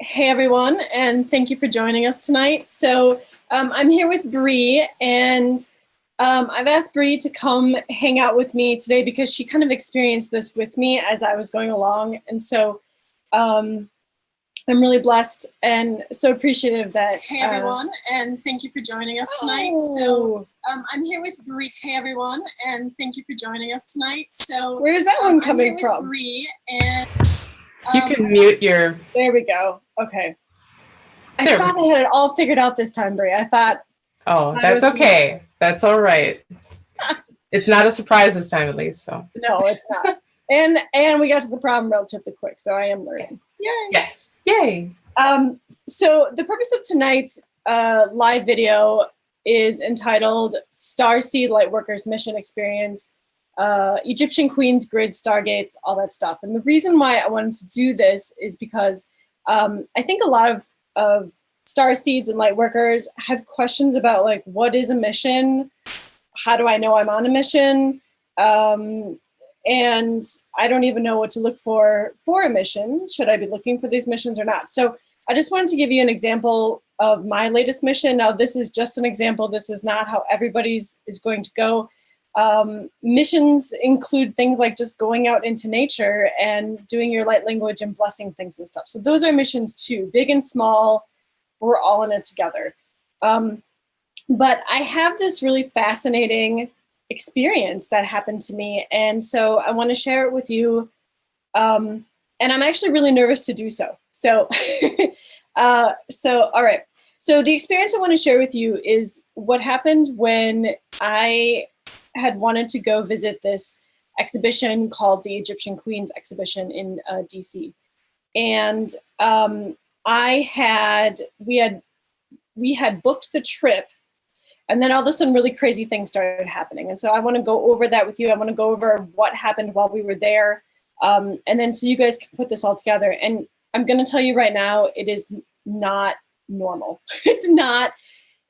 Hey everyone, and thank you for joining us tonight. So I'm here with Bree, and I've asked Bree to come hang out with me today because she kind of experienced this with me as I was going along. And so I'm really blessed and so appreciative that... Hey everyone, and thank you for joining us tonight. So I'm here with Bree. Hey everyone, and thank you for joining us tonight. So where's that one coming from? Bree, and you can mute your... There we go. Okay. I thought I had it all figured out this time, Bree. I thought... Oh, that's okay. That's all right. It's not a surprise this time, at least. So no, it's not. And we got to the problem relatively quick, so I am learning. Yes. Yay. Yes. Yay. So the purpose of tonight's live video is entitled Starseed Lightworker's Mission Experience, Egyptian Queens, Grids, Stargates, all that stuff. And the reason why I wanted to do this is because I think a lot of Starseeds and Lightworkers have questions about, like, what is a mission? How do I know I'm on a mission? And I don't even know what to look for a mission. Should I be looking for these missions or not? So I just wanted to give you an example of my latest mission. Now, this is just an example. This is not how everybody's is going to go. Missions include things like just going out into nature and doing your light language and blessing things and stuff. So those are missions too, big and small. We're all in it together. But I have this really fascinating experience that happened to me, and so I want to share it with you. And I'm actually really nervous to do so. So, all right. So the experience I want to share with you is what happened when I had wanted to go visit this exhibition called the Egyptian Queens exhibition in DC. And we had booked the trip, and then all of a sudden really crazy things started happening. And so I want to go over that with you. I want to go over what happened while we were there. And then so you guys can put this all together. And I'm going to tell you right now, it is not normal. It's not.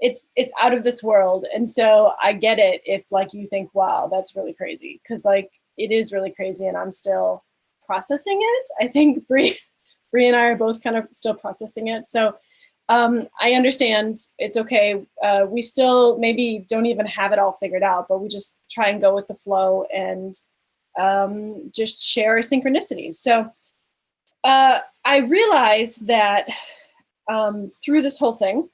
It's out of this world. And so I get it if, like, you think, wow, that's really crazy. Because, like, it is really crazy, and I'm still processing it. I think Bree and I are both kind of still processing it. So I understand. It's okay. We still maybe don't even have it all figured out, but we just try and go with the flow and just share synchronicities. So I realized that through this whole thing,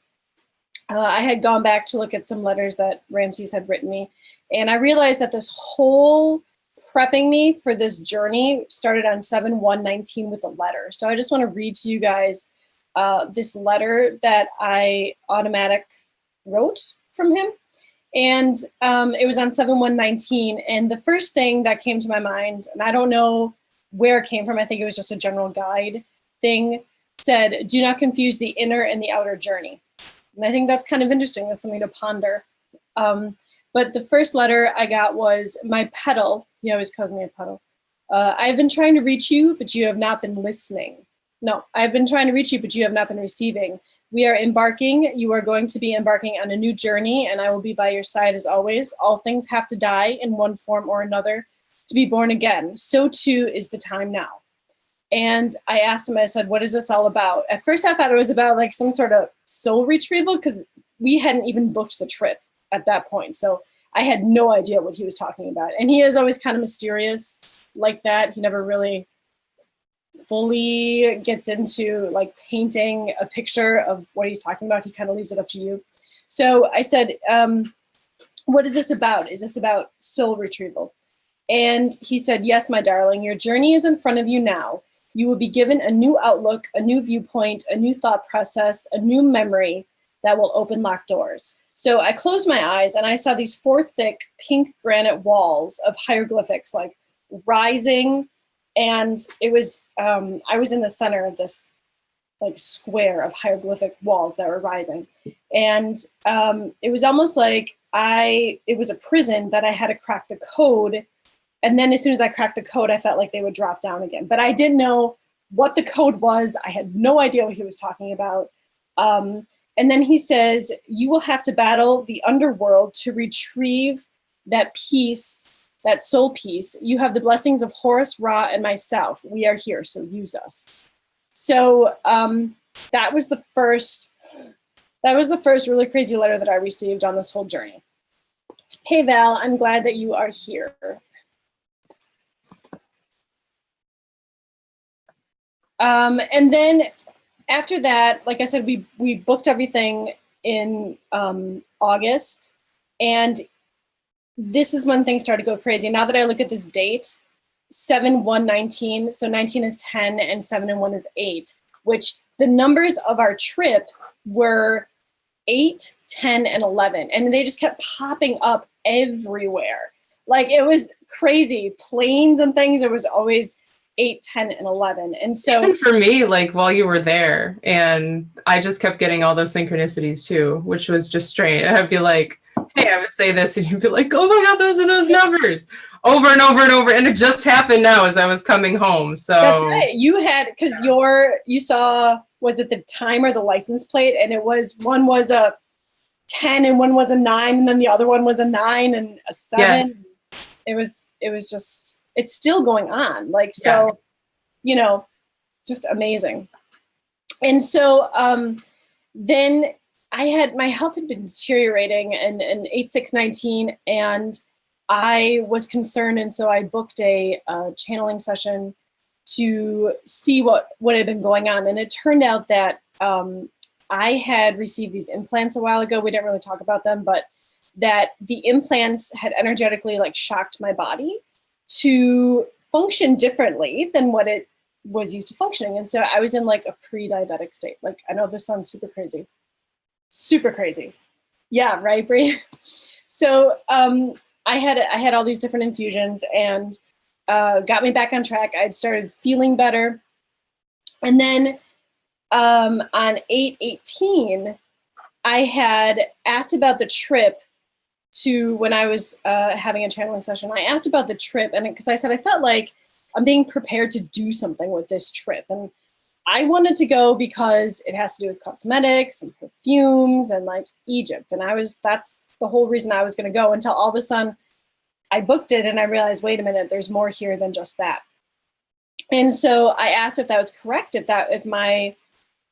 I had gone back to look at some letters that Ramses had written me, and I realized that this whole prepping me for this journey started on 7/1/19 with a letter. So I just want to read to you guys this letter that I automatic wrote from him. And it was on 7/1/19. And the first thing that came to my mind, and I don't know where it came from, I think it was just a general guide thing, said, do not confuse the inner and the outer journey. And I think that's kind of interesting. That's something to ponder. But the first letter I got was, my petal, he always calls me a petal. I've been trying to reach you, but you have not been listening. No, I've been trying to reach you, but you have not been receiving. We are embarking. You are going to be embarking on a new journey, and I will be by your side as always. All things have to die in one form or another to be born again. So too is the time now. And I asked him, I said, what is this all about? At first I thought it was about, like, some sort of soul retrieval, because we hadn't even booked the trip at that point. So I had no idea what he was talking about. And he is always kind of mysterious like that. He never really fully gets into, like, painting a picture of what he's talking about. He kind of leaves it up to you. So I said, what is this about? Is this about soul retrieval? And he said, yes, my darling, your journey is in front of you now. You will be given a new outlook, a new viewpoint, a new thought process, a new memory that will open locked doors. So I closed my eyes and I saw these 4 thick pink granite walls of hieroglyphics, like, rising. And it was, I was in the center of this, like, square of hieroglyphic walls that were rising. And it was almost like it was a prison that I had to crack the code. And then as soon as I cracked the code, I felt like they would drop down again. But I didn't know what the code was. I had no idea what he was talking about. And then he says, you will have to battle the underworld to retrieve that peace, that soul peace. You have the blessings of Horus, Ra, and myself. We are here, so use us. So that was the first really crazy letter that I received on this whole journey. Hey Val, I'm glad that you are here. And then after that, like I said, we booked everything in August, and this is when things started to go crazy. Now that I look at this date, 7/1/19, so 19 is 10 and 7 and 1 is 8, which the numbers of our trip were 8, 10, and 11, and they just kept popping up everywhere. Like, it was crazy. Planes and things, it was always 8, 10, and 11. And so even for me, like while you were there, and I just kept getting all those synchronicities too, which was just strange. I'd be like, hey, I would say this, and you'd be like, oh my God, those are those numbers, over and over and over. And it just happened now as I was coming home. So that's right. You had, because you saw, was it the time or the license plate? And it was, one was a 10 and one was a 9, and then the other one was a 9 and a 7. yes. It was just, it's still going on. Like, so, you know, just amazing. And so then my health had been deteriorating in 8/6/19, and I was concerned. And so I booked a channeling session to see what had been going on. And it turned out that I had received these implants a while ago. We didn't really talk about them, but that the implants had energetically like shocked my body to function differently than what it was used to functioning. And so I was in like a pre-diabetic state. Like, I know this sounds super crazy. Super crazy. Yeah, right, Brie? So I had all these different infusions, and got me back on track. I'd started feeling better. And then on 8/18, I had asked about the trip to when I was having a channeling session. I asked about the trip, and because I said I felt like I'm being prepared to do something with this trip. And I wanted to go because it has to do with cosmetics and perfumes and like Egypt. And that's the whole reason I was going to go, until all of a sudden I booked it and I realized, wait a minute, there's more here than just that. And so I asked if that was correct, if my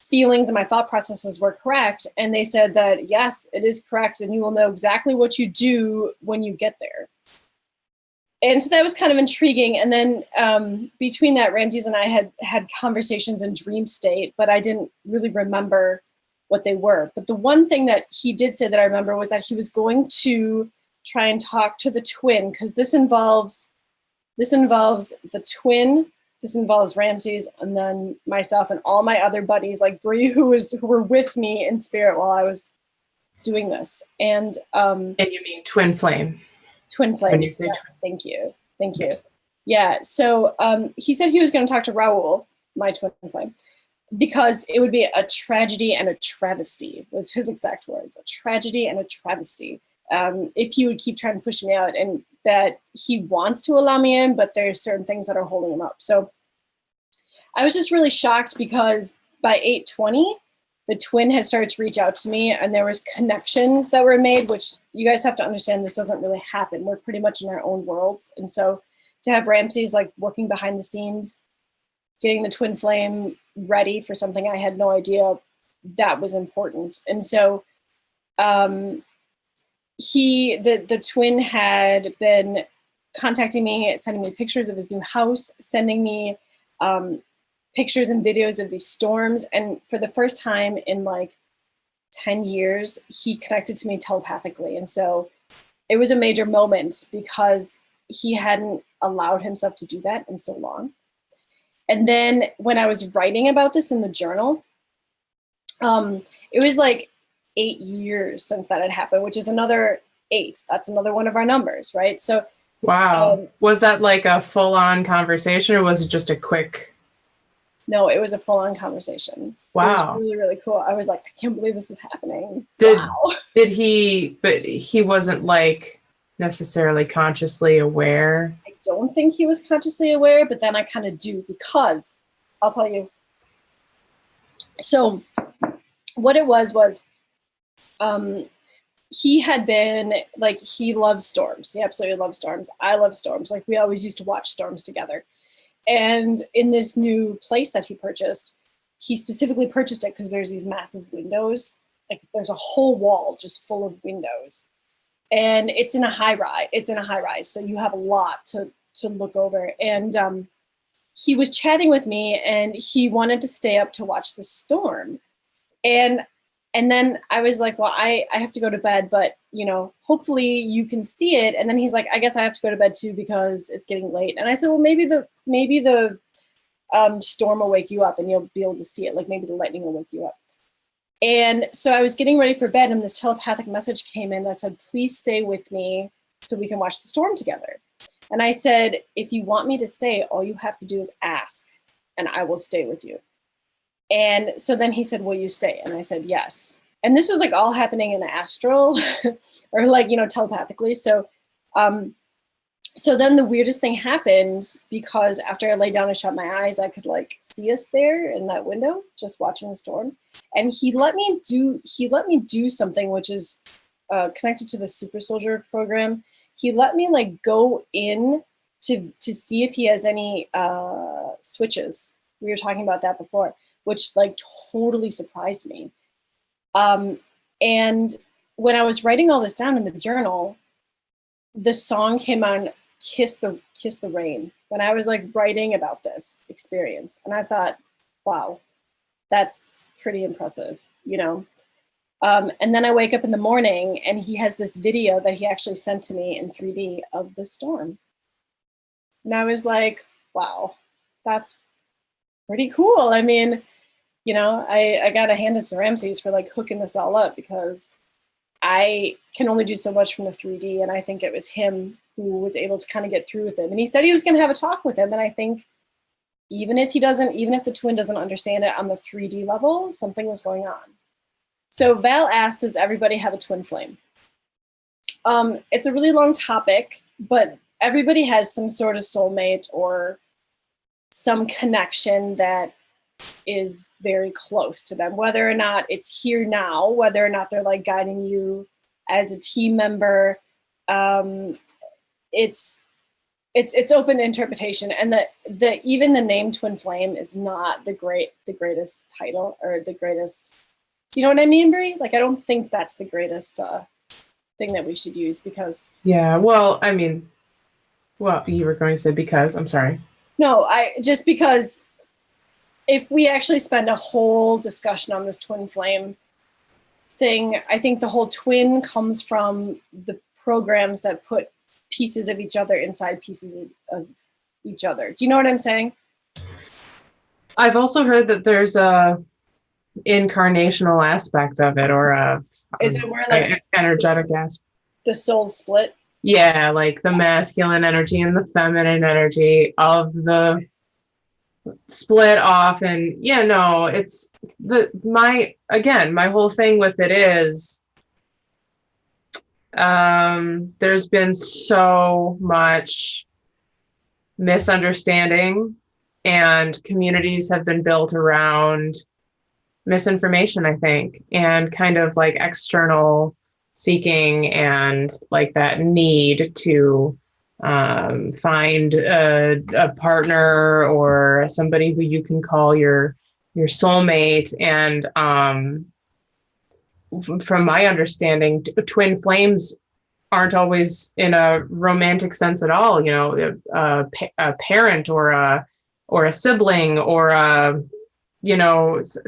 feelings and my thought processes were correct. And they said that, yes, it is correct. And you will know exactly what you do when you get there. And so that was kind of intriguing. And then between that, Ramses and I had conversations in dream state, but I didn't really remember what they were. But the one thing that he did say that I remember was that he was going to try and talk to the twin, because this involves the twin, this involves Ramses, and then myself and all my other buddies like Bree, who were with me in spirit while I was doing this. And you mean twin flame? Twin flame. When you say yes, thank you. Yeah. So he said he was going to talk to Raoul, my twin flame, because it would be a tragedy and a travesty, was his exact words. A tragedy and a travesty. If he would keep trying to push me out, and that he wants to allow me in, but there's certain things that are holding him up. So I was just really shocked, because by 8/20, the twin had started to reach out to me, and there was connections that were made, which you guys have to understand, this doesn't really happen. We're pretty much in our own worlds. And so to have Ramses like working behind the scenes, getting the twin flame ready for something I had no idea, that was important. And so the twin had been contacting me, sending me pictures of his new house, sending me pictures and videos of these storms. And for the first time in like 10 years, he connected to me telepathically. And so it was a major moment, because he hadn't allowed himself to do that in so long. And then when I was writing about this in the journal, it was like 8 years since that had happened, which is another 8. That's another one of our numbers, right? So wow. Was that like a full-on conversation, or was it just a quick? No, it was a full-on conversation. Wow. It was really, really cool. I was like, I can't believe this is happening. But he wasn't like necessarily consciously aware? I don't think he was consciously aware, but then I kind of do, because I'll tell you. So what it was he had been like, he loves storms. He absolutely loves storms. I love storms. Like, we always used to watch storms together. And in this new place that he purchased, he specifically purchased it because there's these massive windows. Like there's a whole wall just full of windows, and it's in a high rise. So you have a lot to look over. And he was chatting with me, and he wanted to stay up to watch the storm. And then I was like, well, I have to go to bed, but hopefully you can see it. And then he's like, I guess I have to go to bed too because it's getting late. And I said, well, maybe the storm will wake you up and you'll be able to see it. Like maybe the lightning will wake you up. And so I was getting ready for bed, and this telepathic message came in that said, please stay with me so we can watch the storm together. And I said, if you want me to stay, all you have to do is ask, and I will stay with you. And so then he said, will you stay? And I said, yes. And this was like all happening in astral or like, telepathically. So, so then the weirdest thing happened, because after I lay down and shut my eyes, I could like see us there in that window, just watching the storm. And he let me do something, which is connected to the super soldier program. He let me like go in to see if he has any switches. We were talking about that before, which like totally surprised me. And when I was writing all this down in the journal, the song came on, Kiss the Rain, when I was like writing about this experience. And I thought, wow, that's pretty impressive, And then I wake up in the morning, and he has this video that he actually sent to me in 3D of the storm. And I was like, wow, that's pretty cool. I mean, I got to hand it to Ramses for like hooking this all up, because I can only do so much from the 3D. And I think it was him who was able to kind of get through with him. And he said he was going to have a talk with him. And I think even if the twin doesn't understand it on the 3D level, something was going on. So Val asked, does everybody have a twin flame? It's a really long topic, but everybody has some sort of soulmate or some connection that is very close to them, whether or not it's here now, whether or not they're like guiding you as a team member. It's open to interpretation, and even the name Twin Flame is not the greatest title or the greatest. Do you know what I mean, Brie? Like, I don't think that's the greatest thing that we should use, because. Yeah. Well, I mean, you were going to say because. I'm sorry. No, just because if we actually spend a whole discussion on this twin flame thing, I think the whole twin comes from the programs that put pieces of each other inside pieces of each other. Do you know what I'm saying? I've also heard that there's a incarnational aspect of it, or is it where like energetic aspect? The souls split? Yeah, like the masculine energy and the feminine energy of the split off. And it's my whole thing with it is there's been so much misunderstanding, and communities have been built around misinformation, I think, and kind of like external seeking, and like that need to find a partner or somebody who you can call your soulmate. And from my understanding, twin flames aren't always in a romantic sense at all. A parent or a sibling or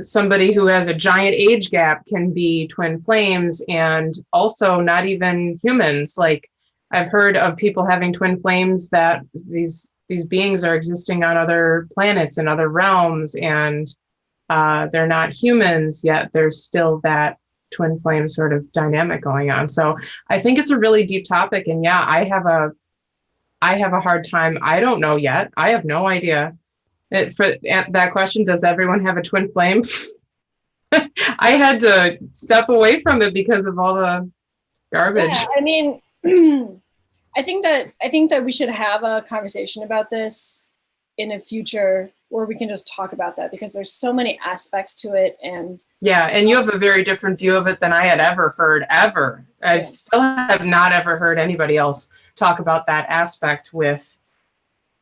somebody who has a giant age gap can be twin flames, and also not even humans. Like, I've heard of people having twin flames that these beings are existing on other planets and other realms, and they're not humans, yet there's still that twin flame sort of dynamic going on. So I think it's a really deep topic, and I have a hard time. I don't know yet. I have no idea. For that question, does everyone have a twin flame? I had to step away from it because of all the garbage. Yeah, I mean, I think that we should have a conversation about this in a future where we can just talk about that, because there's so many aspects to it. And you have a very different view of it than I had ever heard, ever. I still have not ever heard anybody else talk about that aspect with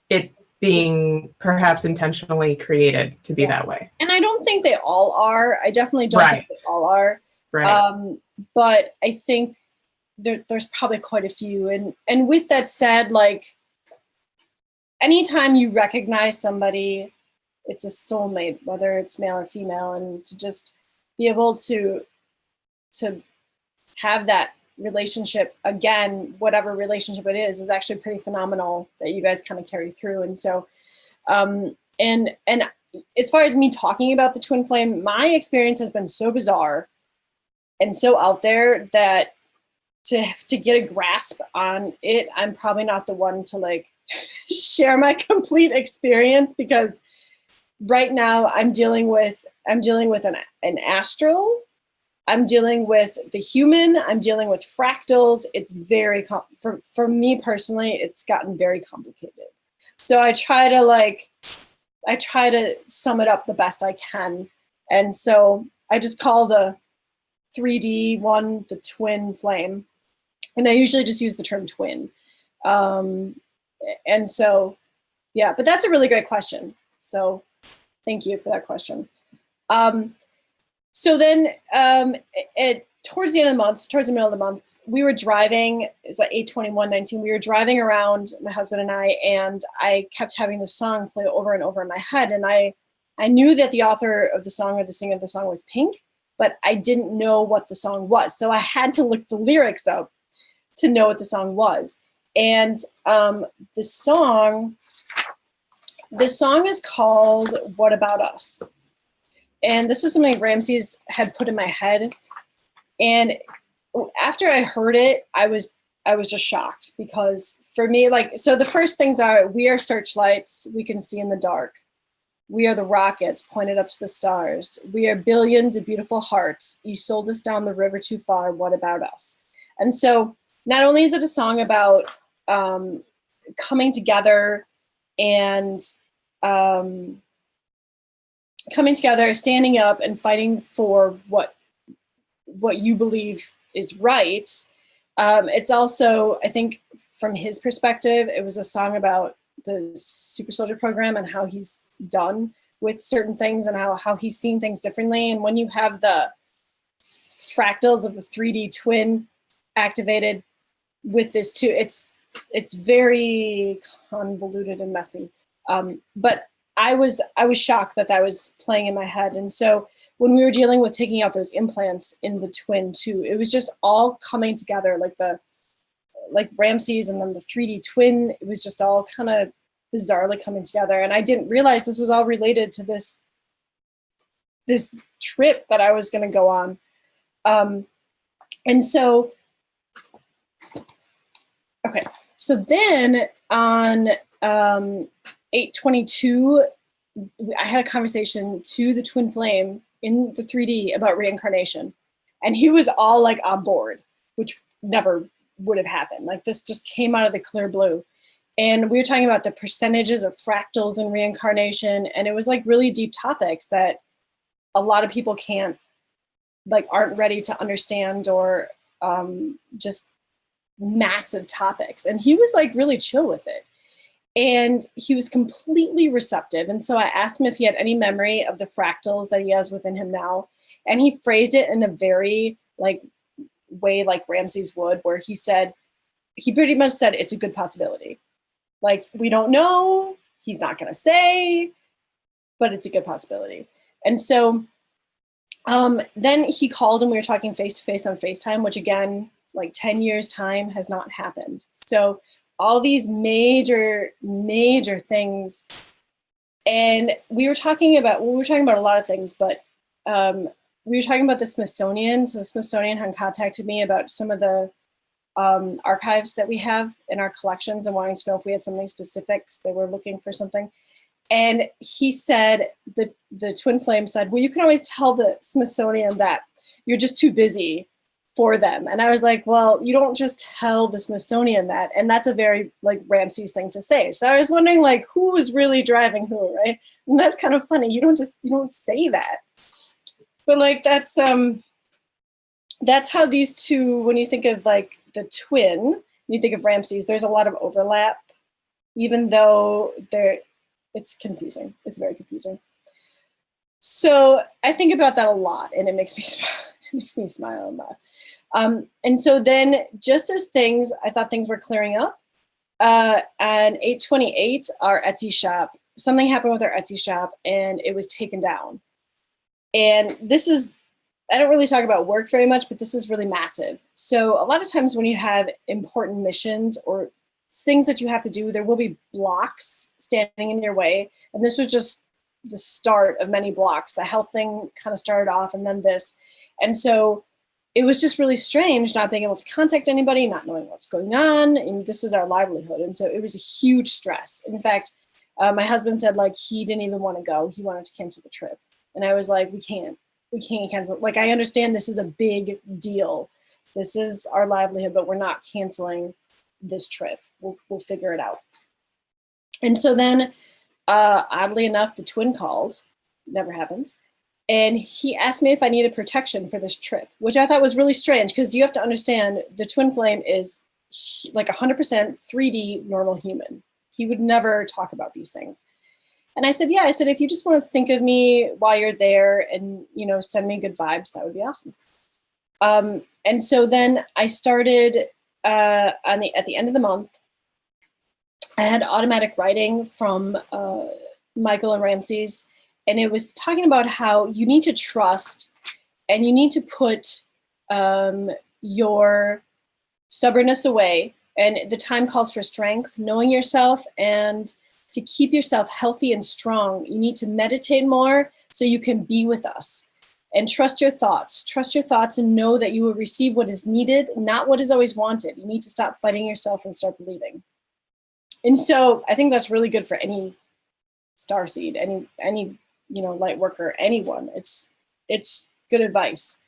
it being perhaps intentionally created to be that way. And I don't think they all are. I definitely don't think they all are. Right. But I think there's probably quite a few. And with that said, like, anytime you recognize somebody, it's a soulmate, whether it's male or female, and to just be able to have that relationship again, whatever relationship it is actually pretty phenomenal that you guys kind of carry through. And so, and as far as me talking about the twin flame, my experience has been so bizarre and so out there that to get a grasp on it, I'm probably not the one to like share my complete experience, because right now I'm dealing with an astral, I'm dealing with the human, I'm dealing with fractals. It's very for me personally, it's gotten very complicated. So I try to sum it up the best I can. And so I just call the 3D one the twin flame. And I usually just use the term twin. And so, yeah, but that's a really great question. So thank you for that question. So then towards the end of the month, towards the middle of the month, we were driving, it was like 8/21/19, we were driving around, my husband and I kept having the song play over and over in my head. And I knew that the author of the song or the singer of the song was Pink, but I didn't know what the song was. So I had to look the lyrics up to know what the song was. And the song is called What About Us? And this is something Ramses had put in my head. And after I heard it, I was just shocked, because for me, like, so the first things are, we are searchlights we can see in the dark. We are the rockets pointed up to the stars. We are billions of beautiful hearts. You sold us down the river too far. What about us? And so not only is it a song about coming together and standing up and fighting for what you believe is right. It's also, I think, from his perspective, it was a song about the super soldier program and how he's done with certain things and how he's seen things differently. And when you have the fractals of the 3D twin activated with this too, it's very convoluted and messy. But I was shocked that was playing in my head. And so when we were dealing with taking out those implants in the twin too, it was just all coming together, like Ramses and then the 3D twin. It was just all kind of bizarrely coming together. And I didn't realize this was all related to this trip that I was going to go on. And so, okay. So then on 8/22, I had a conversation to the twin flame in the 3D about reincarnation. And he was all like on board, which never would have happened. Like, this just came out of the clear blue. And we were talking about the percentages of fractals and reincarnation. And it was like really deep topics that a lot of people aren't ready to understand, or just massive topics. And he was like really chill with it. And he was completely receptive. And so I asked him if he had any memory of the fractals that he has within him now. And he phrased it in a very way like Ramses would, where he pretty much said, it's a good possibility. Like, we don't know, he's not going to say, but it's a good possibility. And so then he called and we were talking face to face on FaceTime, which again, like 10 years time has not happened. So all these major things. And we were talking about a lot of things, but we were talking about the Smithsonian. So the Smithsonian had contacted me about some of the archives that we have in our collections and wanting to know if we had something specific. They were looking for something. And he said, the twin flame said, well, you can always tell the Smithsonian that you're just too busy for them. And I was like, well, you don't just tell the Smithsonian that. And that's a very Ramses thing to say. So I was wondering who was really driving who, right? And that's kind of funny. You don't say that. But that's how these two, when you think of the twin, you think of Ramses, there's a lot of overlap. even though it's confusing. It's very confusing. So I think about that a lot, and it makes me smile. It makes me smile and laugh. And so then, just as I thought things were clearing up, on 8/28, our Etsy shop, something happened with our Etsy shop, and it was taken down. And this is, I don't really talk about work very much, but this is really massive. So a lot of times when you have important missions or things that you have to do, there will be blocks standing in your way. And this was just the start of many blocks. The health thing kind of started off, and then this. And so it was just really strange not being able to contact anybody, not knowing what's going on. And this is our livelihood. And so it was a huge stress. In fact, my husband said like he didn't even want to go. He wanted to cancel the trip. And I was like, we can't cancel. Like, I understand this is a big deal. This is our livelihood, but we're not canceling this trip. We'll figure it out. And so then, oddly enough, the twin called. Never happens. And he asked me if I needed protection for this trip, which I thought was really strange, because you have to understand the twin flame is like 100% 3D normal human. He would never talk about these things. And I said, yeah, I said, if you just want to think of me while you're there and, you know, send me good vibes, that would be awesome. And so then I started at the end of the month, I had automatic writing from Michael and Ramses, and it was talking about how you need to trust and you need to put your stubbornness away, and the time calls for strength, knowing yourself, and to keep yourself healthy and strong, you need to meditate more so you can be with us. And trust your thoughts. Trust your thoughts and know that you will receive what is needed, not what is always wanted. You need to stop fighting yourself and start believing. And so I think that's really good for any Starseed, any you know, Lightworker, anyone. It's good advice.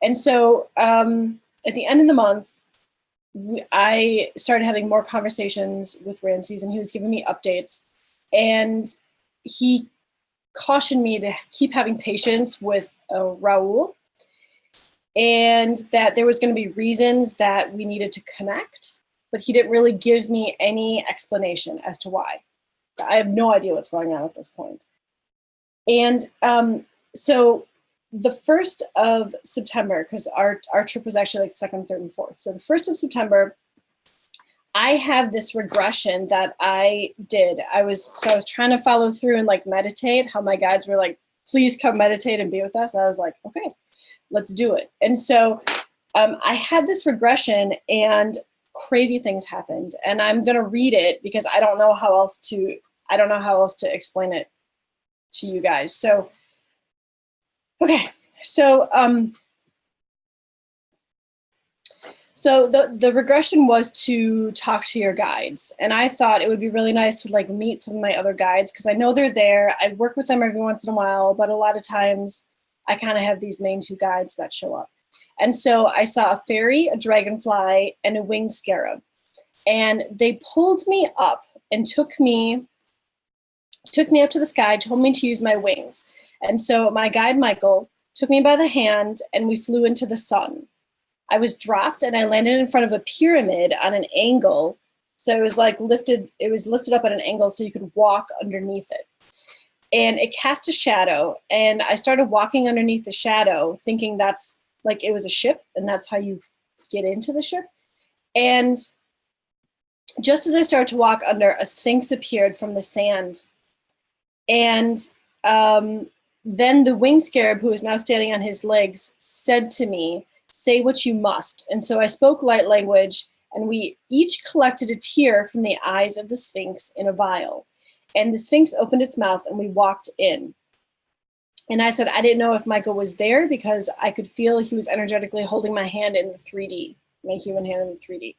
And so at the end of the month, I started having more conversations with Ramses, and he was giving me updates. And he cautioned me to keep having patience with Raul, and that there was going to be reasons that we needed to connect, but he didn't really give me any explanation as to why. I have no idea what's going on at this point. And so the 1st of September, because our trip was actually like 2nd, 3rd, and 4th. So the 1st of September, I have this regression that I did. I was trying to follow through and like meditate, how my guides were like, please come meditate and be with us. I was like, okay, let's do it. And so I had this regression and crazy things happened. And I'm going to read it because I don't know how else to explain it to you guys. So, okay. So, so the regression was to talk to your guides. And I thought it would be really nice to like meet some of my other guides, because I know they're there. I work with them every once in a while, but a lot of times I kind of have these main 2 guides that show up. And so I saw a fairy, a dragonfly, and a winged scarab. And they pulled me up and took me up to the sky, told me to use my wings. And so my guide, Michael, took me by the hand and we flew into the sun. I was dropped and I landed in front of a pyramid on an angle. So it was like lifted up at an angle so you could walk underneath it. And it cast a shadow, and I started walking underneath the shadow thinking that's like it was a ship and that's how you get into the ship. And just as I started to walk under, a sphinx appeared from the sand. And then the winged scarab, who is now standing on his legs, said to me, say what you must. And so I spoke light language, and we each collected a tear from the eyes of the sphinx in a vial. And the sphinx opened its mouth and we walked in. And I said, I didn't know if Michael was there because I could feel he was energetically holding my hand in the 3D, my human hand in the 3D.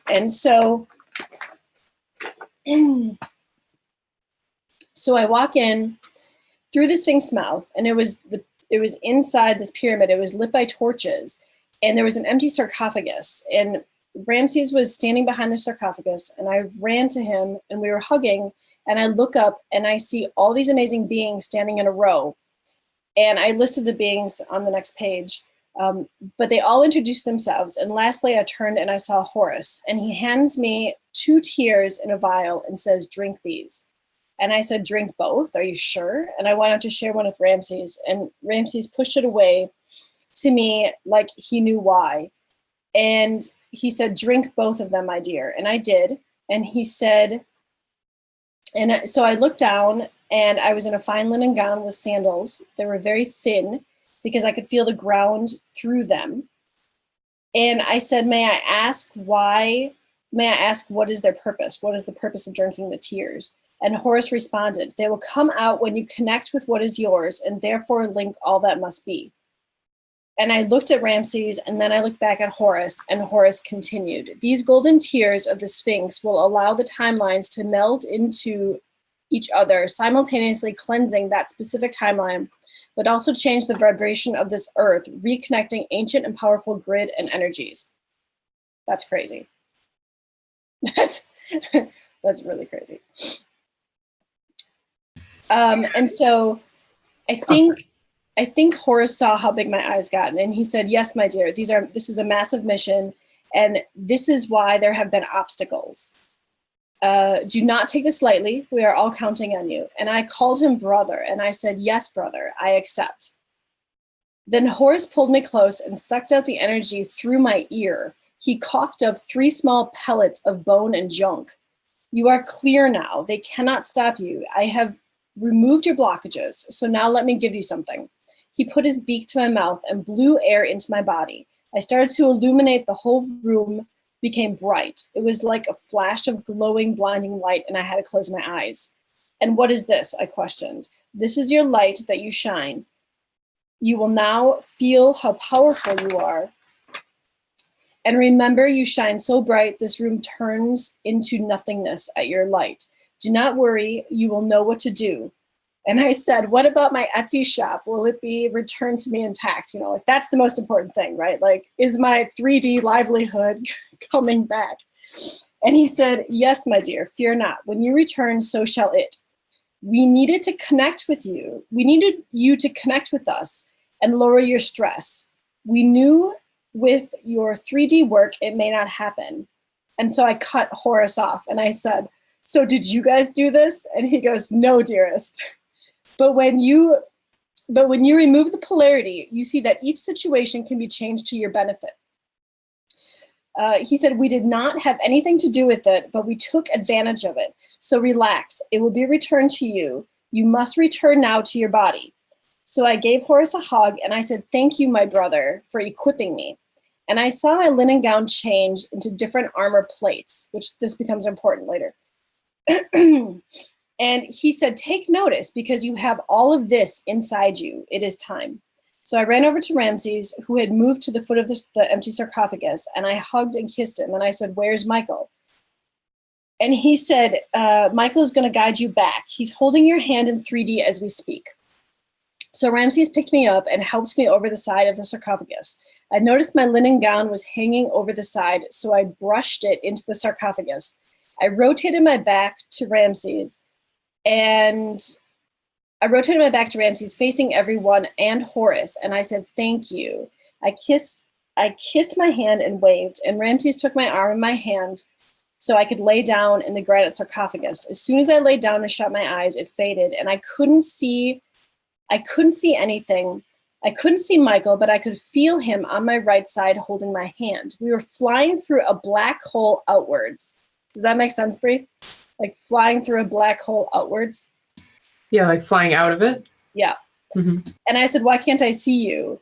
And so, so I walk in through the sphinx's mouth, and it was inside this pyramid. It was lit by torches, and there was an empty sarcophagus. And Ramses was standing behind the sarcophagus, and I ran to him, and we were hugging. And I look up, and I see all these amazing beings standing in a row. And I listed the beings on the next page. But they all introduced themselves. And lastly, I turned and I saw Horus. And he hands me 2 tears in a vial and says, drink these. And I said, drink both. Are you sure? And I went out to share one with Ramses. And Ramses pushed it away to me like he knew why. And he said, drink both of them, my dear. And I did. And he said, and so I looked down and I was in a fine linen gown with sandals. They were very thin because I could feel the ground through them. And I said, may I ask what is their purpose? What is the purpose of drinking the tears? And Horus responded, they will come out when you connect with what is yours and therefore link all that must be. And I looked at Ramses and then I looked back at Horus, and Horus continued, these golden tears of the Sphinx will allow the timelines to meld into each other, simultaneously cleansing that specific timeline, but also change the vibration of this earth, reconnecting ancient and powerful grid and energies. That's crazy. That's really crazy. And so I think Horus saw how big my eyes got, and he said, yes, my dear, this is a massive mission, and this is why there have been obstacles. Do not take this lightly. We are all counting on you. And I called him brother, and I said, yes, brother, I accept. Then Horus pulled me close and sucked out the energy through my ear. He coughed up 3 small pellets of bone and junk. You are clear now. They cannot stop you. I have removed your blockages, so now let me give you something. He put his beak to my mouth and blew air into my body. I started to illuminate. The whole room became bright. It was like a flash of glowing, blinding light, and I had to close my eyes. And what is this? I questioned. This is your light that you shine. You will now feel how powerful you are. And remember, you shine so bright, this room turns into nothingness at your light. Do not worry, you will know what to do. And I said, what about my Etsy shop? Will it be returned to me intact? You know, like that's the most important thing, right? Like, is my 3D livelihood coming back? And he said, yes, my dear, fear not. When you return, so shall it. We needed to connect with you. We needed you to connect with us and lower your stress. We knew with your 3D work, it may not happen. And so I cut Horus off and I said, so did you guys do this? And he goes, no, dearest. But when you remove the polarity, you see that each situation can be changed to your benefit. He said, we did not have anything to do with it, but we took advantage of it. So relax, it will be returned to you. You must return now to your body. So I gave Horus a hug and I said, thank you, my brother, for equipping me. And I saw my linen gown change into different armor plates, which this becomes important later. And he said, take notice because you have all of this inside you. It is time. So I ran over to Ramses, who had moved to the foot of the empty sarcophagus, and I hugged and kissed him. And I said, where's Michael? And he said, Michael is going to guide you back. He's holding your hand in 3D as we speak. So Ramses picked me up and helped me over the side of the sarcophagus. I noticed my linen gown was hanging over the side, so I brushed it into the sarcophagus. I rotated my back to Ramses, facing everyone and Horus, and I said, thank you. I kissed my hand and waved, and Ramses took my arm in my hand so I could lay down in the granite sarcophagus. As soon as I laid down and shut my eyes, it faded, and I couldn't see anything. I couldn't see Michael, but I could feel him on my right side holding my hand. We were flying through a black hole outwards. Does that make sense, Brie? Like flying through a black hole outwards? Yeah, like flying out of it? Yeah. Mm-hmm. And I said, why can't I see you?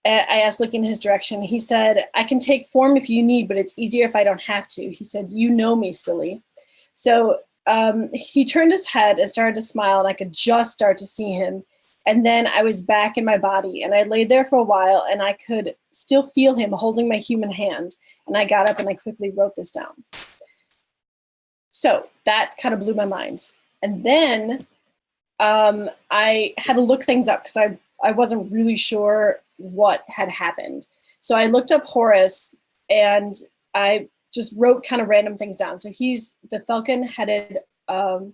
I asked, looking in his direction. He said, I can take form if you need, but it's easier if I don't have to. He said, you know me, silly. So he turned his head and started to smile, and I could just start to see him. And then I was back in my body, and I laid there for a while, and I could still feel him holding my human hand. And I got up and I quickly wrote this down. So that kind of blew my mind. And then I had to look things up because I wasn't really sure what had happened. So I looked up Horus and I just wrote kind of random things down. So he's the falcon-headed, the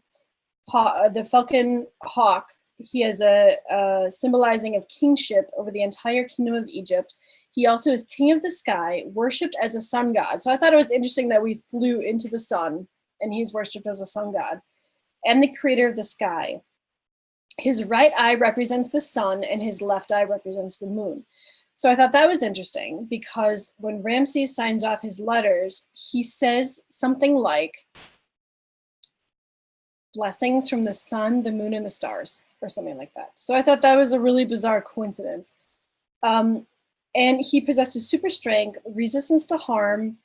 falcon hawk he has a symbolizing of kingship over the entire kingdom of Egypt. He also is king of the sky, worshipped as a sun god. So I thought it was interesting that we flew into the sun and he's worshipped as a sun god, and the creator of the sky. His right eye represents the sun and his left eye represents the moon. So I thought that was interesting because when Ramses signs off his letters, he says something like, blessings from the sun, the moon, and the stars, or something like that. So I thought that was a really bizarre coincidence. And he possesses super strength, resistance to harm,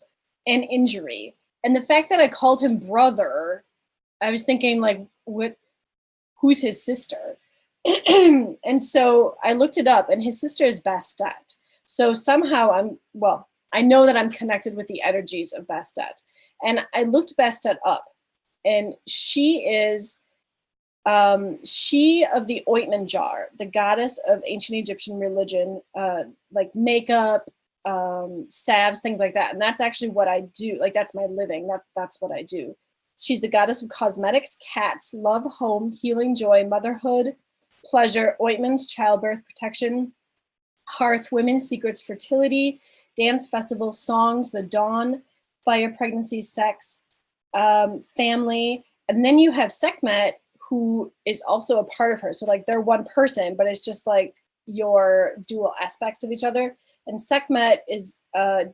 and injury. And the fact that I called him brother, I was thinking like, who's his sister? And so I looked it up, and his sister is Bastet. So somehow I know that I'm connected with the energies of Bastet. And I looked Bastet up, and she is she of the ointment jar, the goddess of ancient Egyptian religion, like makeup, salves, things like that. And that's actually what I do. Like, that's my living. That's what I do. She's the goddess of cosmetics, cats, love, home, healing, joy, motherhood, pleasure, ointments, childbirth, protection, hearth, women's secrets, fertility, dance, festivals, songs, the dawn, fire, pregnancy, sex, family. And then you have Sekhmet, who is also a part of her. So like they're one person, but it's just like your dual aspects of each other. And Sekhmet is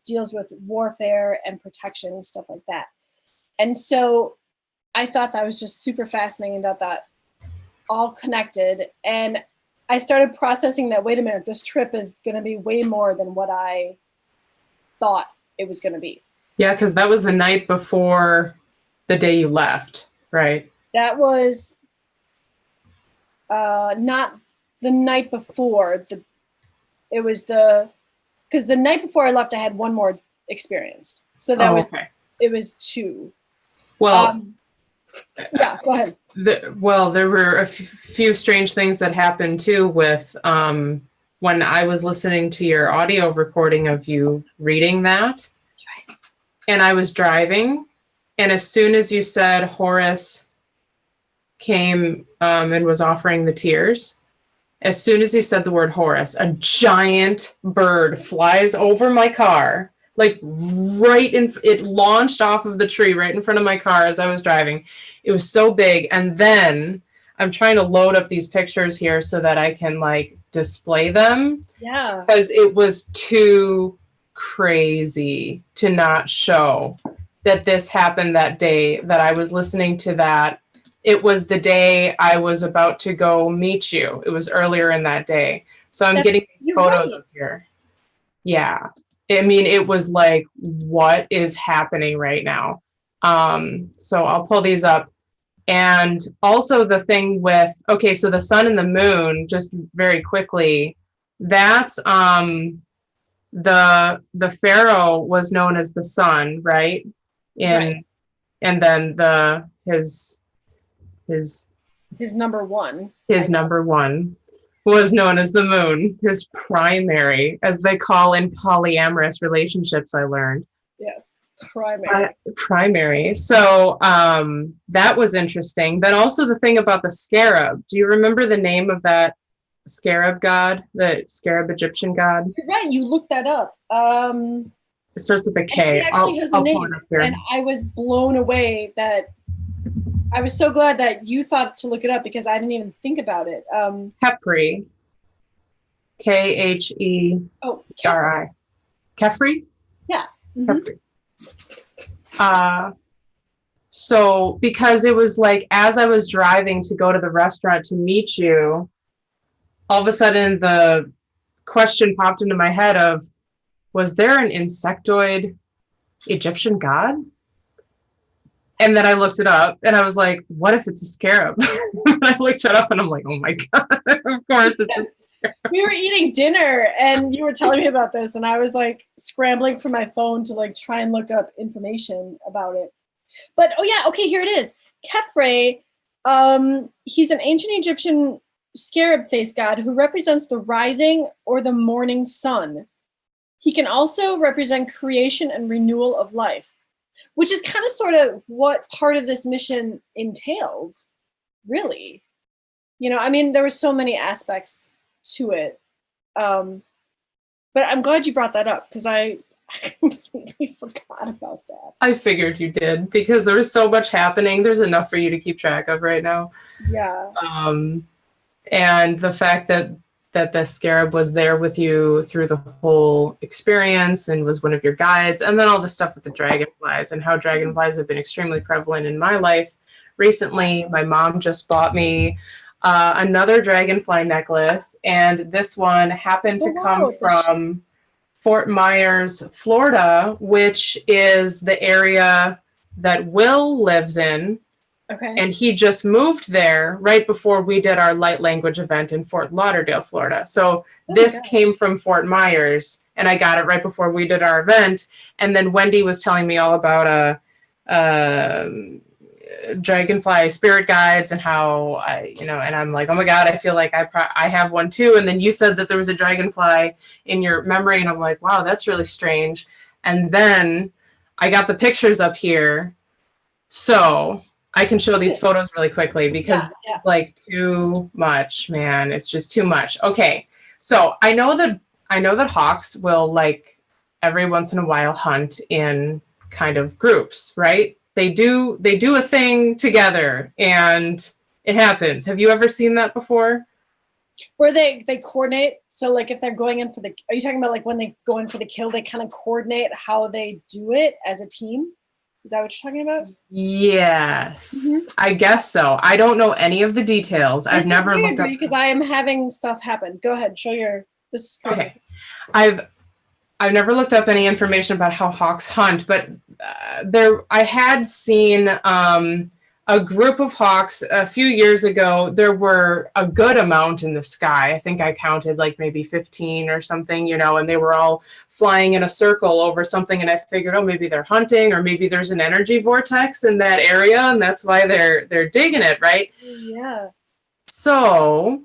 deals with warfare and protection and stuff like that. And so I thought that was just super fascinating that all connected. And I started processing that, wait a minute, this trip is going to be way more than what I thought it was going to be. Yeah, because that was the night before the day you left, right? That was not the night before. Because the night before I left, I had one more experience. So that it was two. Well, yeah, go ahead. There were a few strange things that happened too with when I was listening to your audio recording of you reading that. That's right. And I was driving, and as soon as you said Horus came and was offering the tears, as soon as you said the word Horus, a giant bird flies over my car. Like it launched off of the tree right in front of my car as I was driving. It was so big. And then I'm trying to load up these pictures here so that I can like display them. Yeah. Because it was too crazy to not show that this happened that day that I was listening to that. It was the day I was about to go meet you. It was earlier in that day. So I'm getting photos up here. Yeah. I mean, it was like, what is happening right now? So I'll pull these up. And also the thing with, okay, so the sun and the moon, just very quickly, that's the pharaoh was known as the sun, right? Right. And then his number one. His number one was known as the moon, his primary, as they call in polyamorous relationships, I learned. Yes, primary. Primary. So that was interesting. Then also the thing about the scarab. Do you remember the name of that scarab god, the scarab Egyptian god? You're right, you looked that up. It starts with a K. He actually has a name, and I was blown away that I was so glad that you thought to look it up because I didn't even think about it. Khepri. Kheri. Khepri? Yeah. Mm-hmm. Khepri. So because it was like, as I was driving to go to the restaurant to meet you, all of a sudden the question popped into my head of, was there an insectoid Egyptian god? And then I looked it up and I was like, what if it's a scarab? And I looked it up and I'm like, oh my God, of course it's a scarab. We were eating dinner and you were telling me about this and I was like scrambling for my phone to like try and look up information about it. But oh yeah, okay, here it is. Khepri, he's an ancient Egyptian scarab face god who represents the rising or the morning sun. He can also represent creation and renewal of life, which is kind of sort of what part of this mission entailed, really. You know, I mean, there were so many aspects to it. But I'm glad you brought that up because I completely forgot about that. I figured you did because there was so much happening. There's enough for you to keep track of right now. Yeah. And the fact that the scarab was there with you through the whole experience and was one of your guides, and then all the stuff with the dragonflies and how dragonflies have been extremely prevalent in my life recently. My mom just bought me another dragonfly necklace, and this one happened to come from Fort Myers, Florida, which is the area that Will lives in. Okay. And he just moved there right before we did our light language event in Fort Lauderdale, Florida. So this came from Fort Myers, and I got it right before we did our event. And then Wendy was telling me all about dragonfly spirit guides and how and I'm like, oh my God, I feel like I have one too. And then you said that there was a dragonfly in your memory, and I'm like, wow, that's really strange. And then I got the pictures up here, so I can show these photos really quickly because it's like too much, man. It's just too much. Okay, so I know that hawks will, like, every once in a while hunt in kind of groups, right? They do a thing together and it happens. Have you ever seen that before? Where they coordinate. So like if they're going in for the, are you talking about like when they go in for the kill, they kind of coordinate how they do it as a team? Is that what you're talking about? Yes, I guess so. I don't know any of the details. I've never looked up because I am having stuff happen. Go ahead, show your. This is crazy. Okay. I've never looked up any information about how hawks hunt, but I had seen a group of hawks a few years ago. There were a good amount in the sky. I think I counted like maybe 15 or something, and they were all flying in a circle over something. And I figured, oh, maybe they're hunting, or maybe there's an energy vortex in that area, and that's why they're digging it, right? Yeah. So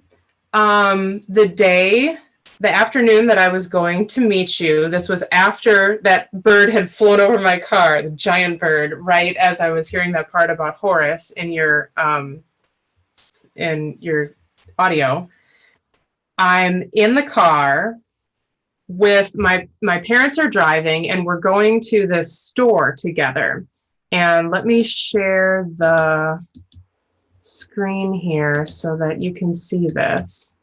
the afternoon that I was going to meet you, this was after that bird had flown over my car, the giant bird, right as I was hearing that part about Horus in your audio. I'm in the car with my parents are driving, and we're going to this store together. And let me share the screen here so that you can see this.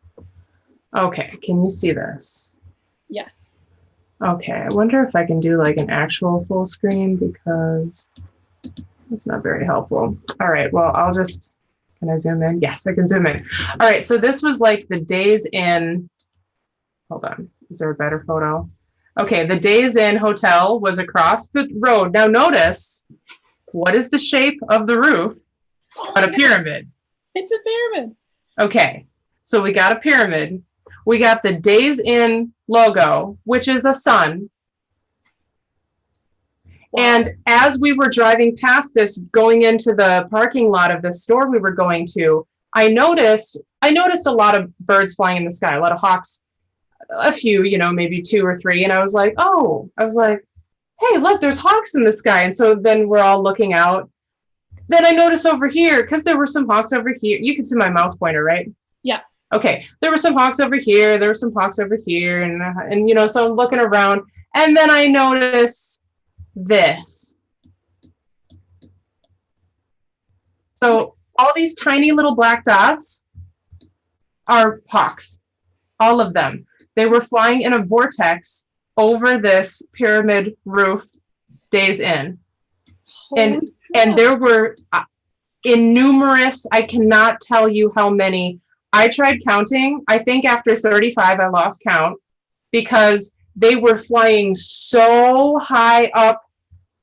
Okay, can you see this? Yes. Okay, I wonder if I can do like an actual full screen because it's not very helpful. All right, well, can I zoom in? Yes, I can zoom in. All right, so this was like the Days Inn, hold on, is there a better photo? Okay, the Days Inn hotel was across the road. Now notice, what is the shape of the roof? But a pyramid. It's a pyramid. Okay, so we got a pyramid. We got the Days Inn logo, which is a sun. Wow. And as we were driving past this, going into the parking lot of the store we were going to, I noticed a lot of birds flying in the sky, a lot of hawks, a few, maybe 2 or 3. And I was like, hey, look, there's hawks in the sky. And so then we're all looking out. Then I noticed over here, because there were some hawks over here. You can see my mouse pointer, right? Yeah. Okay, there were some hawks over here, there were some hawks over here, and so I'm looking around, and then I notice this. So all these tiny little black dots are hawks, all of them. They were flying in a vortex over this pyramid roof Days Inn. And there were innumerous, I cannot tell you how many. I tried counting. I think after 35, I lost count because they were flying so high up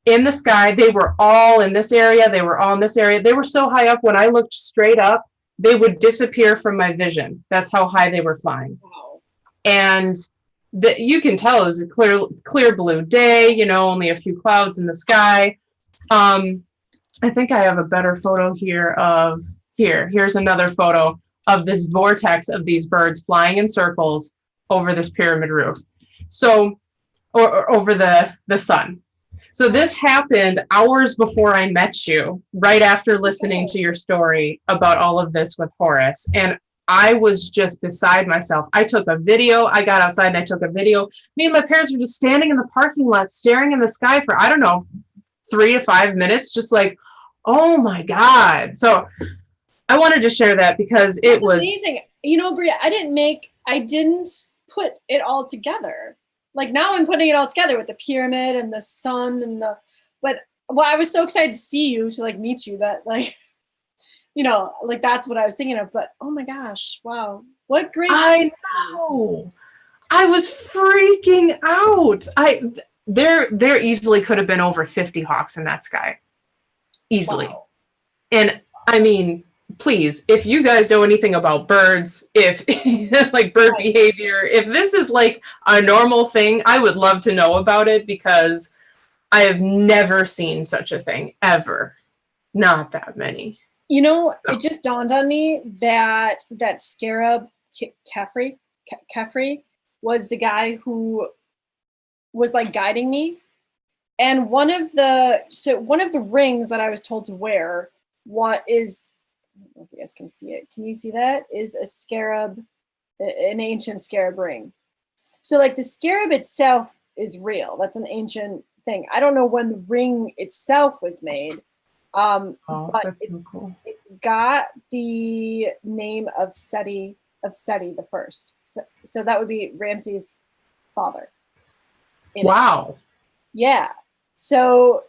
in the sky. They were all in this area. They were all in this area. They were so high up, when I looked straight up, they would disappear from my vision. That's how high they were flying. Wow. And you can tell it was a clear blue day, only a few clouds in the sky. I think I have a better photo here here's another photo of this vortex of these birds flying in circles over this pyramid roof. So, or over the sun. So this happened hours before I met you, right after listening to your story about all of this with Horace. And I was just beside myself. I took a video. I got outside and I took a video. Me and my parents were just standing in the parking lot, staring in the sky for, I don't know, 3 to 5 minutes, just like, oh my God. So I wanted to share that because it was amazing. You know, Bria, I didn't put it all together. Like now I'm putting it all together with the pyramid and the sun and I was so excited to see you, to like meet you, that like, you know, like that's what I was thinking of. But oh my gosh, wow, what great! I know. I was freaking out. There easily could have been over 50 hawks in that sky, easily. Wow. And I mean, please, if you guys know anything about birds, if like bird behavior, if this is like a normal thing, I would love to know about it, because I have never seen such a thing ever. Not that many. You know, it just dawned on me that scarab Kefri was the guy who was like guiding me. And one of the rings that I was told to wear, what is, I don't know if you guys can see it. Can you see that? Is a scarab, an ancient scarab ring. So like the scarab itself is real. That's an ancient thing. I don't know when the ring itself was made. But that's so cool. It's got the name of Seti the first. So that would be Ramses' father. Wow. Yeah. So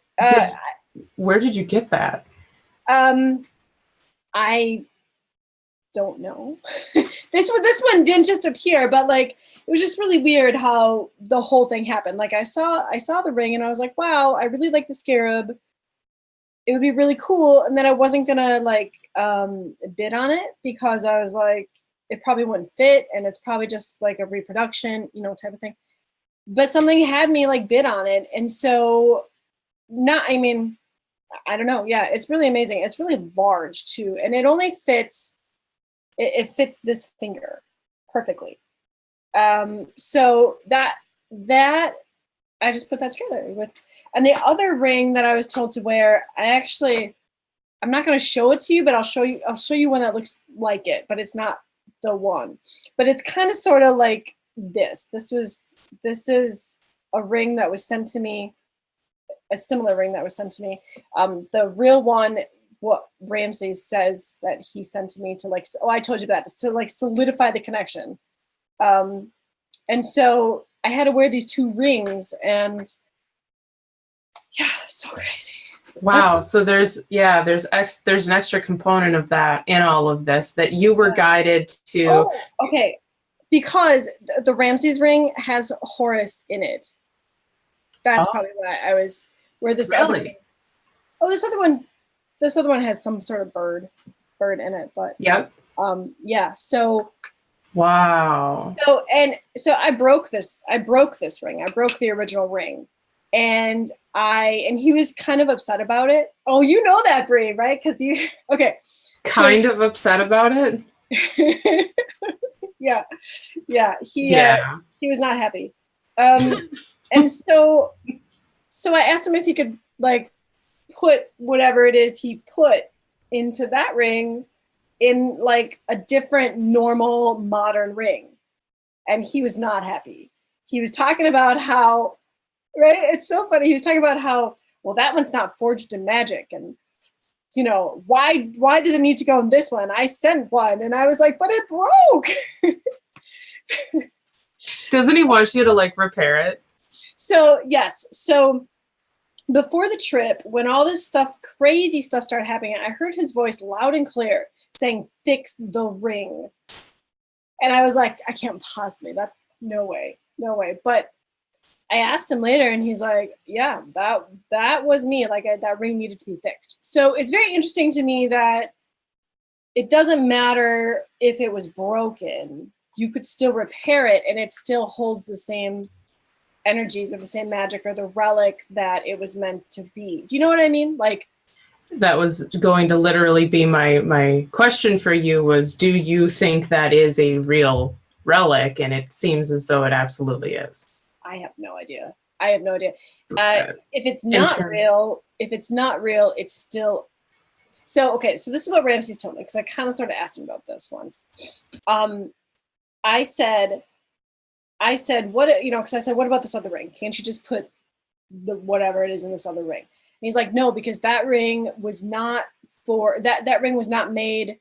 where did you get that? I don't know. This one didn't just appear, but like it was just really weird how the whole thing happened. Like I saw the ring and I was like, wow, I really like the scarab. It would be really cool. And then I wasn't gonna like bid on it, because I was like, it probably wouldn't fit and it's probably just like a reproduction, you know, type of thing. But something had me like bid on it. And so I don't know. Yeah, it's really amazing. It's really large too. And it only fits, it fits this finger perfectly. So that I just put that together with, and the other ring that I was told to wear, I'm not going to show it to you, but I'll show you one that looks like it, but it's not the one. But it's kind of sort of like this. This is a ring that was sent to me, a similar ring that was sent to me. The real one, what Ramses says that he sent to me to like, oh, I told you that, to like solidify the connection. And so I had to wear these 2 rings, and yeah, so crazy. Wow. So there's an extra component of that in all of this, that you were guided to. Oh, okay. Because the Ramses ring has Horus in it. That's probably why I was, where this really? other ring. Oh, this other one has some sort of bird in it, but yep. Yeah. So wow. So I broke this ring. I broke the original ring. And he was kind of upset about it. Oh, you know that, Bree, right? Because you, okay. Kind of upset about it? Yeah. He was not happy. And so I asked him if he could like put whatever it is he put into that ring in like a different normal modern ring. And he was not happy. He was talking about how, right? It's so funny. He was talking about how, well, that one's not forged in magic. And, you know, why does it need to go in this one? I sent one. And I was like, but it broke. Doesn't he want you to like repair it? So, yes. So before the trip, when all this crazy stuff started happening, I heard his voice loud and clear saying, fix the ring. And I was like, I can't possibly, no way. But I asked him later and he's like, yeah, that was me. Like that ring needed to be fixed. So it's very interesting to me that it doesn't matter if it was broken, you could still repair it and it still holds the same energies of the same magic or the relic that it was meant to be. Do you know what I mean? Like, that was going to literally be my question for you was, do you think that is a real relic? And it seems as though it absolutely is. I have no idea. I have no idea. If it's not real, it's still. So, okay, so this is what Ramses told me, because I kind of sort of asked him about this once. I said, what, you know, because I said, what about this other ring? Can't you just put the whatever it is in this other ring? And he's like, no, because that ring was not that ring was not made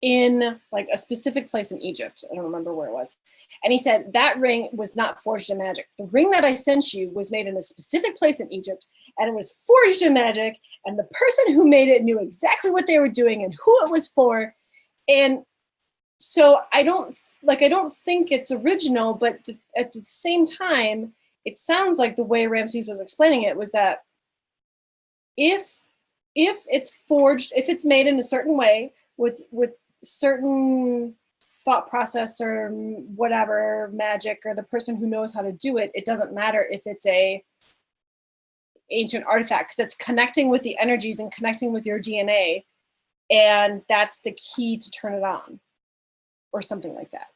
in like a specific place in Egypt. I don't remember where it was. And he said that ring was not forged in magic. The ring that I sent you was made in a specific place in Egypt, and it was forged in magic, and the person who made it knew exactly what they were doing and who it was for. And so I don't think it's original, but at the same time, it sounds like the way Ramses was explaining it was that if it's forged, if it's made in a certain way with certain thought process or whatever magic, or the person who knows how to do it, it doesn't matter if it's a ancient artifact, because it's connecting with the energies and connecting with your DNA, and that's the key to turn it on, or something like that.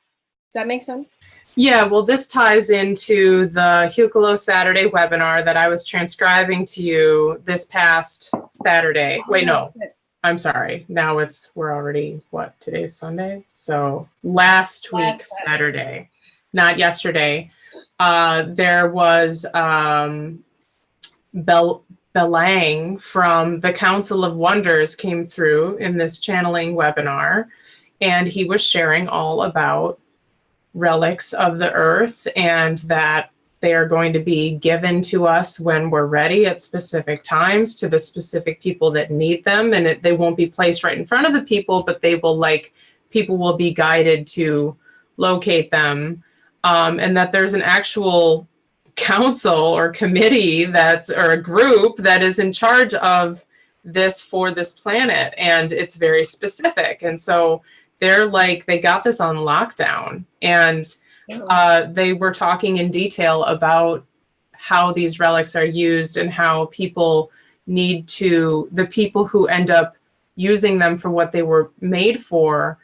Does that make sense? Yeah, well, this ties into the Hucolo Saturday webinar that I was transcribing to you this past Saturday. Wait, no, I'm sorry. Now we're already, what, today's Sunday? So last week, Saturday, not yesterday, there was Belang from the Council of Wonders came through in this channeling webinar, and he was sharing all about relics of the earth, and that they are going to be given to us when we're ready at specific times to the specific people that need them. And they won't be placed right in front of the people, but they will, like, people will be guided to locate them. And that there's an actual council or committee or a group that is in charge of this for this planet. And it's very specific. And so they're like, they got this on lockdown, and they were talking in detail about how these relics are used and how people the people who end up using them for what they were made for,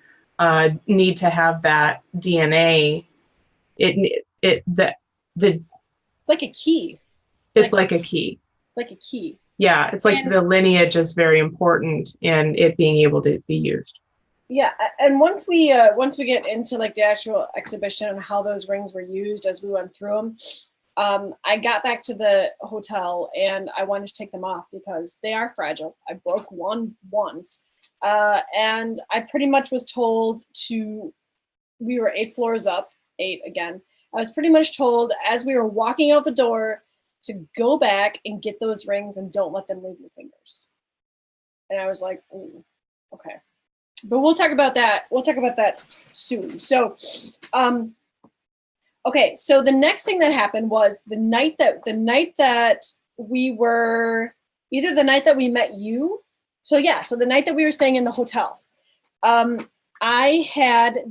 need to have that DNA. It's like a key. It's like a key. It's like a key. Yeah, it's like the lineage is very important in it being able to be used. Yeah, and once we get into like the actual exhibition and how those rings were used as we went through them, I got back to the hotel and I wanted to take them off because they are fragile. I broke one once, and I pretty much was told we were 8 floors up, 8 again. I was pretty much told as we were walking out the door to go back and get those rings and don't let them leave your fingers. And I was like, ooh, okay. But we'll talk about that. We'll talk about that soon. So, okay. So the next thing that happened was the night that we were, either the night that we met you. So yeah. So the night that we were staying in the hotel, I had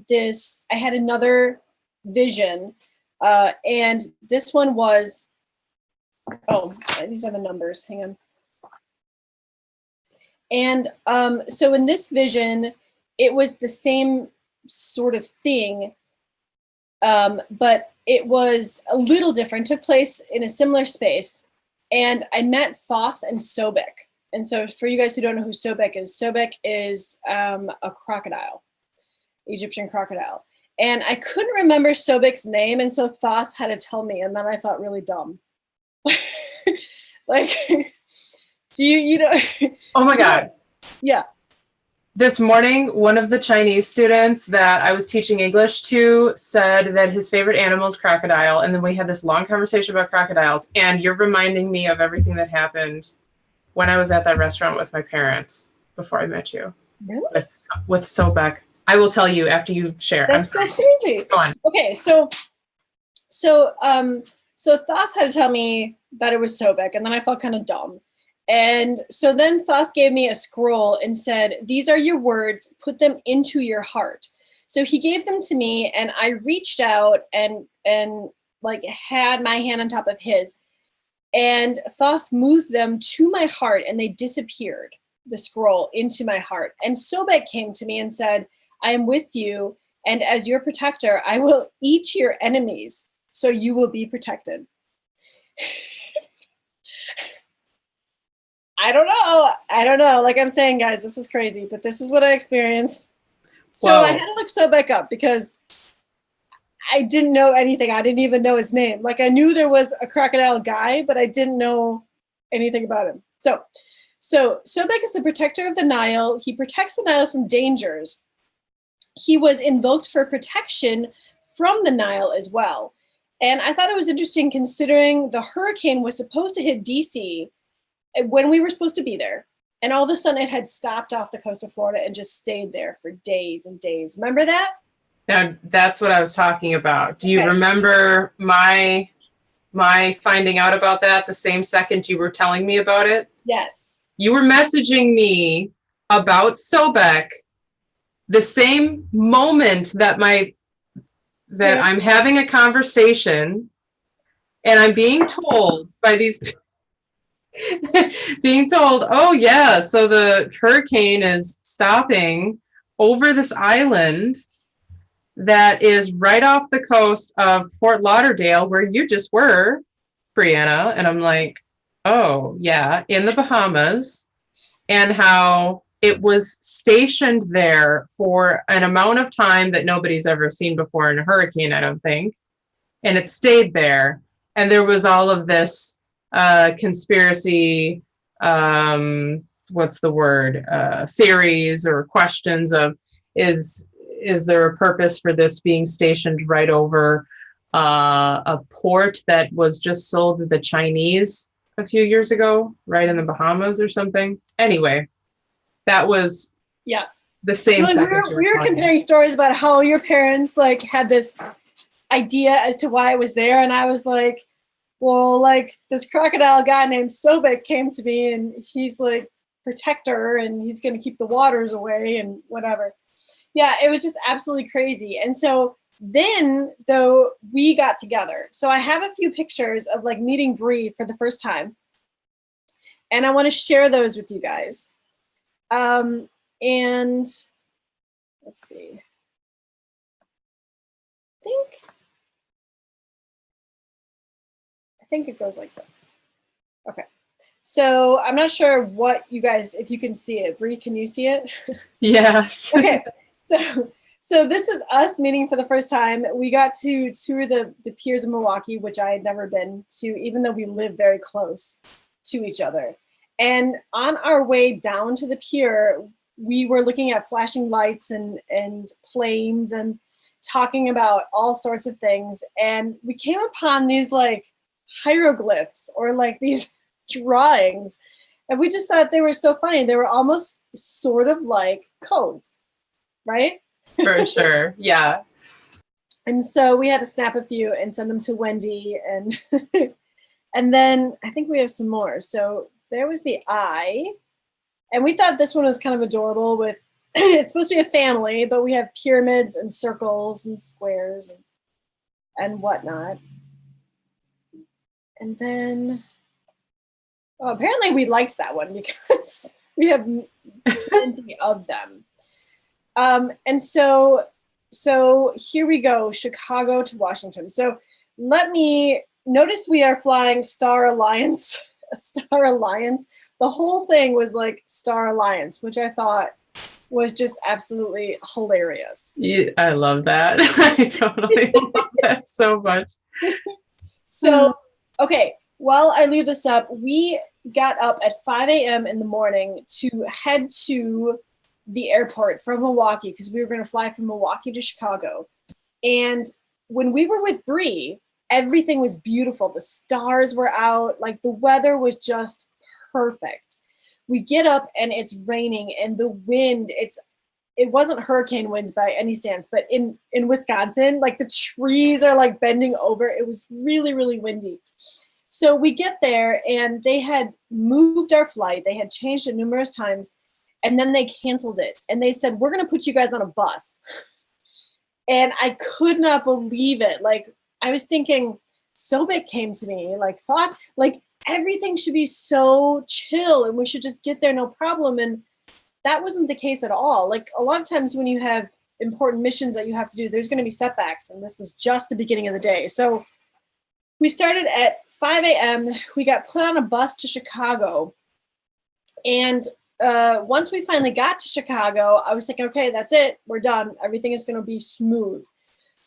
another vision, and this one was, oh, these are the numbers. Hang on. And so in this vision, it was the same sort of thing, but it was a little different, took place in a similar space. And I met Thoth and Sobek. And so for you guys who don't know who Sobek is a crocodile, Egyptian crocodile. And I couldn't remember Sobek's name, and so Thoth had to tell me, and then I felt really dumb. Like, do you know? Oh my God. Yeah. This morning, one of the Chinese students that I was teaching English to said that his favorite animal is crocodile. And then we had this long conversation about crocodiles. And you're reminding me of everything that happened when I was at that restaurant with my parents before I met you. Really? With Sobek. I will tell you after you share. That's so crazy. Go on. Okay, so Thoth had to tell me that it was Sobek, and then I felt kind of dumb. And so then Thoth gave me a scroll and said, these are your words, put them into your heart. So he gave them to me, and I reached out and like had my hand on top of his, and Thoth moved them to my heart, and they disappeared, the scroll, into my heart. And Sobek came to me and said, I am with you, and as your protector, I will eat your enemies, so you will be protected. I don't know. I don't know. Like I'm saying, guys, this is crazy, but this is what I experienced. So Whoa. I had to look Sobek up because I didn't know anything. I didn't even know his name. Like I knew there was a crocodile guy, but I didn't know anything about him. So Sobek is the protector of the Nile. He protects the Nile from dangers. He was invoked for protection from the Nile as well. And I thought it was interesting considering the hurricane was supposed to hit DC when we were supposed to be there. And all of a sudden it had stopped off the coast of Florida and just stayed there for days and days. Remember that? Now, that's what I was talking about. Do you remember my finding out about that the same second you were telling me about it? Yes. You were messaging me about Sobek the same moment that I'm having a conversation and I'm being told by these being told, oh yeah, so the hurricane is stopping over this island that is right off the coast of Fort Lauderdale, where you just were, Brianna. And I'm like, oh yeah, in the Bahamas, and how it was stationed there for an amount of time that nobody's ever seen before in a hurricane, I don't think. And it stayed there. And there was all of this conspiracy, what's the word, theories or questions of, is there a purpose for this being stationed right over a port that was just sold to the Chinese a few years ago, right in the Bahamas or something? Anyway, that was the same second. We were comparing stories about how your parents like had this idea as to why it was there, and I was like, well, like this crocodile guy named Sobek came to me and he's like protector and he's going to keep the waters away and whatever. Yeah, it was just absolutely crazy. And so then though we got together. So I have a few pictures of like meeting Bree for the first time. And I want to share those with you guys. And let's see. I think it goes like this. Okay. So I'm not sure what you guys, if you can see it. Bree, can you see it? Yes. Okay. So this is us meeting for the first time. We got to tour the piers in Milwaukee, which I had never been to, even though we live very close to each other. And on our way down to the pier, we were looking at flashing lights and planes and talking about all sorts of things. And we came upon these like hieroglyphs or like these drawings. And we just thought they were so funny. They were almost sort of like codes, right? For sure. Yeah. And so we had to snap a few and send them to Wendy. And and then I think we have some more. So there was the eye. And we thought this one was kind of adorable with, it's supposed to be a family, but we have pyramids and circles and squares and whatnot. And then, apparently we liked that one because we have plenty of them. And so here we go, Chicago to Washington. So let me, notice we are flying Star Alliance. Star Alliance. The whole thing was like Star Alliance, which I thought was just absolutely hilarious. Yeah, I love that. I totally love that so much. So, okay, while I leave this up, we got up at 5 a.m. in the morning to head to the airport from Milwaukee because we were going to fly from Milwaukee to Chicago. And when we were with Bree, everything was beautiful. The stars were out, like the weather was just perfect. We get up and it's raining and the wind, it wasn't hurricane winds by any stance, but in Wisconsin, like the trees are like bending over. It was really, really windy. So we get there and they had moved our flight. They had changed it numerous times and then they canceled it. And they said, we're going to put you guys on a bus. And I could not believe it. Like, I was thinking, Sobek came to me, like thought, like everything should be so chill and we should just get there, no problem. And that wasn't the case at all. Like a lot of times when you have important missions that you have to do, there's going to be setbacks. And this was just the beginning of the day. So we started at 5 a.m., we got put on a bus to Chicago. And once we finally got to Chicago, I was thinking, okay, that's it. We're done. Everything is going to be smooth.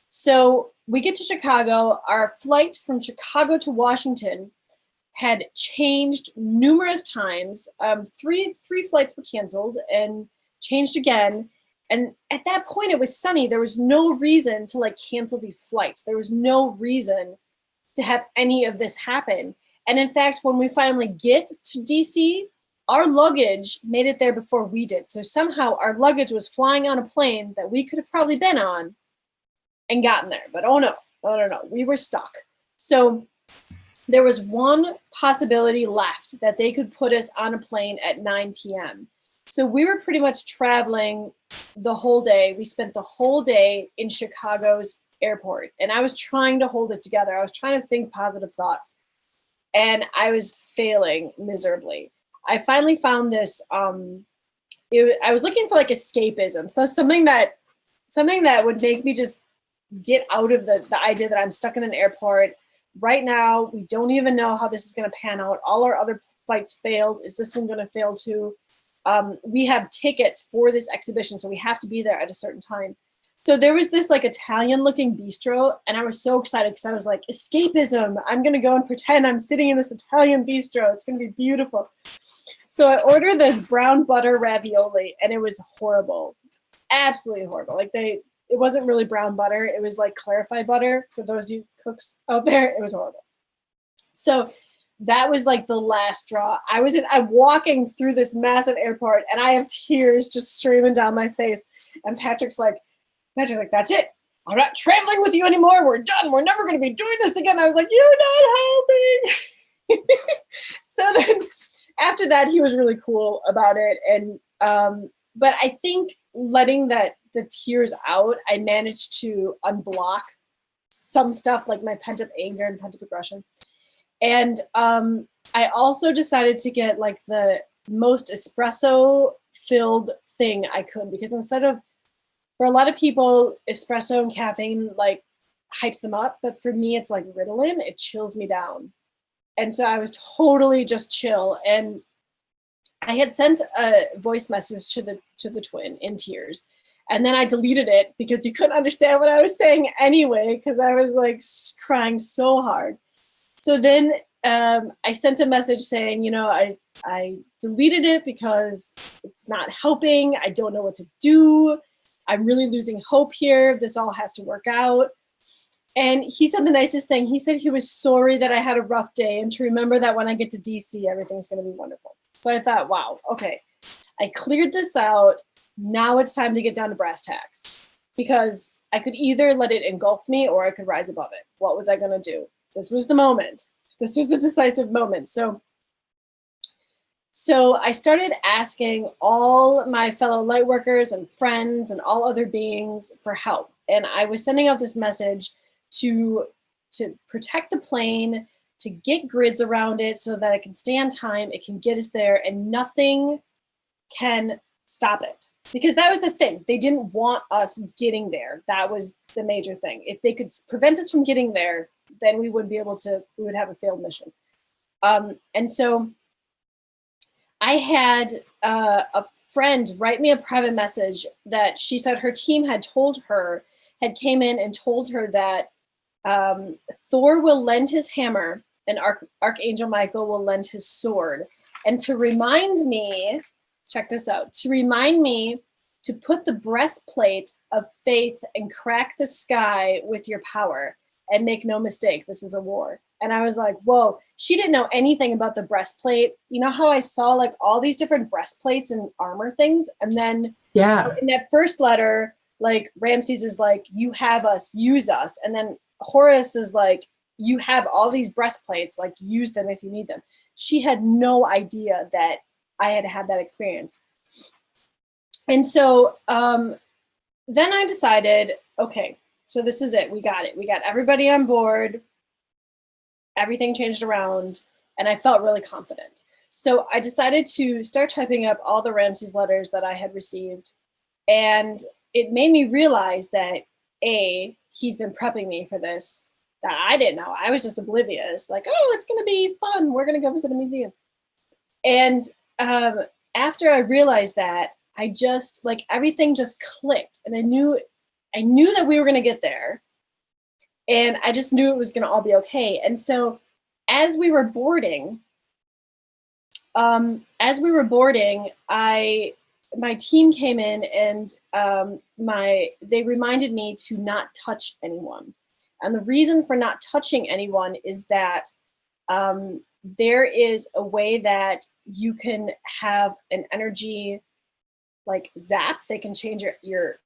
So we get to Chicago. Our flight from Chicago to Washington had changed numerous times. Three flights were canceled and changed again. And at that point, it was sunny. There was no reason to like cancel these flights. There was no reason to have any of this happen. And in fact, when we finally get to DC, our luggage made it there before we did. So somehow our luggage was flying on a plane that we could have probably been on and gotten there. But oh no, we were stuck. So there was one possibility left, that they could put us on a plane at 9 p.m. So we were pretty much traveling the whole day. We spent the whole day in Chicago's airport, and I was trying to hold it together. I was trying to think positive thoughts, and I was failing miserably. I finally found this, I was looking for like escapism, so something that would make me just get out of the idea that I'm stuck in an airport. Right now, we don't even know how this is going to pan out. All our other flights failed. Is this one going to fail too? We have tickets for this exhibition, so we have to be there at a certain time. So there was this like Italian looking bistro, and I was so excited because I was like, escapism. I'm going to go and pretend I'm sitting in this Italian bistro. It's going to be beautiful. So I ordered this brown butter ravioli, and it was horrible. Absolutely horrible. Like it wasn't really brown butter. It was like clarified butter. For those of you cooks out there, it was horrible. So that was like the last straw. I'm walking through this massive airport, and I have tears just streaming down my face. And Patrick's like, that's it. I'm not traveling with you anymore. We're done. We're never going to be doing this again. I was like, you're not helping. So then after that, he was really cool about it. And, but I think letting the tears out, I managed to unblock some stuff like my pent up anger and pent up aggression. And I also decided to get like the most espresso filled thing I could, because for a lot of people, espresso and caffeine like hypes them up, but for me, it's like Ritalin. It chills me down. And so I was totally just chill. And I had sent a voice message to the twin in tears. And then I deleted it because you couldn't understand what I was saying anyway, because I was like crying so hard. So then I sent a message saying, I deleted it because it's not helping. I don't know what to do. I'm really losing hope here. This all has to work out. And he said the nicest thing. He said he was sorry that I had a rough day and to remember that when I get to DC, everything's going to be wonderful. So I thought, wow, okay. I cleared this out. Now it's time to get down to brass tacks, because I could either let it engulf me or I could rise above it. What was I going to do? This was the moment. This was the decisive moment. So I started asking all my fellow lightworkers and friends and all other beings for help. And I was sending out this message to protect the plane, to get grids around it so that it can stay on time, it can get us there, and nothing can stop it. Because that was the thing. They didn't want us getting there. That was the major thing. If they could prevent us from getting there, then we would have a failed mission. And so I had a friend write me a private message that she said her team had came in and told her that Thor will lend his hammer and Archangel Michael will lend his sword. And to remind me, check this out, to remind me to put the breastplate of faith and crack the sky with your power. And make no mistake, this is a war. And I was like, whoa, she didn't know anything about the breastplate. You know how I saw like all these different breastplates and armor things? And then in that first letter, like Ramses is like, you have us, use us. And then Horus is like, you have all these breastplates, like use them if you need them. She had no idea that I had that experience. And so then I decided, okay, so this is it. We got it. We got everybody on board. Everything changed around, and I felt really confident. So I decided to start typing up all the Ramses letters that I had received. And it made me realize that A, he's been prepping me for this that I didn't know. I was just oblivious, like, oh, it's gonna be fun. We're gonna go visit a museum. And after I realized that, I just, like, everything just clicked, and I knew that we were gonna get there, and I just knew it was gonna all be okay. And so as we were boarding, my team came in, and they reminded me to not touch anyone. And the reason for not touching anyone is that there is a way that you can have an energy like zap. They can change your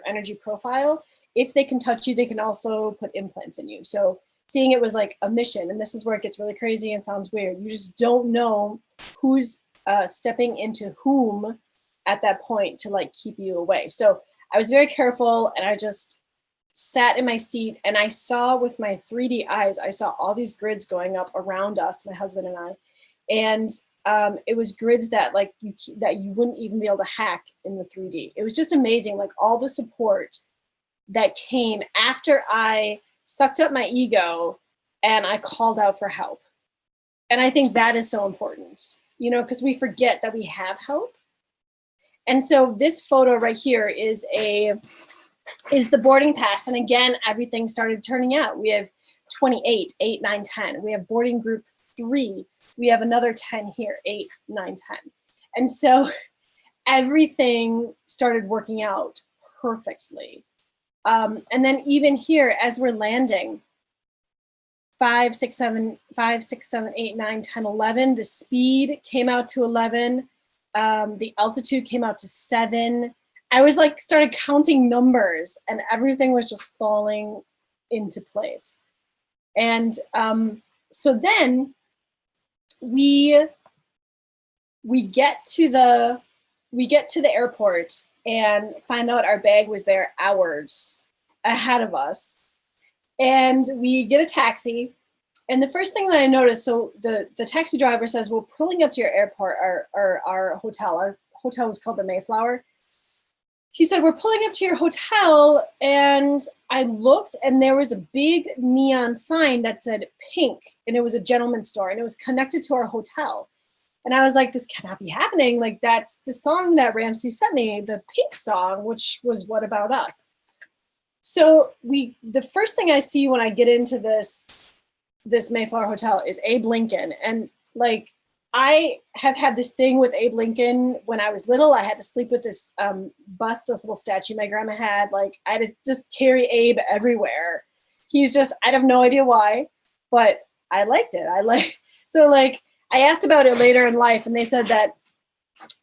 energy profile. If they can touch you, they can also put implants in you. So seeing it was like a mission, and this is where it gets really crazy and sounds weird. You just don't know who's stepping into whom at that point to like keep you away. So I was very careful, and I just sat in my seat, and I saw with my 3D eyes, I saw all these grids going up around us, my husband and I, and it was grids that like you wouldn't even be able to hack in the 3D. It was just amazing, like all the support that came after I sucked up my ego and I called out for help. And I think that is so important, you know, because we forget that we have help. And so this photo right here is the boarding pass. And again, everything started turning out. We have 28, 8, 9, 10. We have boarding group 3. We have another 10 here, 8, 9, 10. And so everything started working out perfectly. And then even here, as we're landing, 5, 6, 7, 8, 9, 10, 11, the speed came out to 11. The altitude came out to 7. I was like, started counting numbers, and everything was just falling into place. And so then we get to the airport and find out our bag was there hours ahead of us. And we get a taxi. And the first thing that I noticed, so the taxi driver says, we're pulling up to your airport, our hotel. Our hotel was called the Mayflower. He said, we're pulling up to your hotel. And I looked, and there was a big neon sign that said Pink, and it was a gentleman's store, and it was connected to our hotel. And I was like, this cannot be happening. Like, that's the song that Ramsey sent me, the Pink song, which was What About Us? So the first thing I see when I get into this Mayflower Hotel is Abe Lincoln. And like, I have had this thing with Abe Lincoln when I was little. I had to sleep with this bust, this little statue my grandma had. Like, I had to just carry Abe everywhere. He's just, I have no idea why, but I liked it. So like, I asked about it later in life, and they said that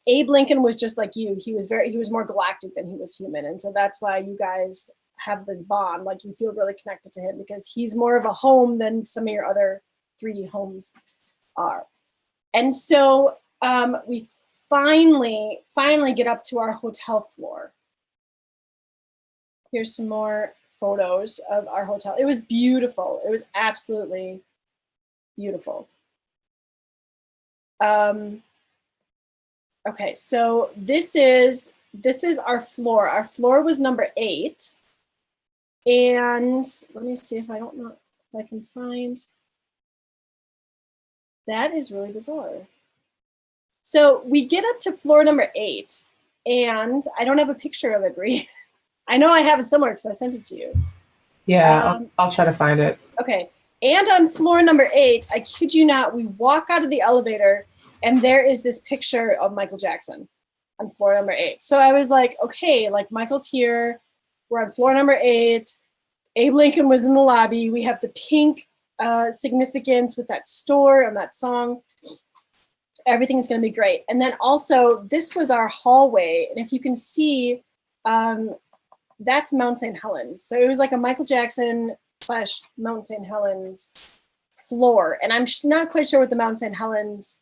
Abe Lincoln was just like you. He was more galactic than he was human. And so that's why you guys have this bond. Like, you feel really connected to him because he's more of a home than some of your other 3D homes are. And so we finally get up to our hotel floor. Here's some more photos of our hotel. It was beautiful. It was absolutely beautiful. Okay, so this is our floor. Our floor was number 8. And let me see if I can find. That is really bizarre. So we get up to floor number 8, and I don't have a picture of it, Bree. I know I have it somewhere because I sent it to you. Yeah, I'll try to find it. Okay. And on floor number 8, I kid you not, we walk out of the elevator, and there is this picture of Michael Jackson on floor number 8. So I was like, okay, like Michael's here. We're on floor number 8. Abe Lincoln was in the lobby. We have the pink significance with that store and that song. Everything's going to be great. And then also, this was our hallway. And if you can see, that's Mount St. Helens. So it was like a Michael Jackson / Mount St. Helens floor. And I'm not quite sure what the Mount St. Helens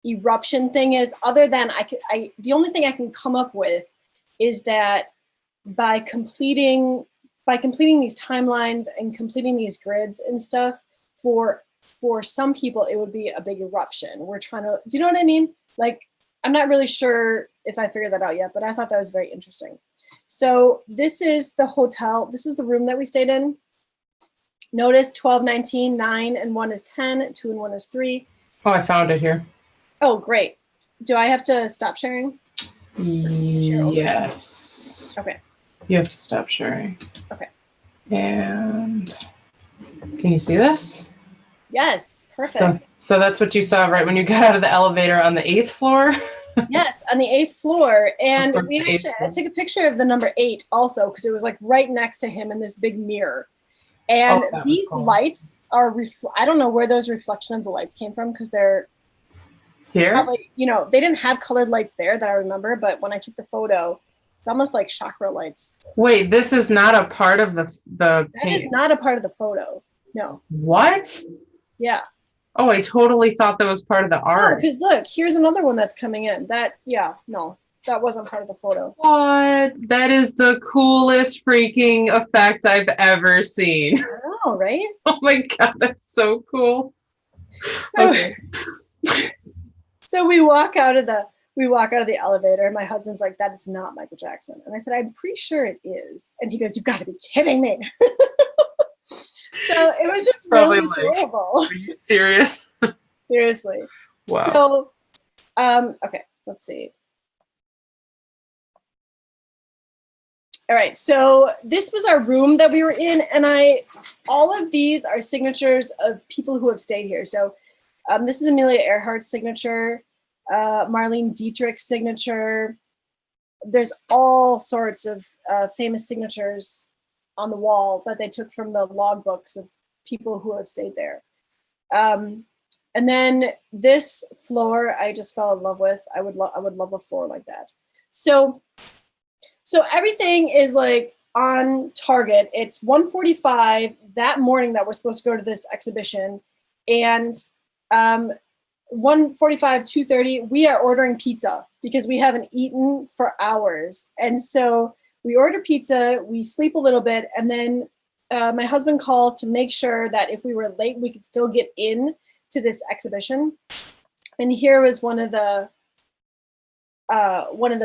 eruption thing is, other than the only thing I can come up with is that by completing these timelines and completing these grids and stuff, for some people it would be a big eruption. We're trying to, do you know what I mean? Like, I'm not really sure if I figured that out yet, but I thought that was very interesting. So this is the hotel. This is the room that we stayed in. Notice 12, 19, 9 and 1 is 10, 2 and 1 is 3. Oh, I found it here. Oh, great. Do I have to stop sharing? Yes. Okay. You have to stop sharing. Okay. And can you see this? Yes, perfect. So that's what you saw right when you got out of the elevator on the 8th floor? Yes, on the 8th floor. And course, we actually, I took a picture of the number 8 also because it was like right next to him in this big mirror. And these cool. lights are, I don't know where those reflection of the lights came from because they're here. Probably, you know, they didn't have colored lights there that I remember, but when I took the photo, it's almost like chakra lights. Wait, this is not a part of the That is not a part of the photo. No. What? Yeah. Oh, I totally thought that was part of the art. Oh, because look, here's another one that's coming in. That, yeah, no, that wasn't part of the photo. What? That is the coolest freaking effect I've ever seen. I know, right? Oh my God, that's so cool. So, okay. So we walk out of the elevator. And my husband's like, "That is not Michael Jackson." And I said, "I'm pretty sure it is." And he goes, "You've got to be kidding me." So it was just probably really like, adorable. Are you serious? Seriously. Wow. So, okay, let's see. All right, so this was our room that we were in, and all of these are signatures of people who have stayed here. So this is Amelia Earhart's signature, Marlene Dietrich's signature. There's all sorts of famous signatures on the wall that they took from the logbooks of people who have stayed there. And then this floor, I just fell in love with. I would love a floor like that. So everything is like on target. It's 1:45 that morning that we're supposed to go to this exhibition, and 1:45, 2:30, we are ordering pizza because we haven't eaten for hours. And so we order pizza, we sleep a little bit, and then my husband calls to make sure that if we were late, we could still get in to this exhibition. And here was one of the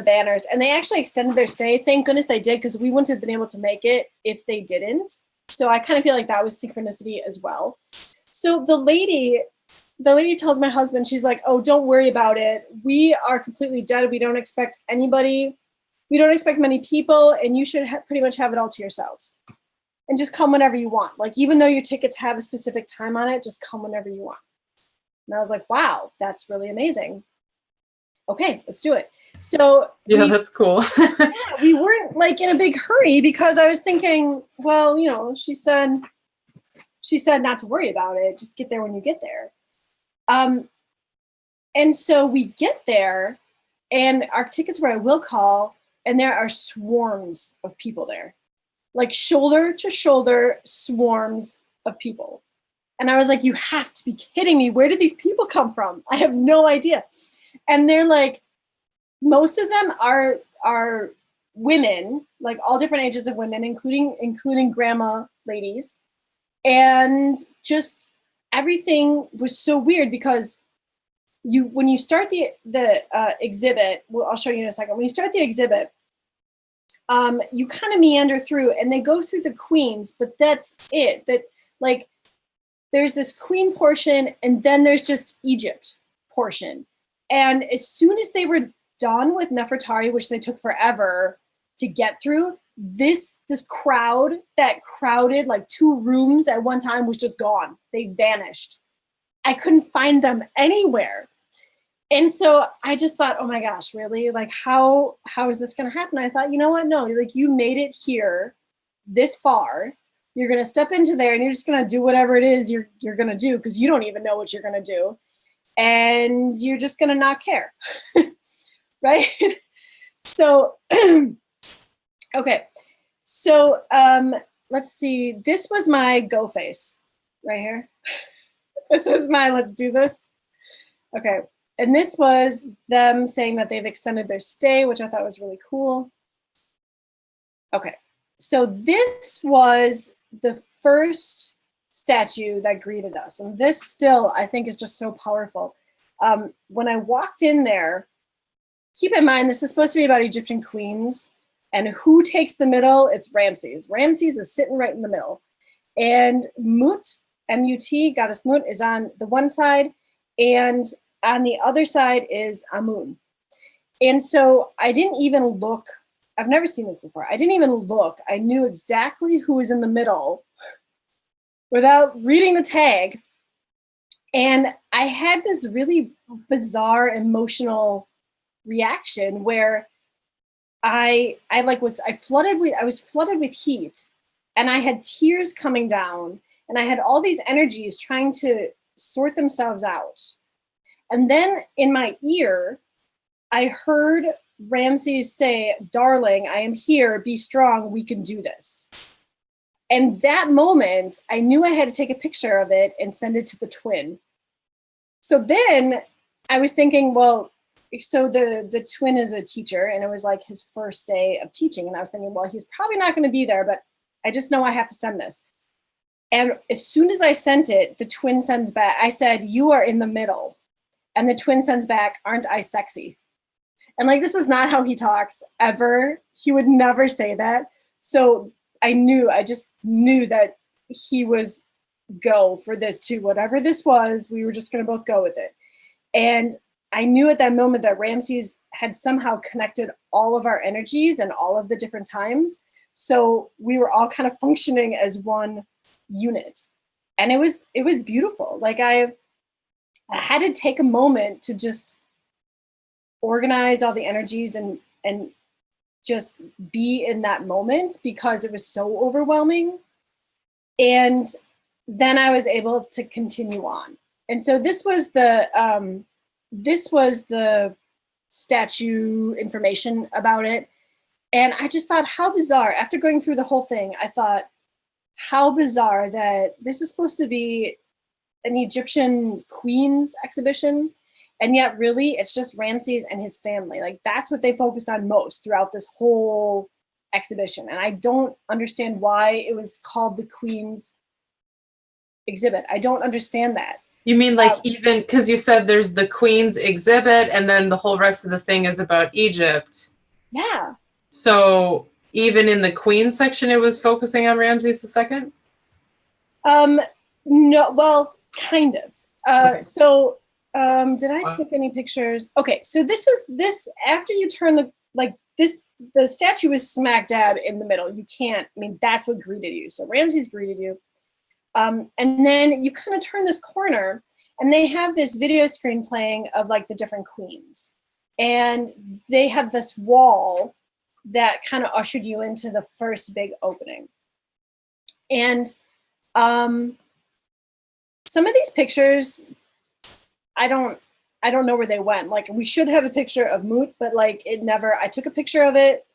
banners, and they actually extended their stay. Thank goodness they did, because we wouldn't have been able to make it if they didn't. So I kind of feel like that was synchronicity as well. So the lady tells my husband, she's like, "Oh, don't worry about it. We are completely dead. We don't expect anybody. We don't expect many people, and you should pretty much have it all to yourselves. And just come whenever you want. Like, even though your tickets have a specific time on it, just come whenever you want." And I was like, wow, that's really amazing. Okay, let's do it. So yeah, that's cool. Yeah, we weren't like in a big hurry because I was thinking, well, you know, she said not to worry about it. Just get there when you get there. And so we get there, and our tickets were at Will Call, and there are swarms of people there, like shoulder to shoulder swarms of people. And I was like, you have to be kidding me. Where did these people come from? I have no idea. And they're like, most of them are women, like all different ages of women, including grandma ladies. And just everything was so weird because when you start the exhibit, well, I'll show you in a second. When you start the exhibit, you kind of meander through, and they go through the queens, but that's it. That like there's this queen portion, and then there's just Egypt portion. And as soon as they were done with Nefertari, which they took forever to get through, this crowd that crowded like 2 rooms at one time was just gone. They vanished. I couldn't find them anywhere. And so I just thought, oh my gosh, really? Like, how is this going to happen? I thought, you know what? No, like, you made it here this far. You're going to step into there, and you're just going to do whatever it is you're going to do, because you don't even know what you're going to do. And you're just going to not care. Right? So, okay. So let's see. This was my go face right here. This is my let's do this. Okay. And this was them saying that they've extended their stay, which I thought was really cool. Okay. So this was the first statue that greeted us. And this still, I think, is just so powerful. When I walked in there, keep in mind, this is supposed to be about Egyptian queens. And who takes the middle? It's Ramses. Ramses is sitting right in the middle. And Mut, M-U-T, goddess Mut, is on the one side, and on the other side is Amun. And so I didn't even look. I've never seen this before. I didn't even look. I knew exactly who was in the middle without reading the tag. And I had this really bizarre emotional reaction where I was flooded with heat, and I had tears coming down, and I had all these energies trying to sort themselves out. And then in my ear, I heard Ramses say, "Darling, I am here, be strong, we can do this." And that moment, I knew I had to take a picture of it and send it to the twin. So then I was thinking, well, so the twin is a teacher, and it was like his first day of teaching. And I was thinking, well, he's probably not going to be there, but I just know I have to send this. And as soon as I sent it, the twin sends back, I said, "You are in the middle." And the twin sends back, "Aren't I sexy?" And like, this is not how he talks ever. He would never say that. So I just knew that he was go for this too. Whatever this was, we were just going to both go with it. And I knew at that moment that Ramses had somehow connected all of our energies and all of the different times. So we were all kind of functioning as one unit. And it was beautiful. Like I had to take a moment to just organize all the energies and just be in that moment, because it was so overwhelming. And then I was able to continue on. And so this was the statue information about it. And I just thought, how bizarre. After going through the whole thing, I thought, how bizarre that this is supposed to be an Egyptian queen's exhibition. And yet really it's just Ramses and his family. Like that's what they focused on most throughout this whole exhibition. And I don't understand why it was called the Queen's exhibit. I don't understand that. You mean like even, because you said there's the Queen's exhibit and then the whole rest of the thing is about Egypt. Yeah. So even in the Queen section, it was focusing on Ramses II? No, well, kind of. Okay. So did I take any pictures? Okay, so this after you turn the statue is smack dab in the middle. You can't, I mean, that's what greeted you. So Ramses greeted you. And then you kind of turn this corner and they have this video screen playing of like the different queens. And they had this wall that kind of ushered you into the first big opening. And some of these pictures, I don't know where they went. Like we should have a picture of Moot, but like it never, I took a picture of it,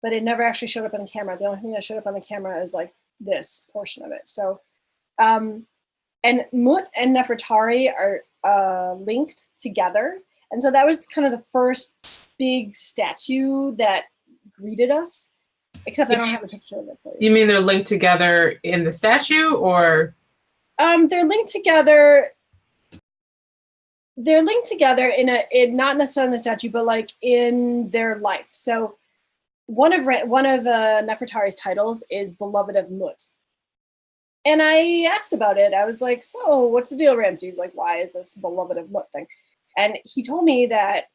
but it never actually showed up on the camera. The only thing that showed up on the camera is like this portion of it. So, and Moot and Nefertari are linked together. And so that was kind of the first big statue that greeted us, except I don't have a picture of it for you. You mean they're linked together in the statue or? They're linked together. They're linked together in not necessarily in the statue, but like in their life. So one of Nefertari's titles is Beloved of Mut. And I asked about it. I was like, so what's the deal, Ramses? Like, why is this Beloved of Mut thing? And he told me that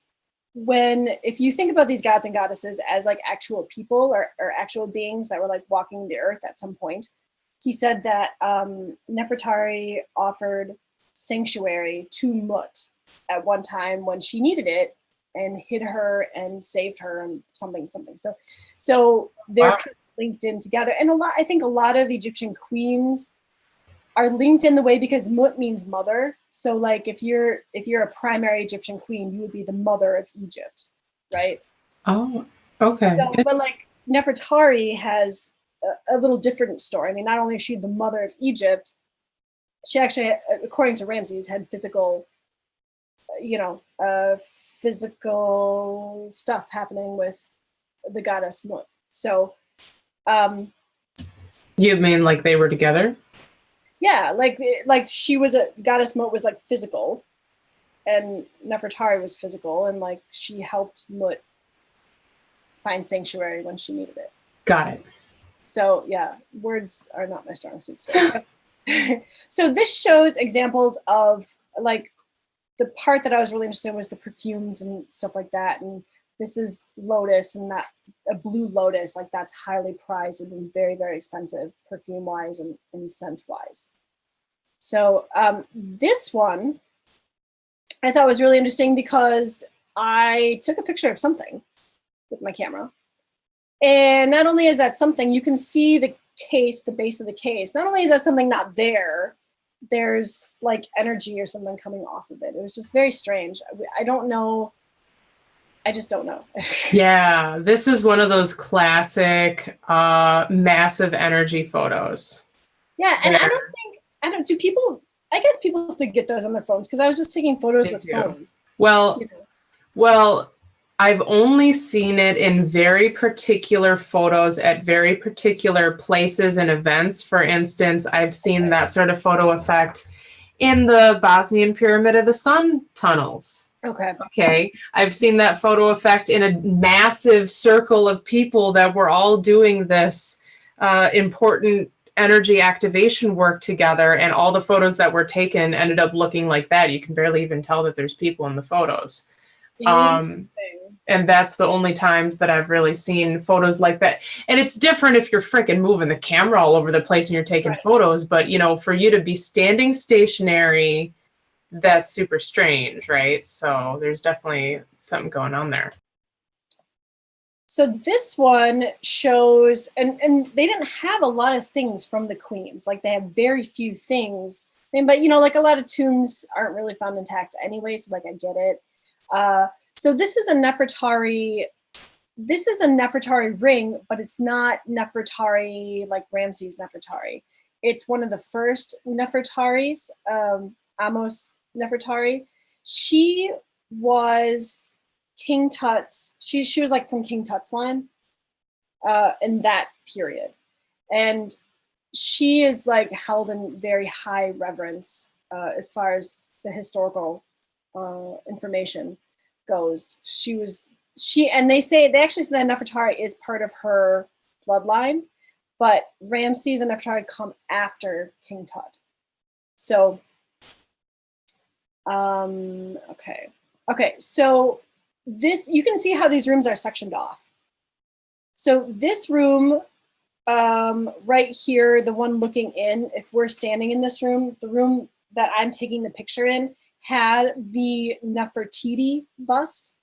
if you think about these gods and goddesses as like actual people or actual beings that were like walking the earth at some point, he said that Nefertari offered sanctuary to Mut at one time when she needed it and hid her and saved her and something. So they're kind of linked in together. And I think a lot of Egyptian queens are linked in the way because Mut means mother. So like if you're a primary Egyptian queen, you would be the mother of Egypt, right? Oh, okay. So, but like Nefertari has a little different story. I mean, not only is she the mother of Egypt, she actually, according to Ramses, had physical stuff happening with the goddess Mut. So, you mean like they were together? Yeah, like she was goddess Mut was like physical, and Nefertari was physical, and like she helped Mut find sanctuary when she needed it. Got it. So yeah, words are not my strong suit. So, so this shows examples of like the part that I was really interested in was the perfumes and stuff like that. And this is lotus, and that a blue lotus, like that's highly prized and very, very expensive perfume wise and scent wise. So this one I thought was really interesting because I took a picture of something with my camera. And not only is that something, you can see the case, the base of the case. Not only is that something not there, there's like energy or something coming off of it. It was just very strange. I don't know. I just don't know. Yeah, this is one of those classic massive energy photos. Yeah, and do people, I guess people still get those on their phones because I was just taking photos with phones. Well, you know. well, I've only seen it in very particular photos at very particular places and events. For instance, I've seen that sort of photo effect in the Bosnian Pyramid of the Sun tunnels. Okay. I've seen that photo effect in a massive circle of people that were all doing this important energy activation work together, and all the photos that were taken ended up looking like that. You can barely even tell that there's people in the photos. And that's the only times that I've really seen photos like that. And it's different if you're freaking moving the camera all over the place and you're taking photos, but you know, for you to be standing stationary, that's super strange, right? So there's definitely something going on there. So this one shows, and they didn't have a lot of things from the queens. Like they have very few things. I mean, but you know, like a lot of tombs aren't really found intact anyway, so like I get it. So this is a Nefertari. This is a Nefertari ring, but it's not Nefertari like Ramses Nefertari. It's one of the first Nefertaris, Amos Nefertari. She was King Tut's. She was like from King Tut's line in that period, and she is like held in very high reverence as far as the historical information goes. And they actually say that Nefertari is part of her bloodline, but Ramses and Nefertari come after King Tut. So, okay. So this, you can see how these rooms are sectioned off. So this room right here, the one looking in, if we're standing in this room, the room that I'm taking the picture in had the Nefertiti bust,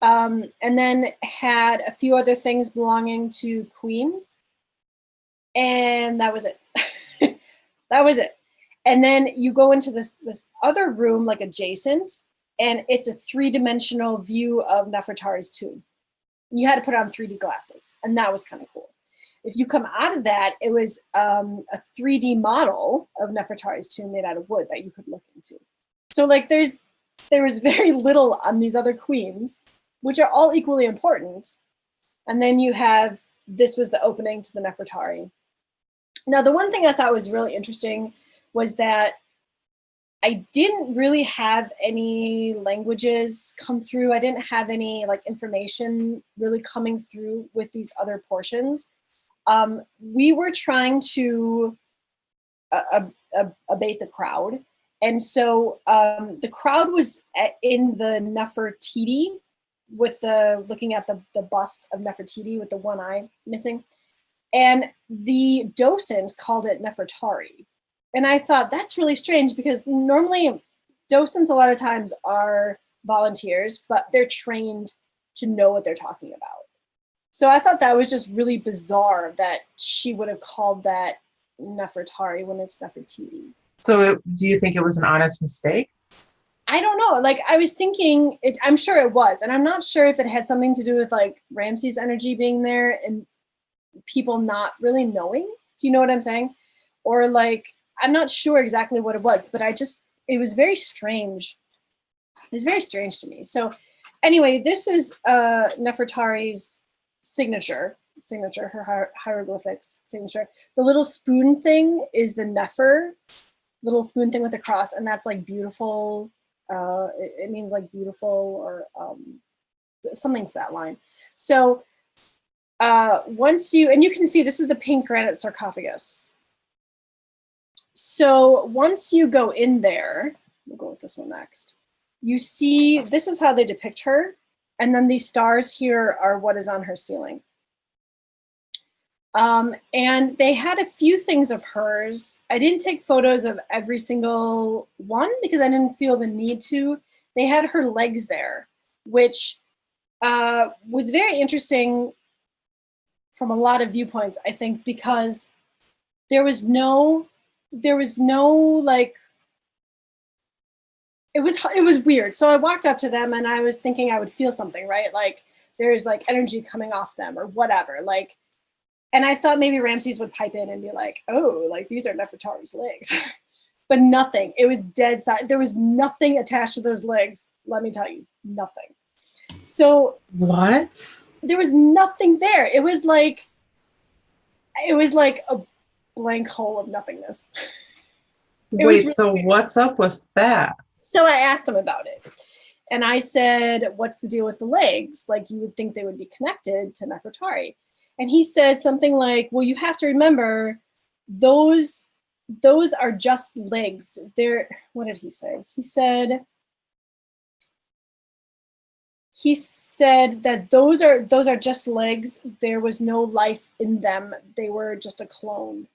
and then had a few other things belonging to queens, and that was it. That was it. And then you go into this other room, like adjacent, and it's a 3-dimensional view of Nefertari's tomb. You had to put on 3D glasses, and that was kind of cool. If you come out of that, it was a 3D model of Nefertari's tomb made out of wood that you could look into. So like there was very little on these other queens, which are all equally important. And then you have, this was the opening to the Nefertari. Now, the one thing I thought was really interesting was that I didn't really have any languages come through. I didn't have any like information really coming through with these other portions. We were trying to abate the crowd. And so the crowd was in the Nefertiti with looking at the bust of Nefertiti with the one eye missing. And the docent called it Nefertari. And I thought that's really strange because normally docents a lot of times are volunteers, but they're trained to know what they're talking about. So I thought that was just really bizarre that she would have called that Nefertari when it's Nefertiti. So do you think it was an honest mistake? I don't know. Like I was thinking, I'm sure it was. And I'm not sure if it had something to do with like Ramses' energy being there and people not really knowing. Do you know what I'm saying? Or like, I'm not sure exactly what it was, but it was very strange. It was very strange to me. So anyway, this is Nefertari's signature, her hieroglyphics signature. The little spoon thing is the Nefer, little spoon thing with the cross, and that's like beautiful. It means like beautiful or something to that line. So once you, and you can see this is the pink granite sarcophagus. So once you go in there, we'll go with this one next. You see, this is how they depict her. And then these stars here are what is on her ceiling. And they had a few things of hers. I didn't take photos of every single one because I didn't feel the need to. They had her legs there, which was very interesting from a lot of viewpoints, I think, because there was no like, it was weird. So I walked up to them and I was thinking I would feel something, right? Like there's like energy coming off them or whatever. Like, and I thought maybe Ramses would pipe in and be like, oh, like these are Nefertari's legs. But nothing. It was dead silent. There was nothing attached to those legs. Let me tell you, nothing. So what? There was nothing there. It was like a blank hole of nothingness. Wait, so what's up with that? So I asked him about it. And I said, what's the deal with the legs? Like you would think they would be connected to Nefertari. And he said something like, well, you have to remember those are just legs. They're, what did he say? He said that those are just legs. There was no life in them. They were just a clone.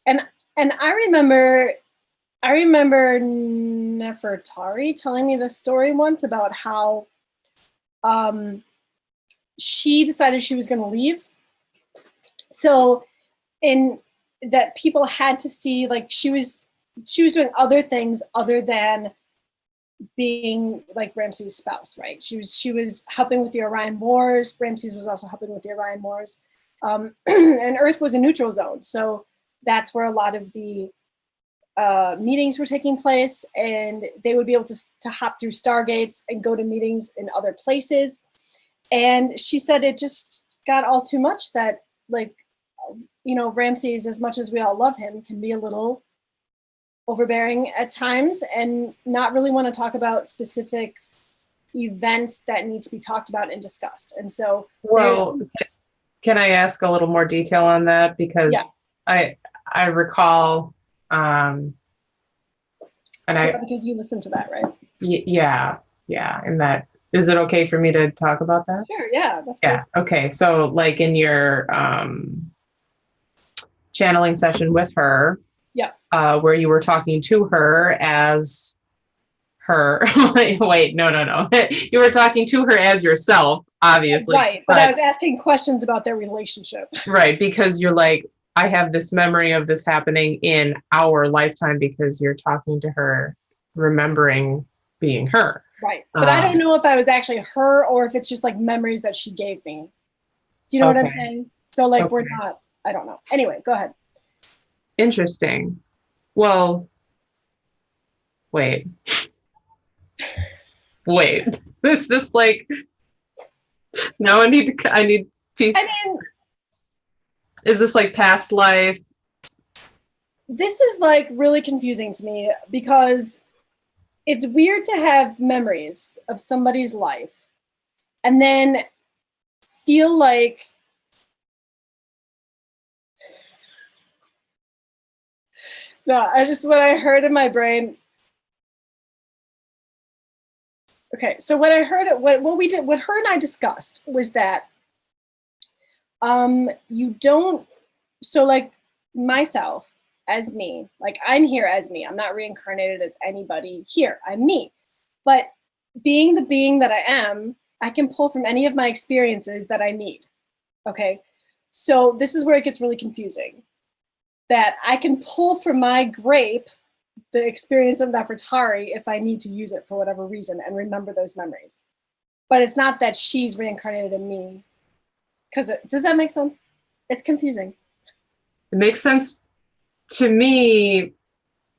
And I remember Nefertari telling me this story once about how she decided she was going to leave. So in that people had to see, like she was doing other things other than being like Ramses' spouse, right? She was helping with the Orion Wars. Ramses was also helping with the Orion Wars. And Earth was a neutral zone. So that's where a lot of the meetings were taking place, and they would be able to hop through Stargates and go to meetings in other places. And she said it just got all too much that, like, you know, Ramses, as much as we all love him, can be a little overbearing at times and not really want to talk about specific events that need to be talked about and discussed. And so, well, can I ask a little more detail on that? Because yeah. I recall, and because you listened to that, right? Yeah. And that, is it okay for me to talk about that? Sure, yeah, that's good. Yeah, okay. So like in your channeling session with her, where you were talking to her as her, wait, no. You were talking to her as yourself, obviously. Right, but I was asking questions about their relationship. Right, because you're like, I have this memory of this happening in our lifetime because you're talking to her, remembering being her. Right, but I don't know if I was actually her or if it's just like memories that she gave me. Do you know what I'm saying? So like we're not, I don't know. Anyway, go ahead. Interesting. Well, wait. Is this like, now I need peace. I mean, is this like past life? This is like really confusing to me because it's weird to have memories of somebody's life and then feel like no, what I heard in my brain. Okay, so what I heard, what her and I discussed was that you don't, so like myself, as me, like I'm here as me. I'm not reincarnated as anybody here. I'm me. But being the being that I am, I can pull from any of my experiences that I need. Okay. So this is where it gets really confusing. That I can pull from my grape the experience of Nefertari if I need to use it for whatever reason and remember those memories. But it's not that she's reincarnated in me. Does that make sense? It's confusing. It makes sense to me,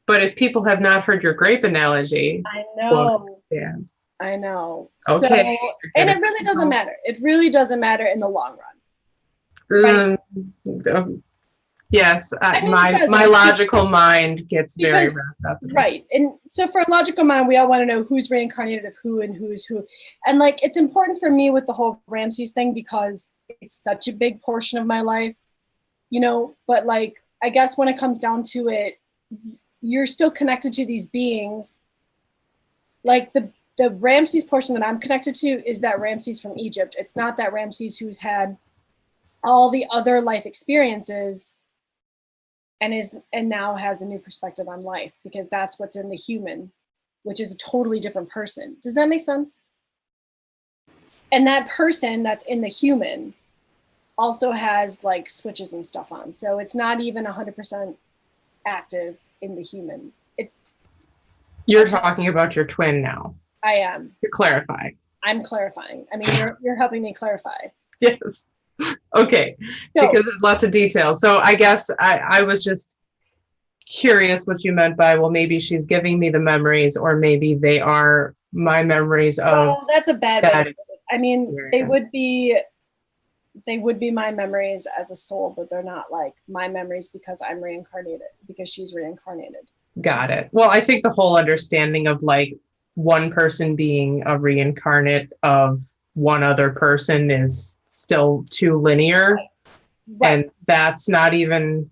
but if people have not heard your grape analogy, I know. I know. Okay. So, and it really doesn't matter. It really doesn't matter in the long run. Right? Yes, my logical mind gets very wrapped up in right. And so for a logical mind, we all want to know who's reincarnated of who and who's who. And like, it's important for me with the whole Ramses thing because it's such a big portion of my life, you know, but like, I guess when it comes down to it, you're still connected to these beings. Like the Ramses portion that I'm connected to is that Ramses from Egypt. It's not that Ramses who's had all the other life experiences and now has a new perspective on life, because that's what's in the human, which is a totally different person. Does that make sense? And that person that's in the human also has like switches and stuff on. So it's not even 100% active in the human. You're talking about your twin now. I am. To clarify. I'm clarifying. I mean, you're helping me clarify. Yes. Okay. So, because there's lots of details. So I guess I was just curious what you meant by, well, maybe she's giving me the memories, or maybe they are my memories of. Well, that's a bad way. I mean, they would be my memories as a soul, but they're not like my memories because I'm reincarnated, because she's reincarnated. Got it. Well, I think the whole understanding of like one person being a reincarnate of one other person is still too linear. Right. And that's not even.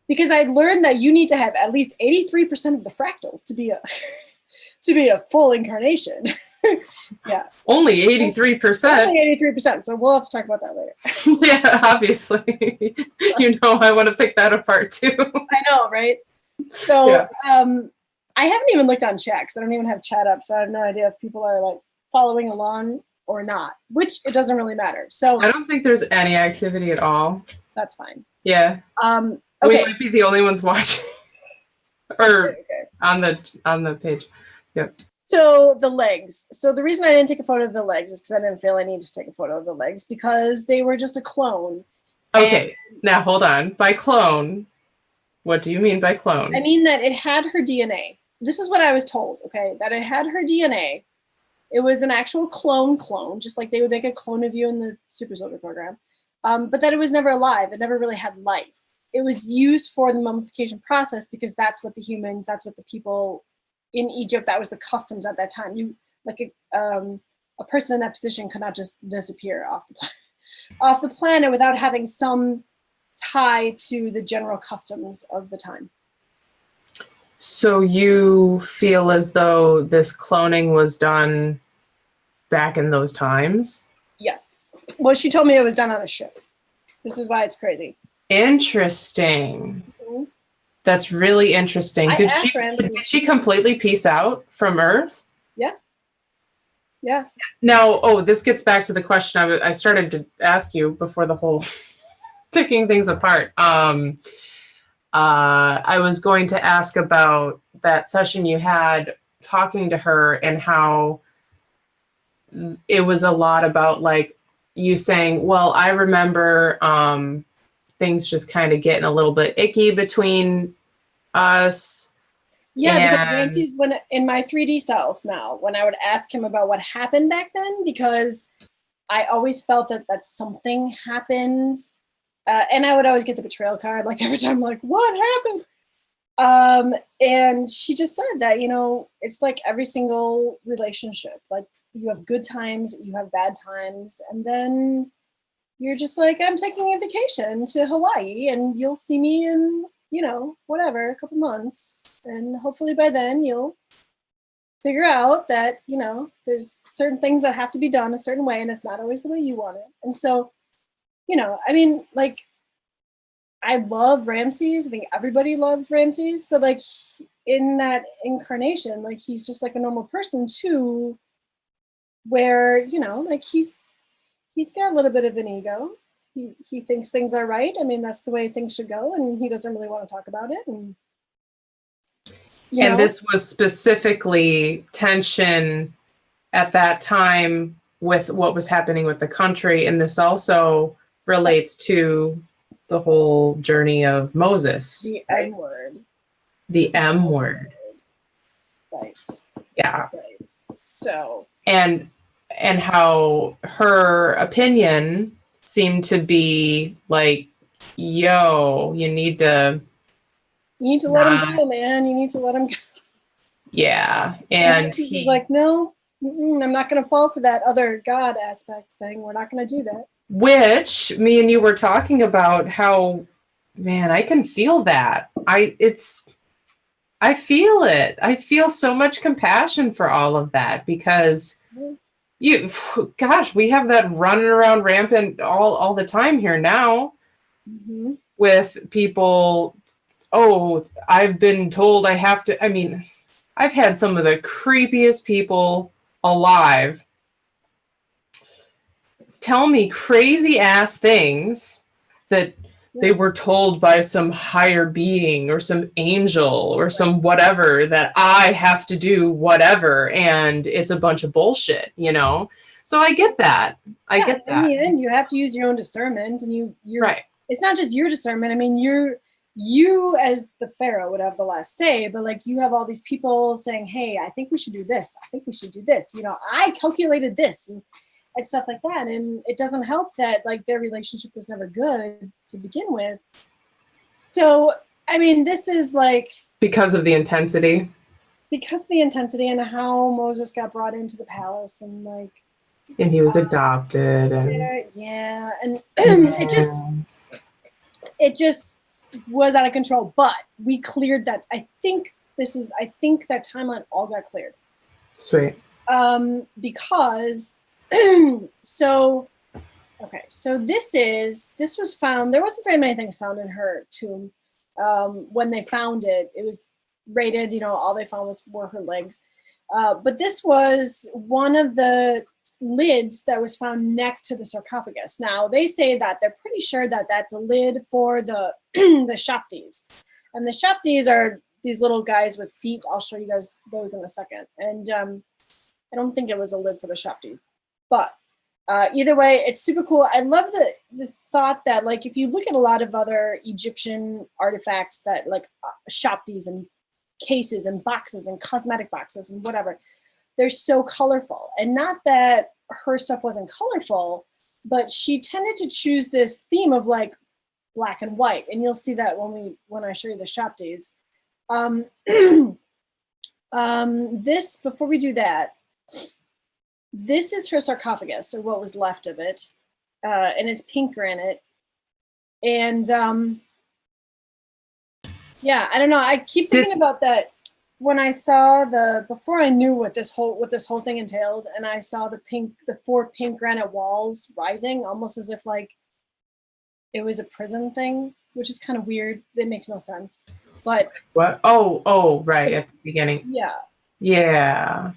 Because I learned that you need to have at least 83% of the fractals to be a full incarnation. Yeah. Only 83%. Only 83%. So we'll have to talk about that later. Yeah, obviously. You know, I want to pick that apart too. I know, right? So yeah. I haven't even looked on chat because I don't even have chat up. So I have no idea if people are like following along or not, which it doesn't really matter. So I don't think there's any activity at all. That's fine. Yeah. Okay. We might be the only ones watching. Or okay. on the page. Yep. So the legs. So the reason I didn't take a photo of the legs is because I didn't feel I needed to take a photo of the legs because they were just a clone. Okay. Now hold on. By clone, what do you mean by clone? I mean that it had her DNA. This is what I was told, okay? That it had her DNA. It was an actual clone, just like they would make a clone of you in the Super Soldier program. But that it was never alive. It never really had life. It was used for the mummification process because that's what the humans, that's what the people in Egypt, that was the customs at that time. You like a person in that position could not just disappear off the planet without having some tie to the general customs of the time. So you feel as though this cloning was done back in those times? Yes. Well, she told me it was done on a ship. This is why it's crazy. Interesting. Mm-hmm. That's really interesting. Did she completely peace out from Earth? Yeah. Yeah. Now, this gets back to the question I started to ask you before the whole picking things apart. I was going to ask about that session you had talking to her and how it was a lot about like you saying, well, I remember things just kind of getting a little bit icky between us. Yeah, because Ramses, when in my 3D self now, when I would ask him about what happened back then, because I always felt that something happened. And I would always get the betrayal card, like every time, like, what happened? And she just said that, you know, it's like every single relationship, like you have good times, you have bad times, and then you're just like, I'm taking a vacation to Hawaii and you'll see me in, you know, whatever, a couple months. And hopefully by then you'll figure out that, you know, there's certain things that have to be done a certain way and it's not always the way you want it. And so, you know, I mean, like, I love Ramses. I think everybody loves Ramses, but like in that incarnation, like he's just like a normal person too, where, you know, like he's got a little bit of an ego. He thinks things are right. I mean, that's the way things should go, and he doesn't really want to talk about it. And this was specifically tension at that time with what was happening with the country, and this also relates to the whole journey of Moses. The M word. The M word. Right. Yeah. Right. So. And how her opinion seemed to be like, yo, you need to let him go, man. You need to let him go. Yeah. And he's like, no, I'm not going to fall for that other God aspect thing. We're not going to do that. which me and you were talking about how, man, I can feel that. I feel it. I feel so much compassion for all of that because gosh, we have that running around rampant all the time here now with people. Oh, I've been told I have to. I mean, I've had some of the creepiest people alive tell me crazy ass things that they were told by some higher being or some angel or some whatever that I have to do whatever, and it's a bunch of bullshit, you know? So I get that. I get that. In the end, you have to use your own discernment, and you're right. It's not just your discernment. I mean, you as the pharaoh would have the last say, but like you have all these people saying, hey, I think we should do this. I think we should do this. You know, I calculated this and stuff like that. And it doesn't help that like their relationship was never good to begin with. So, I mean, this is like... Because of the intensity? Because of the intensity and how Moses got brought into the palace and like... And he was adopted. And yeah. And it just was out of control, but we cleared that. I think that timeline all got cleared. Sweet. Because so this was found. There wasn't very many things found in her tomb. When they found it, it was raided. You know, all they found were her legs. But this was one of the lids that was found next to the sarcophagus. Now, they say that they're pretty sure that that's a lid for the the Shaptis. And the Shaptis are these little guys with feet. I'll show you guys those in a second. And I don't think it was a lid for the Shapti. But either way, it's super cool. I love the thought that, like, if you look at a lot of other Egyptian artifacts that, like, Shaptis and cases and boxes and cosmetic boxes and whatever, they're so colorful. And not that her stuff wasn't colorful, but she tended to choose this theme of like black and white. And you'll see that when I show you the Shaptis. This, before we do that, this is her sarcophagus, or what was left of it. And it's pink granite. And yeah, I don't know. I keep thinking about that when I saw before I knew what this whole thing entailed, and I saw the 4 pink granite walls rising, almost as if like it was a prison thing, which is kind of weird. It makes no sense. But what? Oh, right at the beginning. Yeah. Yeah.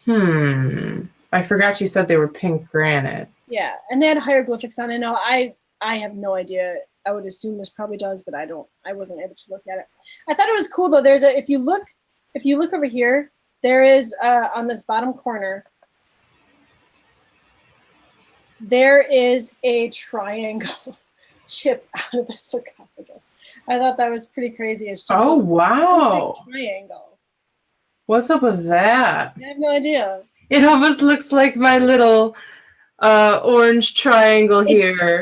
I forgot you said they were pink granite. Yeah, and they had hieroglyphics on it. No, I have no idea. I would assume this probably does, but I wasn't able to look at it. I thought it was cool though. If you look over here, there is on this bottom corner, there is a triangle chipped out of the sarcophagus. I thought that was pretty crazy. It's just wow, triangle. What's up with that? I have no idea. It almost looks like my little orange triangle here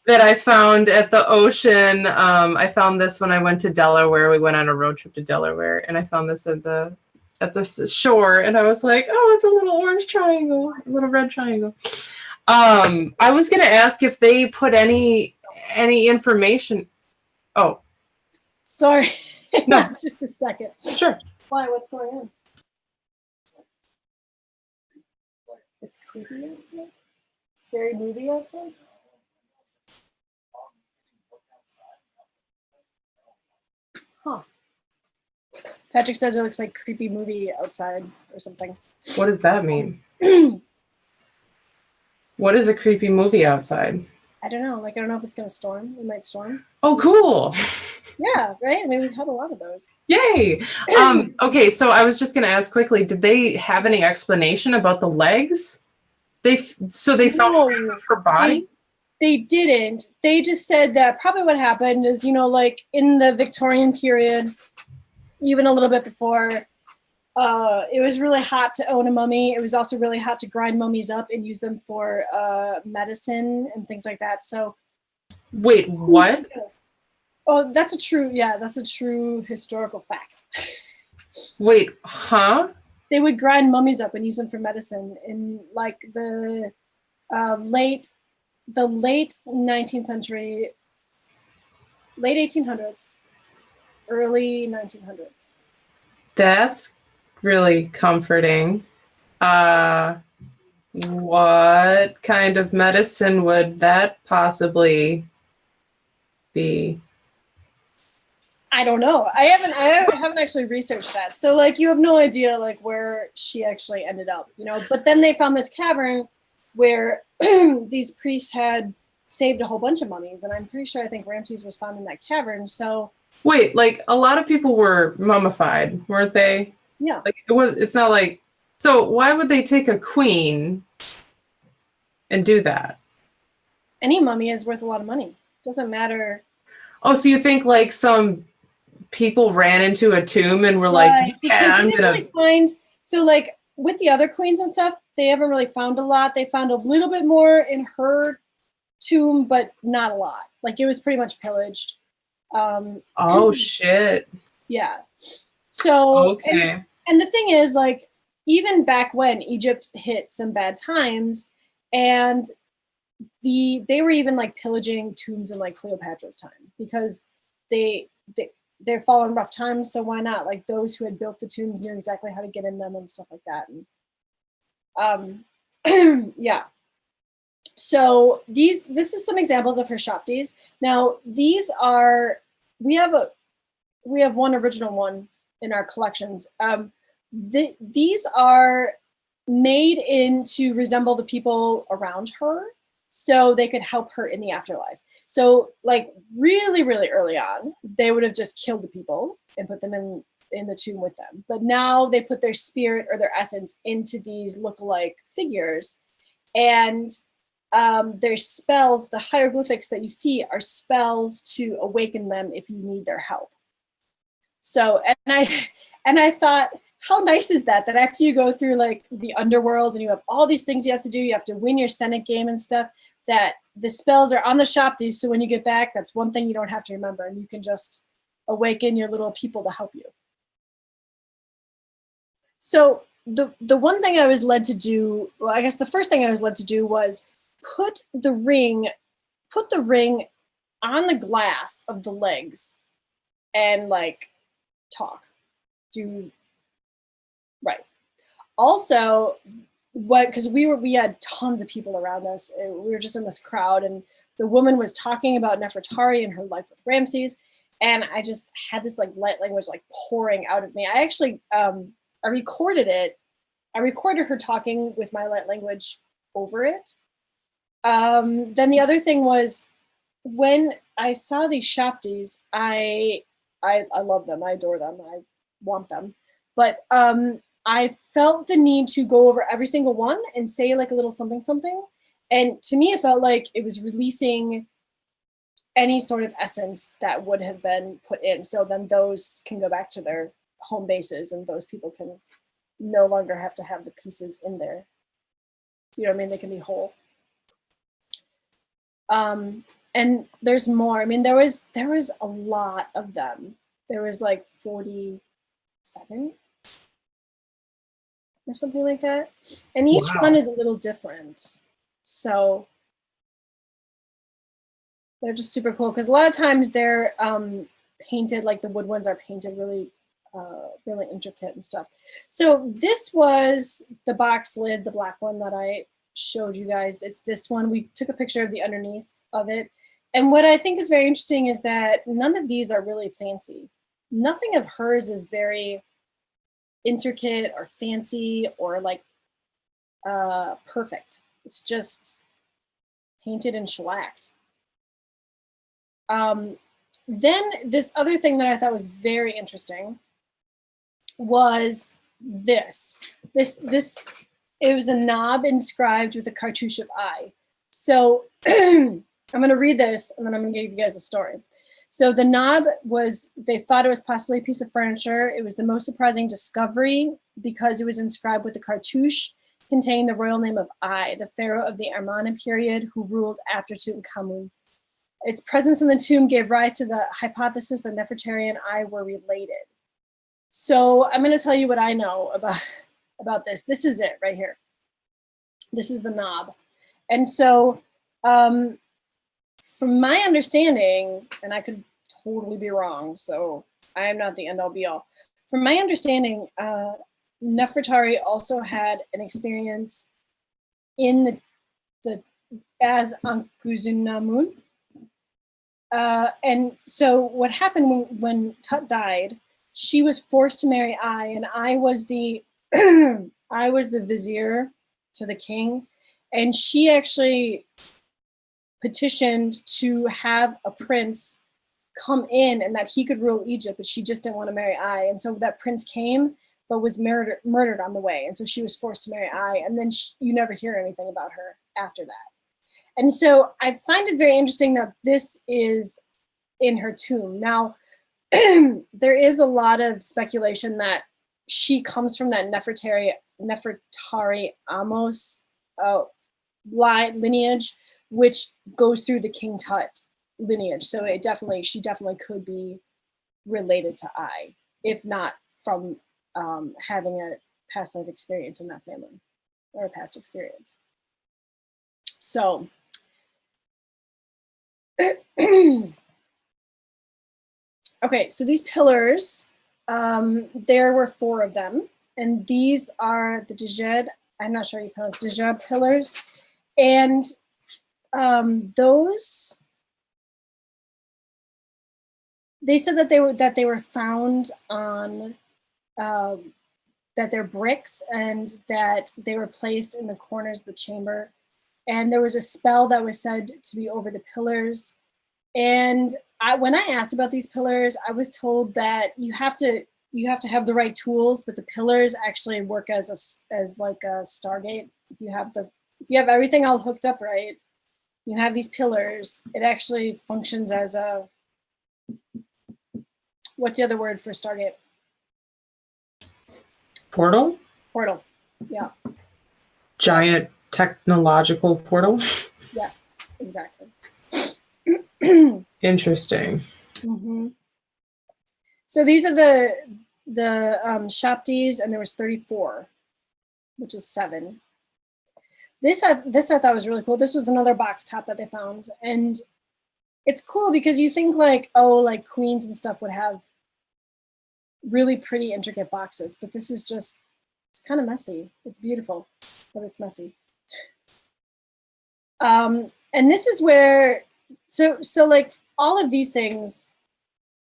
that I found at the ocean. I found this when I went to Delaware. We went on a road trip to Delaware, and I found this at the shore, and I was like, oh, it's a little orange triangle, a little red triangle. I was gonna ask if they put any information. Oh, sorry. No, just a second. Sure. Why? What's going on? It's creepy outside. Scary movie outside. Huh. Patrick says it looks like creepy movie outside or something. What does that mean? What is a creepy movie outside? I don't know. Like, I don't know if it's going to storm. It might storm. Oh, cool. Yeah, right? I mean, we've had a lot of those. Yay. Okay, so I was just going to ask quickly, did they have any explanation about the legs? They found her body? They didn't. They just said that probably what happened is, you know, like in the Victorian period, even a little bit before, it was really hot to own a mummy. It was also really hot to grind mummies up and use them for medicine and things like that. So, wait, what? Oh, that's a true historical fact. Wait, huh? They would grind mummies up and use them for medicine in like the late the late 19th century, late 1800s, early 1900s. That's really comforting. What kind of medicine would that possibly be? I don't know. I haven't actually researched that. So like you have no idea like where she actually ended up, you know. But then they found this cavern where these priests had saved a whole bunch of mummies, and I'm pretty sure I think Ramses was found in that cavern. So wait, like a lot of people were mummified, weren't they? yeah. Like it's not like, so why would they take a queen and do that? Any mummy is worth a lot of money. Doesn't matter. Oh, so you think like some people ran into a tomb and were Right, like, because yeah, they I'm didn't gonna. really find, so like with the other queens and stuff, they haven't really found a lot. They found a little bit more in her tomb, but not a lot. Like it was pretty much pillaged. Oh shit. Yeah. So Okay. and the thing is, like, even back when Egypt hit some bad times, and they were even like pillaging tombs in like Cleopatra's time because they they're following rough times, so why not? Like those who had built the tombs knew exactly how to get in them and stuff like that. And yeah. So this is some examples of her shopties. Now these are we have one original one in our collections. These are made in to resemble the people around her so they could help her in the afterlife. So like really, really early on, they would have just killed the people and put them in the tomb with them. But now they put their spirit or their essence into these look-alike figures. And their spells, the hieroglyphics that you see are spells to awaken them if you need their help. So, and I thought, how nice is that? That after you go through like the underworld and you have all these things you have to do, you have to win your Senate game and stuff, that the spells are on the shopties. So when you get back, that's one thing you don't have to remember, and you can just awaken your little people to help you. So the one thing I was led to do, well, I guess the first thing I was led to do was put the ring on the glass of the legs and like talk. Right. Also, because we had tons of people around us. We were just in this crowd, and the woman was talking about Nefertari and her life with Ramses, and I just had this like light language like pouring out of me. I actually I recorded it. I recorded her talking with my light language over it. Then the other thing was when I saw these shopties, I love them. I adore them. I want them. But I felt the need to go over every single one and say like a little something something. And to me, it felt like it was releasing any sort of essence that would have been put in. So then those can go back to their home bases, and those people can no longer have to have the pieces in there. You know what I mean? They can be whole. And there's more. I mean, there was a lot of them. There was like 47 or something like that. And each one is a little different. So they're just super cool because a lot of times they're painted, like the wood ones are painted really, really intricate and stuff. So this was the box lid, the black one that I showed you guys. It's this one. We took a picture of the underneath of it. And what I think is very interesting is that none of these are really fancy. Nothing of hers is very intricate or fancy or like perfect. It's just painted and shellacked. Then this other thing that I thought was very interesting was this. It was a knob inscribed with a cartouche of eye. So I'm going to read this, and then I'm going to give you guys a story. So the knob they thought it was possibly a piece of furniture. It was the most surprising discovery because it was inscribed with a cartouche containing the royal name of Ai, the pharaoh of the Amarna period who ruled after Tutankhamun. Its presence in the tomb gave rise to the hypothesis that Nefertari and Ai were related. So I'm going to tell you what I know about this. This is it right here. This is the knob. And so From my understanding, and I could totally be wrong, so I am not the end all be all. From my understanding, Nefertari also had an experience in the as Ankhesenamun. And so what happened when Tut died, she was forced to marry Ai, and I was the I was the vizier to the king, and she actually petitioned to have a prince come in and that he could rule Egypt, but she just didn't want to marry Ai. And so that prince came, but was murdered on the way. And so she was forced to marry Ai, and then you never hear anything about her after that. And so I find it very interesting that this is in her tomb. Now, there is a lot of speculation that she comes from that Nefertari Amos lineage, which goes through the King Tut lineage. So she definitely could be related to Ai, if not from having a past life experience in that family, or a past experience. So okay, so these pillars, there were 4 of them, and these are the Djed, I'm not sure how you pronounce Djed pillars, and those, they said that they were found on that they're bricks, and that they were placed in the corners of the chamber, and there was a spell that was said to be over the pillars. And when I asked about these pillars, I was told that you have to have the right tools, but the pillars actually work as like a Stargate. If you have everything all hooked up right, you have these pillars, it actually functions as a, what's the other word for Stargate? Portal? Portal, yeah. Giant technological portal? Yes, exactly. Interesting. Mm-hmm. So these are the Shaptis, and there was 34, which is 7. This I thought was really cool. This was another box top that they found, and it's cool because you think like, oh, like queens and stuff would have really pretty intricate boxes, but this is just, it's kind of messy. It's beautiful, but it's messy. And this is where, so like all of these things,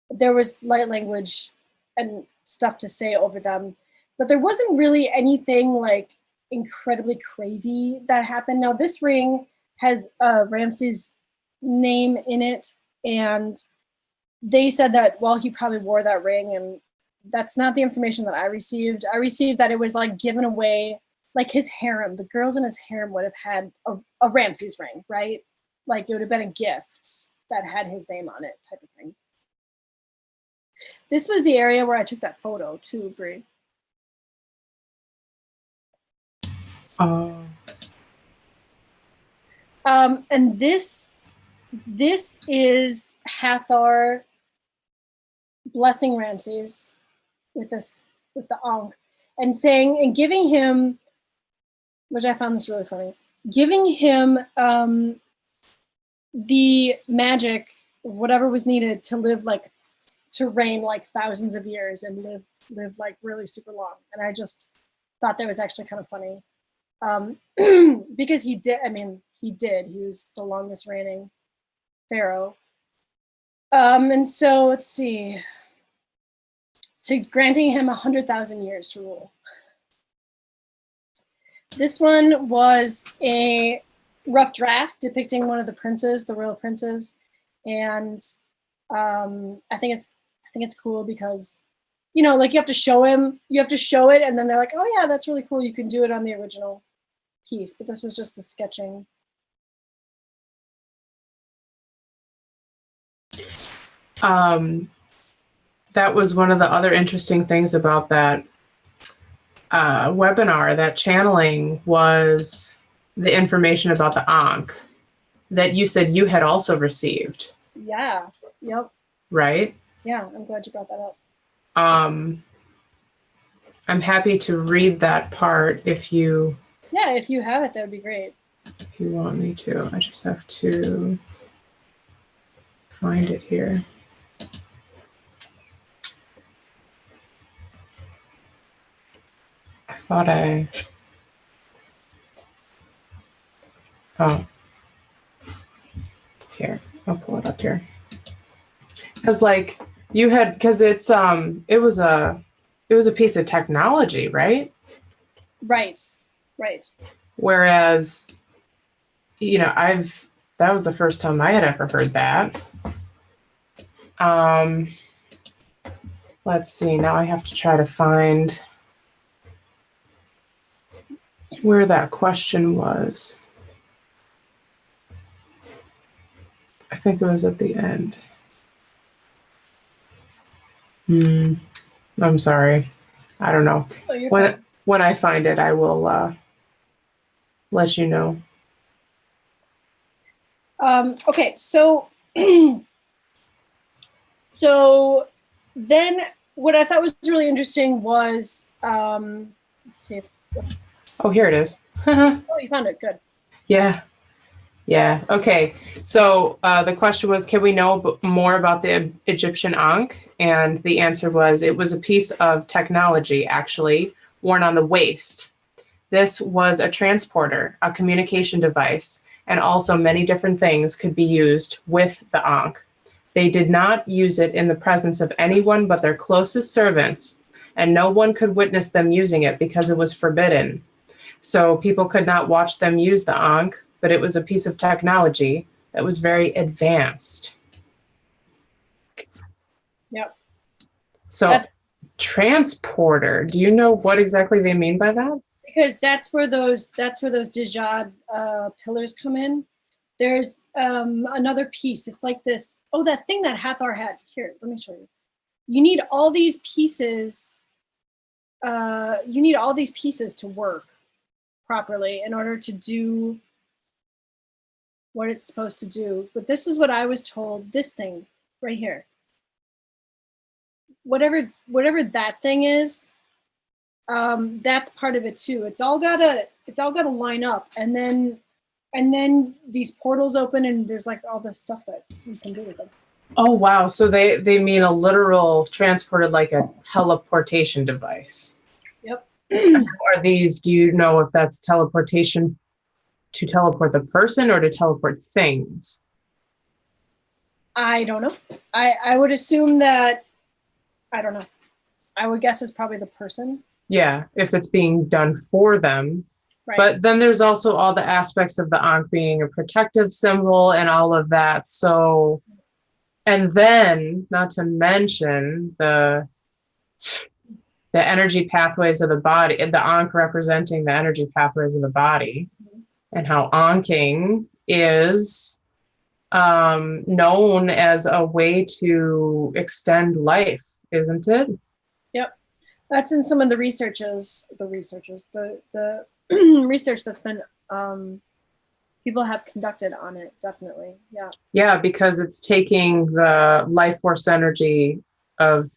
there was light language and stuff to say over them, but there wasn't really anything like incredibly crazy that happened. Now this ring has Ramses' name in it, and they said that, well, he probably wore that ring, and that's not the information that I received. I received that it was like given away, like his harem, the girls in his harem would have had a Ramses ring, right? Like it would have been a gift that had his name on it, type of thing. This was the area where I took that photo too, Brie. And this is Hathor blessing Ramses with the Ankh, and saying and giving him, which I found this really funny, giving him the magic, whatever was needed to live like, to reign like thousands of years and live like really super long. And I just thought that was actually kind of funny, because he did. I mean, he was the longest reigning pharaoh. And so let's see. So granting him 100,000 years to rule. This one was a rough draft depicting one of the princes, the royal princes, and I think it's cool because, you know, like you have to show it, and then they're like, oh yeah, that's really cool. You can do it on the original piece, but this was just the sketching. That was one of the other interesting things about that webinar, that channeling, was the information about the Ankh that you said you had also received. Yeah. Yep. Right? Yeah, I'm glad you brought that up. I'm happy to read that part if you... Yeah, if you have it, that would be great. if you want me to. I just have to find it here. I thought oh, here, I'll pull it up here. Because like you had, because it's it was a piece of technology, right? Right. Whereas, you know, that was the first time I had ever heard that. Let's see, now I have to try to find where that question was. I think it was at the end. I'm sorry. I don't know. Oh, when I find it, I will let you know. Okay, so so then what I thought was really interesting was let's see if oh, here it is. Oh, you found it. Good. Yeah. Okay. So the question was, can we know more about the Egyptian Ankh? And the answer was, it was a piece of technology, actually, worn on the waist. This was a transporter, a communication device, and also many different things could be used with the Ankh. They did not use it in the presence of anyone but their closest servants, and no one could witness them using it because it was forbidden. So people could not watch them use the Ankh, but it was a piece of technology that was very advanced. Yep. So transporter, do you know what exactly they mean by that? Because that's where those Dijad pillars come in. There's another piece. It's like this, oh, that thing that Hathor had. Here, let me show you. You need all these pieces. You need all these pieces to work properly in order to do what it's supposed to do. But this is what I was told, this thing right here. Whatever that thing is, that's part of it too. It's all gotta line up, and then these portals open, and there's like all this stuff that you can do with them. Oh wow! So they mean a literal transporter, like a teleportation device. Yep. Are these? Do you know if that's teleportation to teleport the person or to teleport things? I don't know. I would assume that. I don't know. I would guess it's probably the person. Yeah, if it's being done for them. Right. But then there's also all the aspects of the Ankh being a protective symbol and all of that. So, and then not to mention the energy pathways of the body, and the Ankh representing the energy pathways of the body, and how Ankhing is known as a way to extend life, isn't it? Yep. That's in some of the researches, the research that's been people have conducted on it, definitely. Yeah. Yeah, because it's taking the life force energy of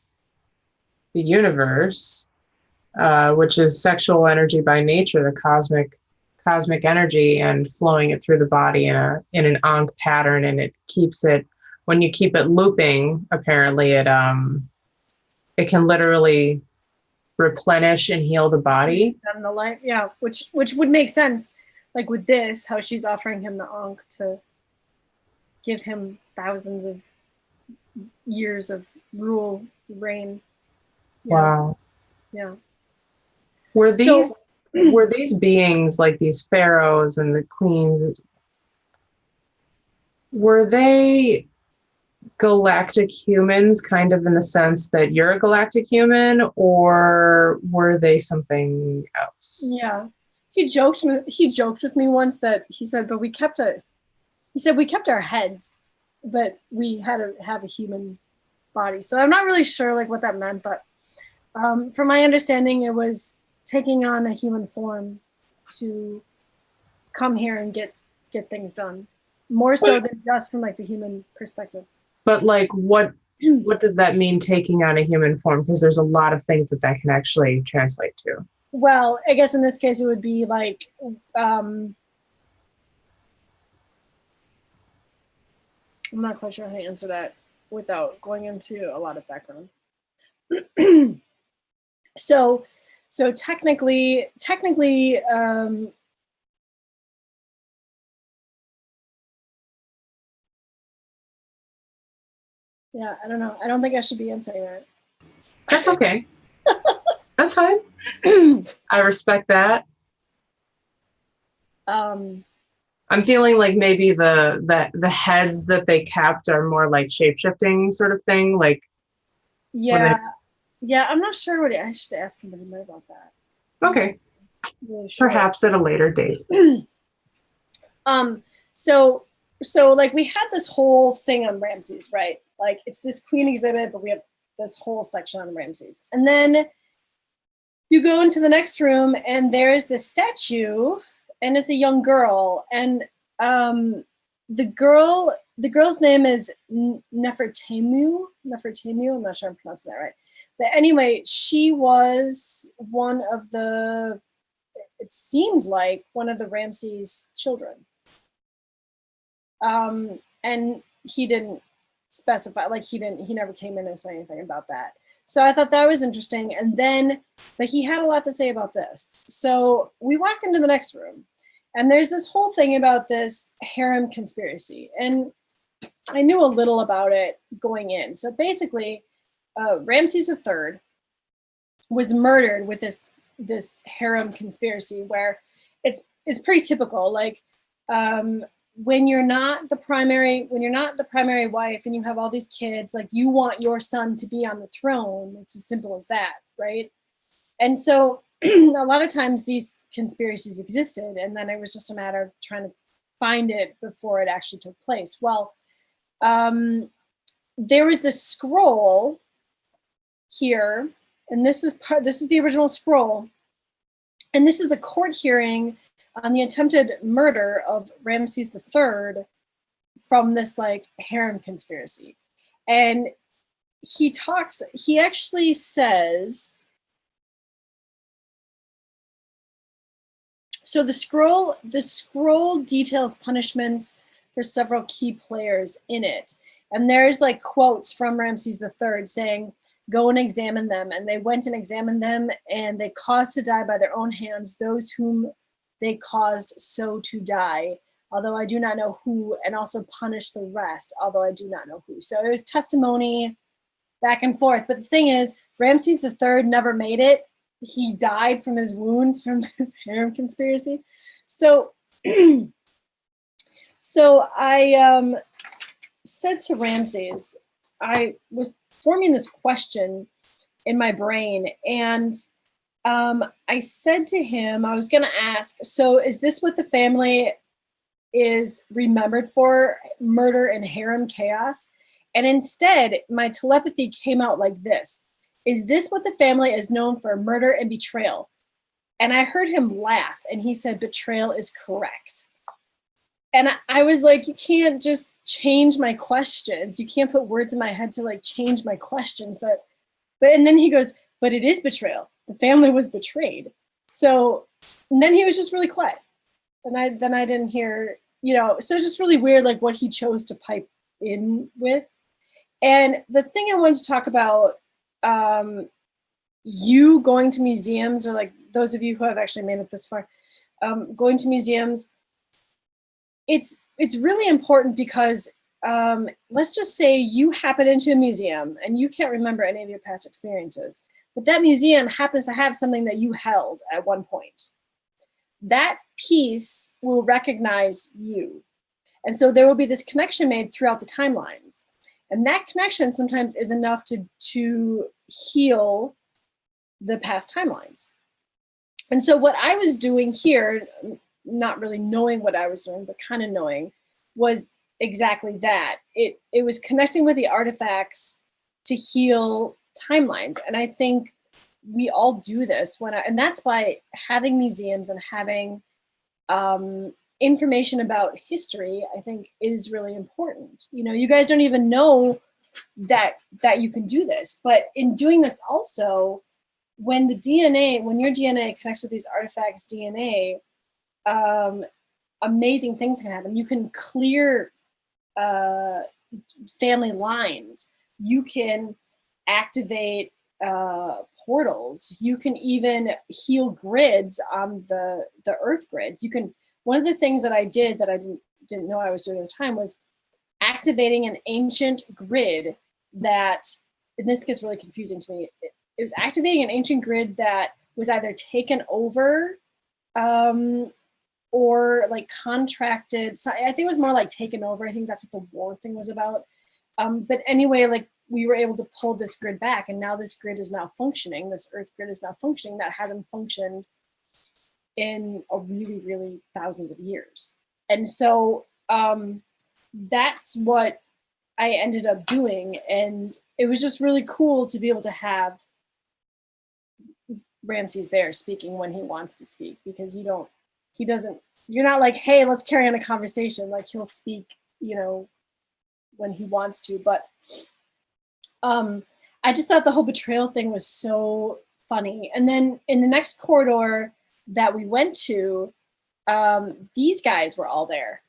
the universe, which is sexual energy by nature, the cosmic energy, and flowing it through the body in an Ankh pattern, and it keeps it, when you keep it looping, apparently it can literally replenish and heal the body. And the life, yeah, which would make sense, like with this, how she's offering him the Ankh to give him thousands of years of reign. Yeah. Wow. Yeah. Were these beings, like these pharaohs and the queens, were they galactic humans, kind of in the sense that you're a galactic human, or were they something else? Yeah, he joked with me once that he said, but we kept our heads, but we had to have a human body. So I'm not really sure like what that meant, but from my understanding, it was taking on a human form to come here and get things done, more so than just from like the human perspective. But like, what does that mean, taking on a human form? Because there's a lot of things that can actually translate to. Well, I guess in this case, it would be like I'm not quite sure how to answer that without going into a lot of background. So technically, yeah, I don't know. I don't think I should be answering that. That's okay. That's fine. I respect that. I'm feeling like maybe the heads that they kept are more like shape-shifting sort of thing. Like, yeah, I'm not sure what I should ask him more about that. Okay, really sure. Perhaps at a later date. So like we had this whole thing on Ramses, right? Like it's this Queen exhibit, but we have this whole section on Ramses, and then you go into the next room, and there's this statue, and it's a young girl, and the girl's name is Nefertemu. I'm not sure I'm pronouncing that right, but anyway, she was one of the. It seemed like one of the Ramses children, and he didn't specify, like he never came in and said anything about that. So I thought that was interesting. And then, but he had a lot to say about this. So we walk into the next room, and there's this whole thing about this harem conspiracy. And I knew a little about it going in. So basically, Ramses III was murdered with this harem conspiracy where it's pretty typical. Like, when you're not the primary wife and you have all these kids, like you want your son to be on the throne. It's as simple as that, right? And so a lot of times these conspiracies existed, and then it was just a matter of trying to find it before it actually took place. Well, there was this scroll here, and this is the original scroll, and this is a court hearing on the attempted murder of Ramses III from this like harem conspiracy. And he actually says, so the scroll details punishments for several key players in it. And there's like quotes from Ramses III saying, "Go and examine them." And they went and examined them, and they caused to die by their own hands those whom they caused so to die, although I do not know who, and also punish the rest, although I do not know who. So it was testimony back and forth. But the thing is, Ramses III never made it. He died from his wounds from this harem conspiracy. So, so I said to Ramses, I was forming this question in my brain, and I said to him, I was going to ask, so is this what the family is remembered for, murder and harem chaos? And instead, my telepathy came out like this: is this what the family is known for, murder and betrayal? And I heard him laugh, and he said, betrayal is correct. And I was like, you can't just change my questions. You can't put words in my head to like change my questions. And then he goes, but it is betrayal. The family was betrayed. So, and then he was just really quiet. And I didn't hear, so it's just really weird, like what he chose to pipe in with. And the thing I wanted to talk about, you going to museums, or like those of you who have actually made it this far, going to museums, it's really important because let's just say you happen into a museum and you can't remember any of your past experiences, but that museum happens to have something that you held at one point. That piece will recognize you. And so there will be this connection made throughout the timelines. And that connection sometimes is enough to heal the past timelines. And so what I was doing here, not really knowing what I was doing, but kind of knowing, was exactly that. It was connecting with the artifacts to heal timelines. And I think we all do this and that's why having museums and having information about history, I think, is really important. You guys don't even know that you can do this, but in doing this also, when your DNA connects with these artifacts DNA, amazing things can happen. You can clear family lines. You can activate portals. You can even heal grids on the Earth grids. You can. One of the things that I did that I didn't know I was doing at the time was activating an ancient grid that, and this gets really confusing to me. It was activating an ancient grid that was either taken over or like contracted. So I think it was more like taken over. I think that's what the war thing was about. But anyway, like we were able to pull this grid back, and now this grid is now functioning. This Earth grid is now functioning. That hasn't functioned in a really, really thousands of years. And so that's what I ended up doing. And it was just really cool to be able to have Ramses there speaking when he wants to speak, because you're not like, hey, let's carry on a conversation. Like he'll speak, when he wants to. But I just thought the whole betrayal thing was so funny. And then in the next corridor that we went to, these guys were all there.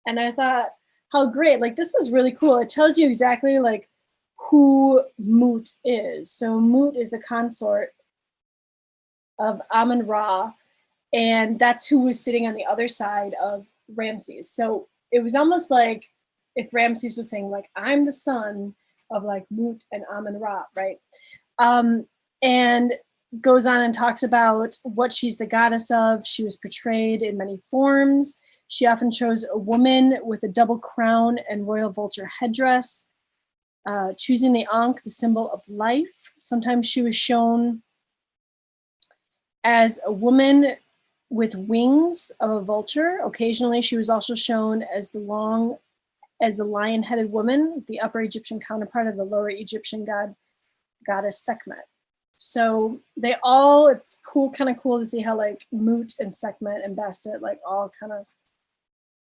And I thought, how great, like this is really cool. It tells you exactly like who Moot is. So Moot is the consort of Amun-Ra, and that's who was sitting on the other side of Ramses. So it was almost like if Ramses was saying like, I'm the son of like Moot and Amun-Ra, right? And goes on and talks about what she's the goddess of. She was portrayed in many forms. She often chose a woman with a double crown and royal vulture headdress, choosing the Ankh, the symbol of life. Sometimes she was shown as a woman with wings of a vulture. Occasionally, she was also shown as the lion-headed woman, the Upper Egyptian counterpart of the Lower Egyptian goddess Sekhmet. So it's cool, kind of cool to see how like Moot and Sekhmet and Bastet like all kind of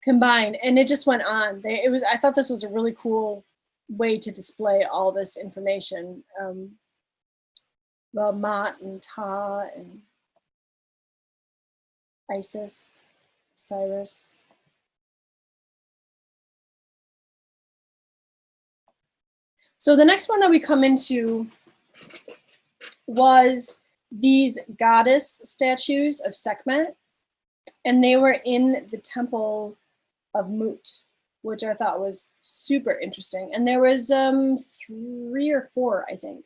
combined, and it just went on. I thought this was a really cool way to display all this information. Well, Mot and Ta and Isis, Cyrus. So the next one that we come into was these goddess statues of Sekhmet, and they were in the temple of Moot, which I thought was super interesting. And there was 3 or 4, I think.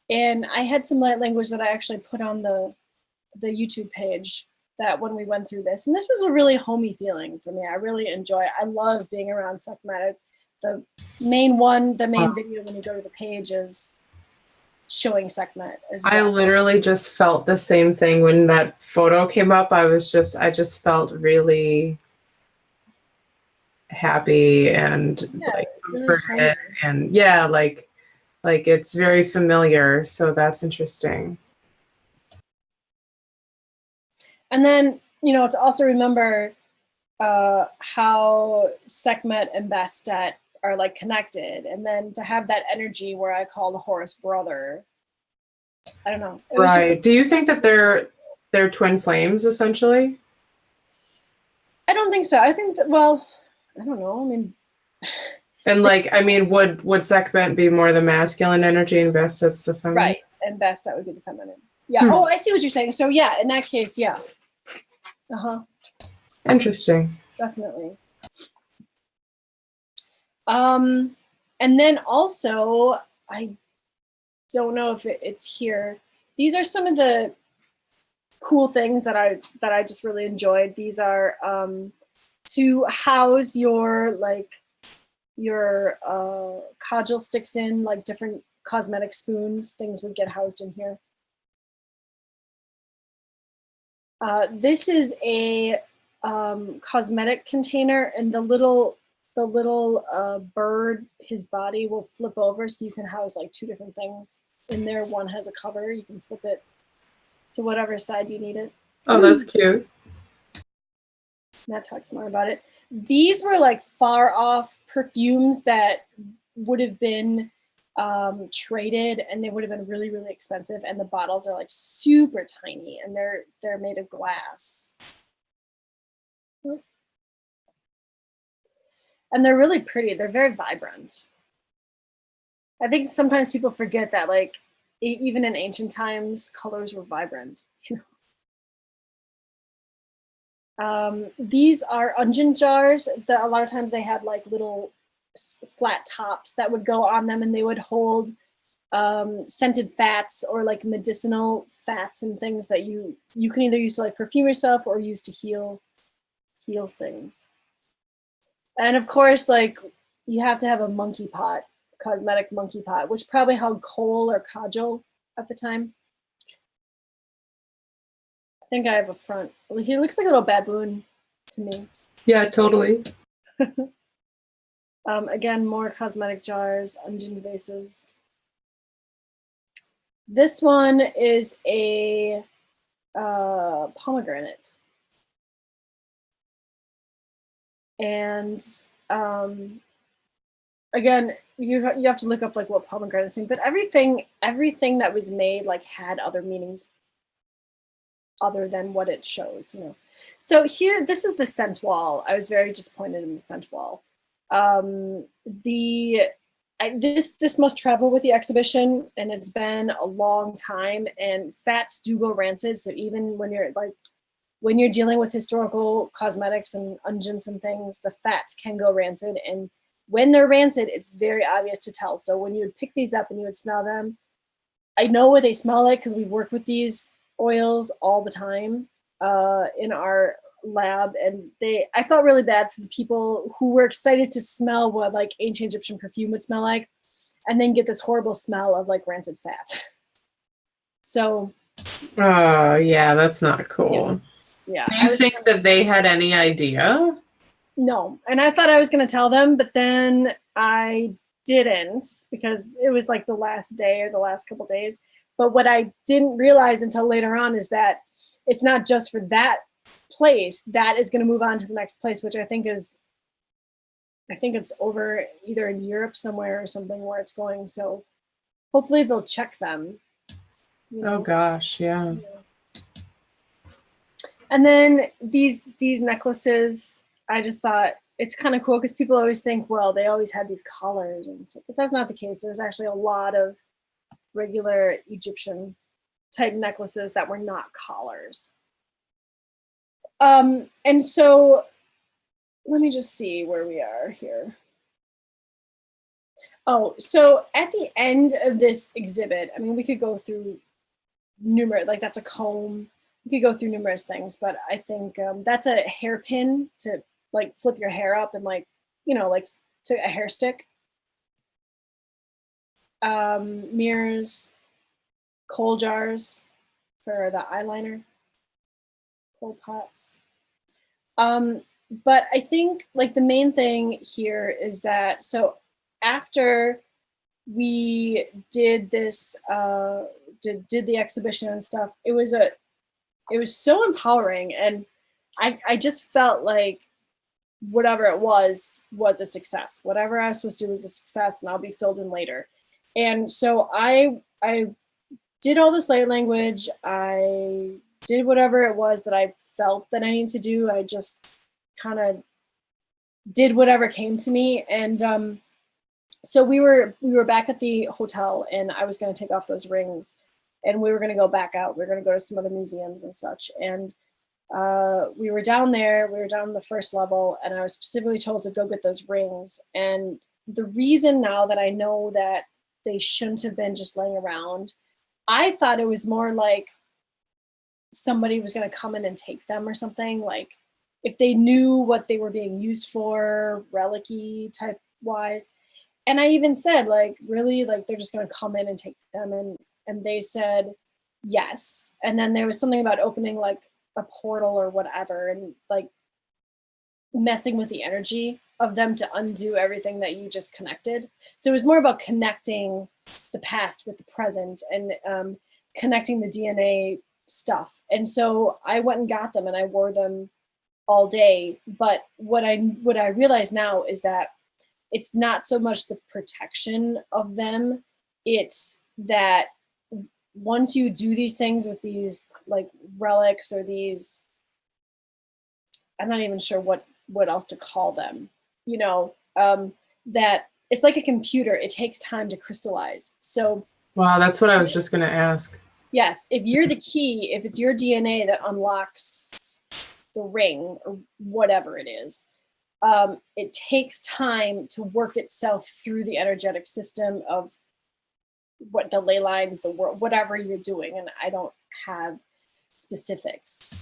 And I had some light language that I actually put on the YouTube page that when we went through this. And this was a really homey feeling for me. I really enjoy it. I love being around Sekhmet. The main video when you go to the page is showing Sekhmet as well. I literally just felt the same thing when that photo came up. I just felt really happy and like comforted, really, and yeah, like it's very familiar. So that's interesting. And then, to also remember how Sekhmet and Bastet are like connected, and then to have that energy where I call the Horus brother. I don't know. Right. Do you think that they're twin flames essentially? I don't think so. I think that, well, I don't know. I mean, and would Sekhmet be more the masculine energy and Bastet's the feminine? Right. And Bastet would be the feminine. Yeah. Oh, I see what you're saying. So yeah, in that case, yeah. Interesting. Definitely. And then also, I don't know if it's here. These are some of the cool things that I just really enjoyed. These are to house your codgel sticks in, like different cosmetic spoons. Things would get housed in here. This is a cosmetic container, and the little bird, his body will flip over, so you can house like 2 different things in there. One has a cover, you can flip it to whatever side you need it. Oh, that's cute. Matt talks more about it. These were like far off perfumes that would have been traded, and they would have been really, really expensive, and the bottles are like super tiny, and they're made of glass. And they're really pretty. They're very vibrant. I think sometimes people forget that, like, even in ancient times, colors were vibrant. These are ungent jars. A lot of times they had like little flat tops that would go on them, and they would hold scented fats or like medicinal fats and things that you can either use to like perfume yourself or use to heal things. And of course, like, you have to have a monkey pot, cosmetic monkey pot, which probably held kohl or kajal at the time. I think I have a front. He looks like a little baboon to me. Yeah, totally. Again, more cosmetic jars, ungent vases. This one is a pomegranate. And again, you have to look up like what pomegranates mean, but everything that was made like had other meanings other than what it shows, you know. So here, this is the scent wall. I was very disappointed in the scent wall. This must travel with the exhibition, and it's been a long time, and fats do go rancid. So even when you're dealing with historical cosmetics and unguents and things, the fats can go rancid, and when they're rancid, it's very obvious to tell. So when you would pick these up and you would smell them, I know what they smell like because we work with these oils all the time in our lab, and I felt really bad for the people who were excited to smell what like ancient Egyptian perfume would smell like, and then get this horrible smell of like rancid fat. So yeah, that's not cool. Yeah. Do you think that they had any idea? No, and I thought I was going to tell them, but then I didn't, because it was like the last day or the last couple days. But what I didn't realize until later on is that it's not just for that place. That is going to move on to the next place, which I think it's over either in Europe somewhere or something where it's going. So hopefully they'll check them. You know? Oh gosh, yeah. And then these necklaces, I just thought it's kind of cool because people always think, well, they always had these collars and stuff, but that's not the case. There's actually a lot of regular Egyptian type necklaces that were not collars. And so let me just see where we are here. Oh, so at the end of this exhibit, I mean, we could go through numerous, like that's a comb. You could go through numerous things, but I think that's a hairpin to like flip your hair up and like, you know, like to a hair stick. Mirrors, kohl jars for the eyeliner, kohl pots. But I think like the main thing here is that, so after we did this, did the exhibition and stuff, it was so empowering, and I just felt like whatever it was a success. Whatever I was supposed to do was a success, and I'll be filled in later. And so I did all this light language. I did whatever it was that I felt that I needed to do. I just kind of did whatever came to me. And so we were back at the hotel, and I was going to take off those rings, and we were going to go back out. We were going to go to some other museums and such. And we were down there. We were down on the first level, and I was specifically told to go get those rings. And the reason now that I know that they shouldn't have been just laying around, I thought it was more like somebody was going to come in and take them or something. Like if they knew what they were being used for, relic-y type wise. And I even said, like, really, like they're just going to come in and take them? And they said yes. And then there was something about opening like a portal or whatever, and like messing with the energy of them to undo everything that you just connected. So it was more about connecting the past with the present, and connecting the DNA stuff. And so I went and got them, and I wore them all day. But what I realize now is that it's not so much the protection of them, it's that once you do these things with these like relics or these, I'm not even sure what else to call them, you know, that it's like a computer. It takes time to crystallize. So wow, that's what I was just going to ask. yes, if you're the key, if it's your DNA that unlocks the ring or whatever it is, it takes time to work itself through the energetic system of what the ley lines, the world, whatever you're doing. And I don't have specifics.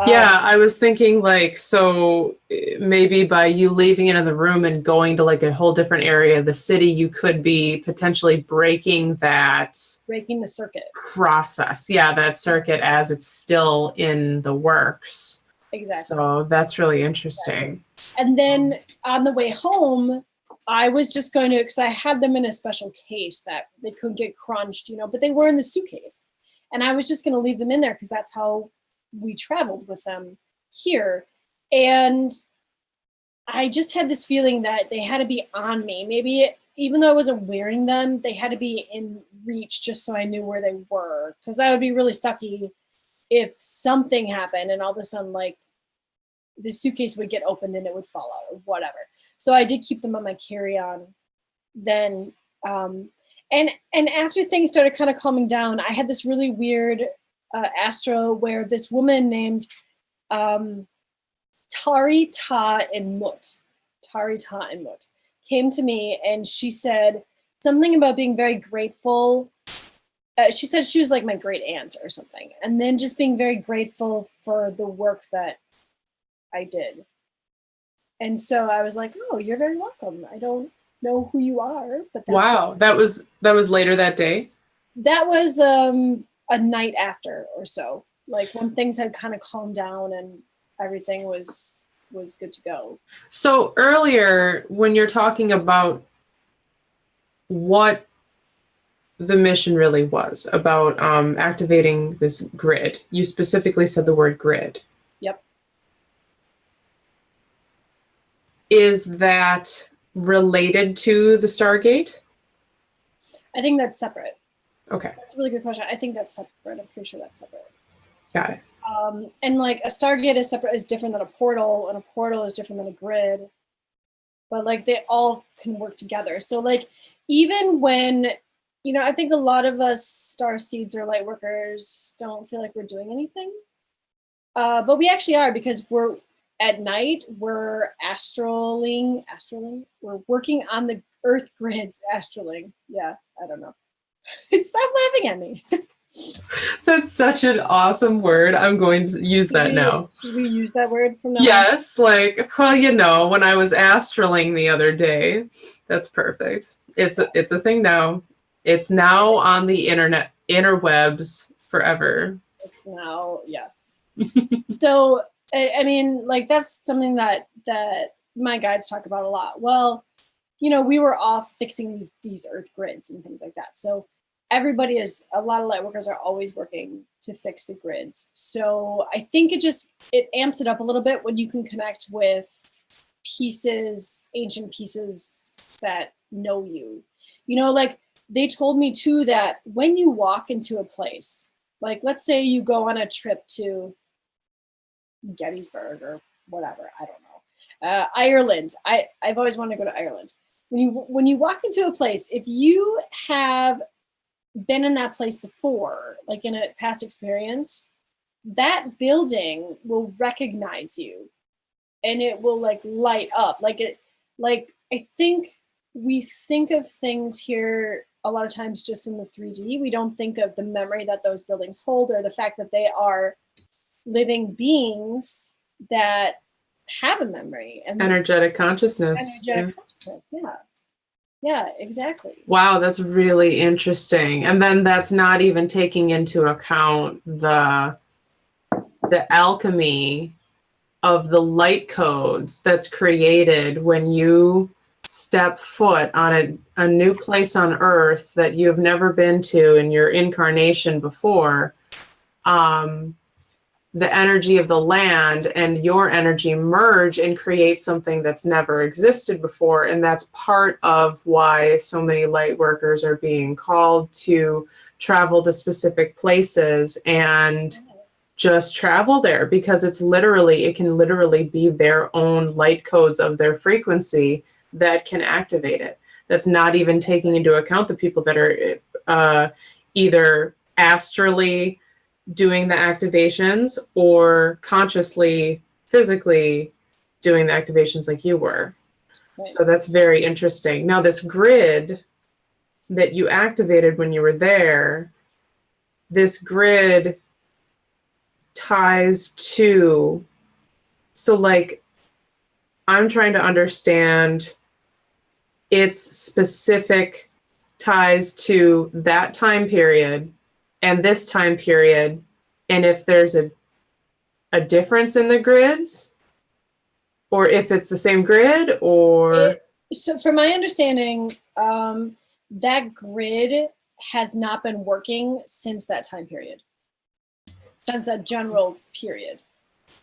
Yeah, I was thinking like, so maybe by you leaving into the room and going to like a whole different area of the city, you could be potentially breaking the circuit process. Yeah, that circuit as it's still in the works. Exactly. So that's really interesting. Exactly. And then on the way home, I was just going to, because I had them in a special case that they couldn't get crunched, but they were in the suitcase. And I was just going to leave them in there because that's how we traveled with them here. And I just had this feeling that they had to be on me. Maybe even though I wasn't wearing them, they had to be in reach just so I knew where they were. Because that would be really sucky if something happened and all of a sudden, like, the suitcase would get opened and it would fall out or whatever. So I did keep them on my carry-on. Then, and after things started kind of calming down, I had this really weird astro where this woman named Tari Ta and Mut came to me, and she said something about being very grateful. She said she was like my great aunt or something, and then just being very grateful for the work that I did. And so I was like, oh, you're very welcome. I don't know who you are, but that's wow, that was later that day? That was a night after or so, like when things had kind of calmed down and everything was good to go. So earlier, when you're talking about what the mission really was about activating this grid, you specifically said the word grid. Yep. Is that related to the Stargate? I think that's separate. Okay. That's a really good question. I think that's separate. I'm pretty sure that's separate. Got it. And like a Stargate is different than a portal, and a portal is different than a grid. But like they all can work together. So like even when, I think a lot of us Starseeds or Lightworkers don't feel like we're doing anything. But we actually are, because we're at night, we're astraling. We're working on the Earth grids, astraling. Yeah, I don't know. Stop laughing at me. That's such an awesome word. I'm going to use that now. Should we use that word from now on? Yes, like, well, when I was astraling the other day, that's perfect. It's a thing now. It's now on the interwebs forever. It's now, yes. So, I mean, like, that's something that my guides talk about a lot. Well, we were off fixing these Earth grids and things like that. So a lot of Lightworkers are always working to fix the grids. So I think it amps it up a little bit when you can connect with ancient pieces that know you. Like they told me too that when you walk into a place, like let's say you go on a trip to Gettysburg or whatever, I don't know. Ireland. I've always wanted to go to Ireland. When you walk into a place, if you have been in that place before, like in a past experience, that building will recognize you and it will like light up. I think we think of things here a lot of times just in the 3D. We don't think of the memory that those buildings hold, or the fact that they are living beings that have a memory and energetic consciousness. Consciousness, yeah, exactly. Wow, that's really interesting. And then that's not even taking into account the alchemy of the light codes that's created when you step foot on a new place on Earth that you have never been to in your incarnation before. The energy of the land and your energy merge and create something that's never existed before. And that's part of why so many light workers are being called to travel to specific places and just travel there, because it can literally be their own light codes of their frequency that can activate it. That's not even taking into account the people that are either astrally doing the activations or consciously, physically doing the activations like you were. Right. So that's very interesting. Now, this grid that you activated when you were there, this grid ties to, so like, I'm trying to understand its specific ties to that time period and this time period, and if there's a difference in the grids, or if it's the same grid, or... So from my understanding, that grid has not been working since that time period, since that general period.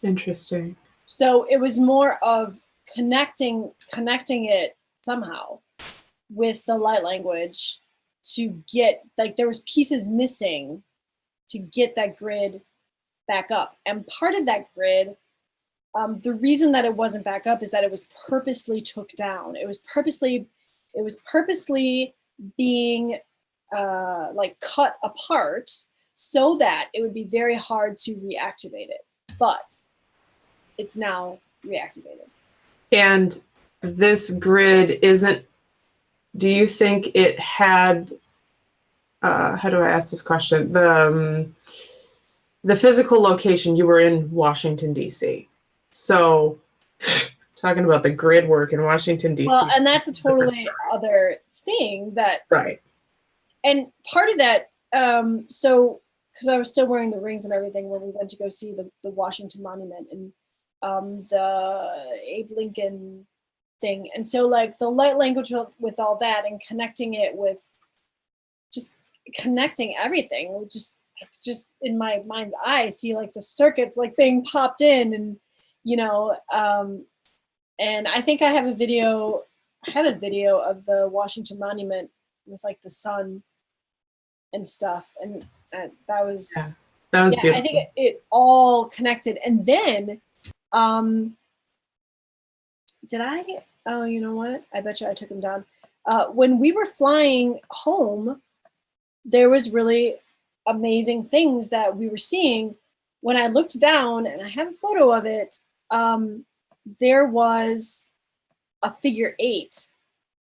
Interesting. So it was more of connecting it somehow with the light language to get, like, there was pieces missing to get that grid back up. And part of that grid, the reason that it wasn't back up is that it was purposely took down. It was purposely being like cut apart so that it would be very hard to reactivate it. But it's now reactivated. And this grid isn't, do you think it had, how do I ask this question? The physical location, you were in Washington, D.C. So talking about the grid work in Washington, D.C. Well, and that's a totally other thing that, right. And part of that, so, because I was still wearing the rings and everything when we went to go see the Washington Monument and the Abe Lincoln thing. And so like the light language with all that and connecting it with just connecting everything, just in my mind's eye, see like the circuits like being popped in and, you know, and I think I have a video of the Washington Monument with like the sun and stuff. And that was, that was beautiful. I think it all connected. And then, oh, you know what? I bet you I took them down. When we were flying home, there was really amazing things that we were seeing. When I looked down, and I have a photo of it, there was a figure 8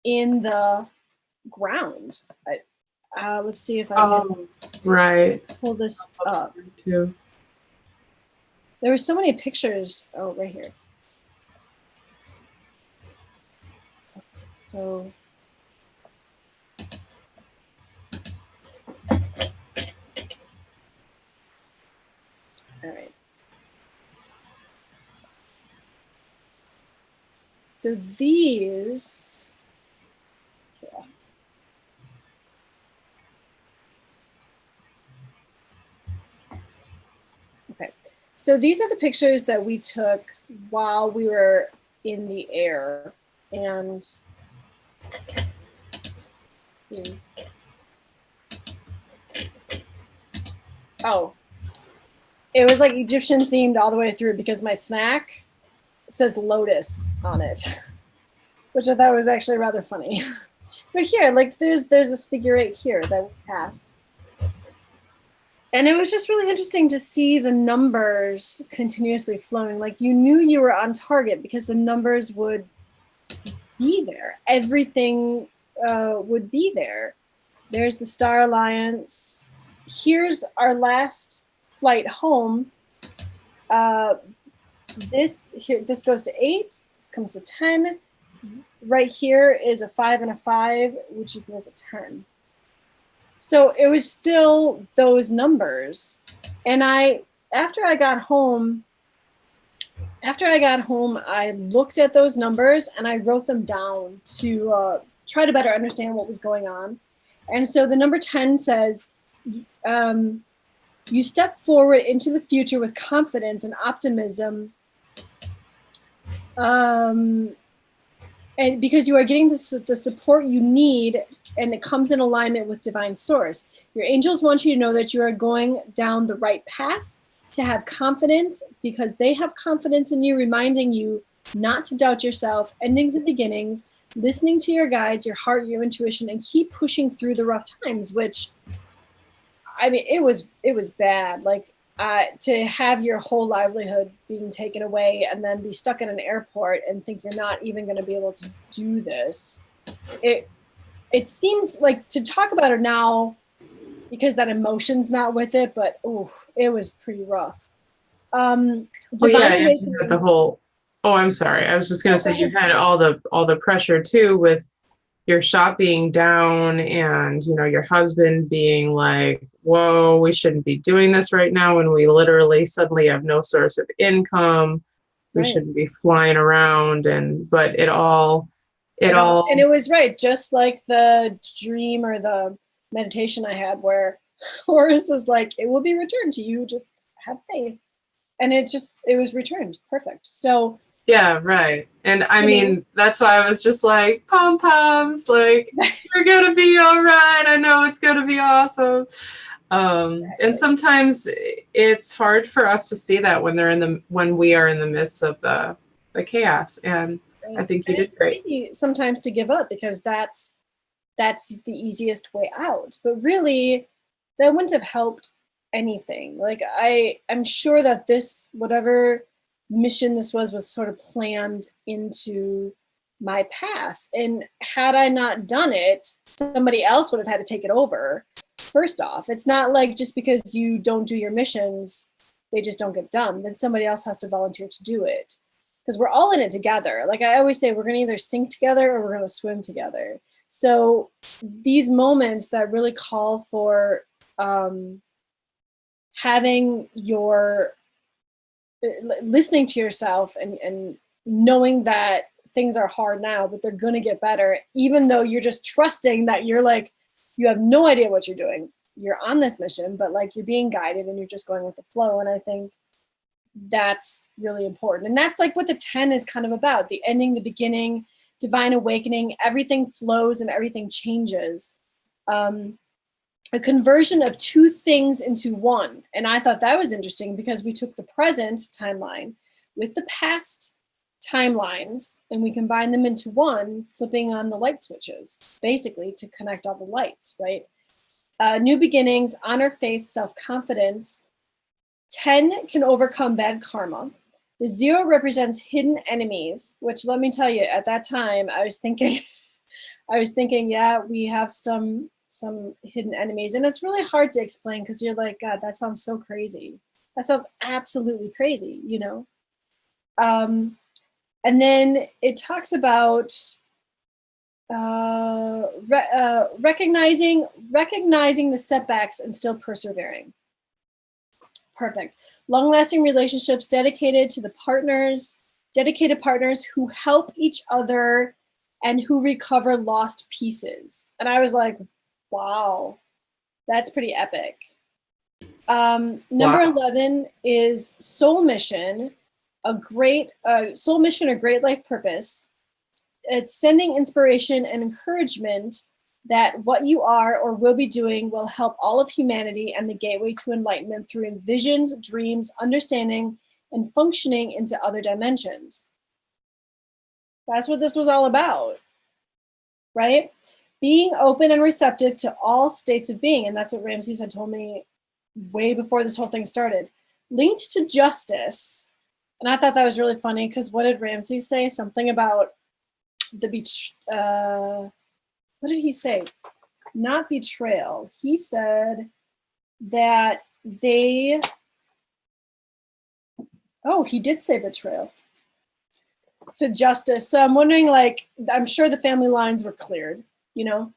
in the ground. Let's see if I can pull this up. Too. There were so many pictures. Oh, right here. So, all right. So these, yeah. Okay. So these are the pictures that we took while we were in the air, and oh, it was like Egyptian themed all the way through because my snack says lotus on it, which I thought was actually rather funny. So here, like there's this figure 8 here that we passed. And it was just really interesting to see the numbers continuously flowing. Like you knew you were on target because the numbers would be there. Everything would be there. There's the Star Alliance. Here's our last flight home. This goes to 8. This comes to 10. Right here is a 5 and a 5, which equals a 10. So it was still those numbers. And after I got home, I looked at those numbers and I wrote them down to try to better understand what was going on. And so the number 10 says, you step forward into the future with confidence and optimism, and because you are getting the support you need, and it comes in alignment with divine source. Your angels want you to know that you are going down the right path, to have confidence because they have confidence in you, reminding you not to doubt yourself. Endings and beginnings, listening to your guides, your heart, your intuition, and keep pushing through the rough times, which, I mean, it was bad. Like, to have your whole livelihood being taken away and then be stuck in an airport and think you're not even going to be able to do this. It seems like, to talk about it now, because that emotion's not with it, but ooh, it was pretty rough. Well, yeah, you had the whole. Oh, I'm sorry. I was just gonna say you had all the pressure too, with your shop being down, and you know, your husband being like, "Whoa, we shouldn't be doing this right now," when we literally suddenly have no source of income. We shouldn't be flying around, but it all. And it was right, just like the dream or the meditation I had, where Horus is like, "It will be returned to you. Just have faith." And it was returned. Perfect. So yeah, right. And I mean, that's why I was just like, pom poms, like, you're gonna be all right. I know it's gonna be awesome. And sometimes it's hard for us to see that when we are in the midst of the chaos. And I think you did great. It's easy sometimes to give up, because that's the easiest way out. But really, that wouldn't have helped anything. Like, I'm sure that this, whatever mission this was sort of planned into my path. And had I not done it, somebody else would have had to take it over. First off, it's not like just because you don't do your missions, they just don't get done. Then somebody else has to volunteer to do it. Because we're all in it together. Like I always say, we're going to either sink together or we're going to swim together. So these moments that really call for having listening to yourself and knowing that things are hard now, but they're going to get better, even though you're just trusting that you're like, you have no idea what you're doing. You're on this mission, but like you're being guided and you're just going with the flow. And I think that's really important. And that's like what the 10 is kind of about: the ending, the beginning, divine awakening. Everything flows and everything changes. A conversion of two things into one. And I thought that was interesting, because we took the present timeline with the past timelines and we combined them into one, flipping on the light switches, basically to connect all the lights, right? New beginnings, honor, faith, self-confidence. 10 can overcome bad karma. The 0 represents hidden enemies, which, let me tell you, at that time I was thinking, yeah, we have some hidden enemies. And it's really hard to explain, because you're like, God, that sounds so crazy. That sounds absolutely crazy, you know? And then it talks about recognizing the setbacks and still persevering. Perfect. Long-lasting relationships, dedicated partners who help each other and who recover lost pieces. And I was like, wow, that's pretty epic. Number 11 is soul mission, a great life purpose. It's sending inspiration and encouragement that what you are or will be doing will help all of humanity and the gateway to enlightenment through visions, dreams, understanding, and functioning into other dimensions. That's what this was all about, right? Being open and receptive to all states of being. And that's what Ramses had told me way before this whole thing started. Linked to justice. And I thought that was really funny, because what did Ramses say? Something about what did he say? Not betrayal. He said that he did say betrayal to justice. So I'm wondering, like, I'm sure the family lines were cleared, you know?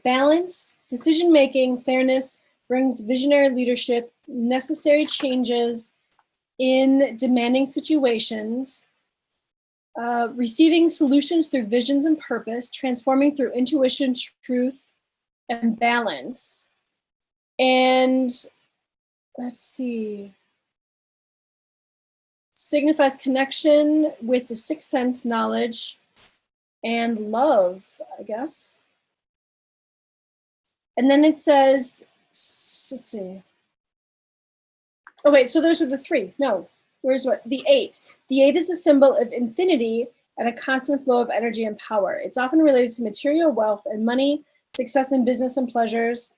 Balance, decision-making, fairness, brings visionary leadership, necessary changes in demanding situations, receiving solutions through visions and purpose, transforming through intuition, truth, and balance. And let's see, signifies connection with the sixth sense, knowledge, and love, I guess. And then it says, let's see. Oh wait, so those are the 3. No, where's what? The 8. The 8 is a symbol of infinity and a constant flow of energy and power. It's often related to material wealth and money, success in business and pleasures.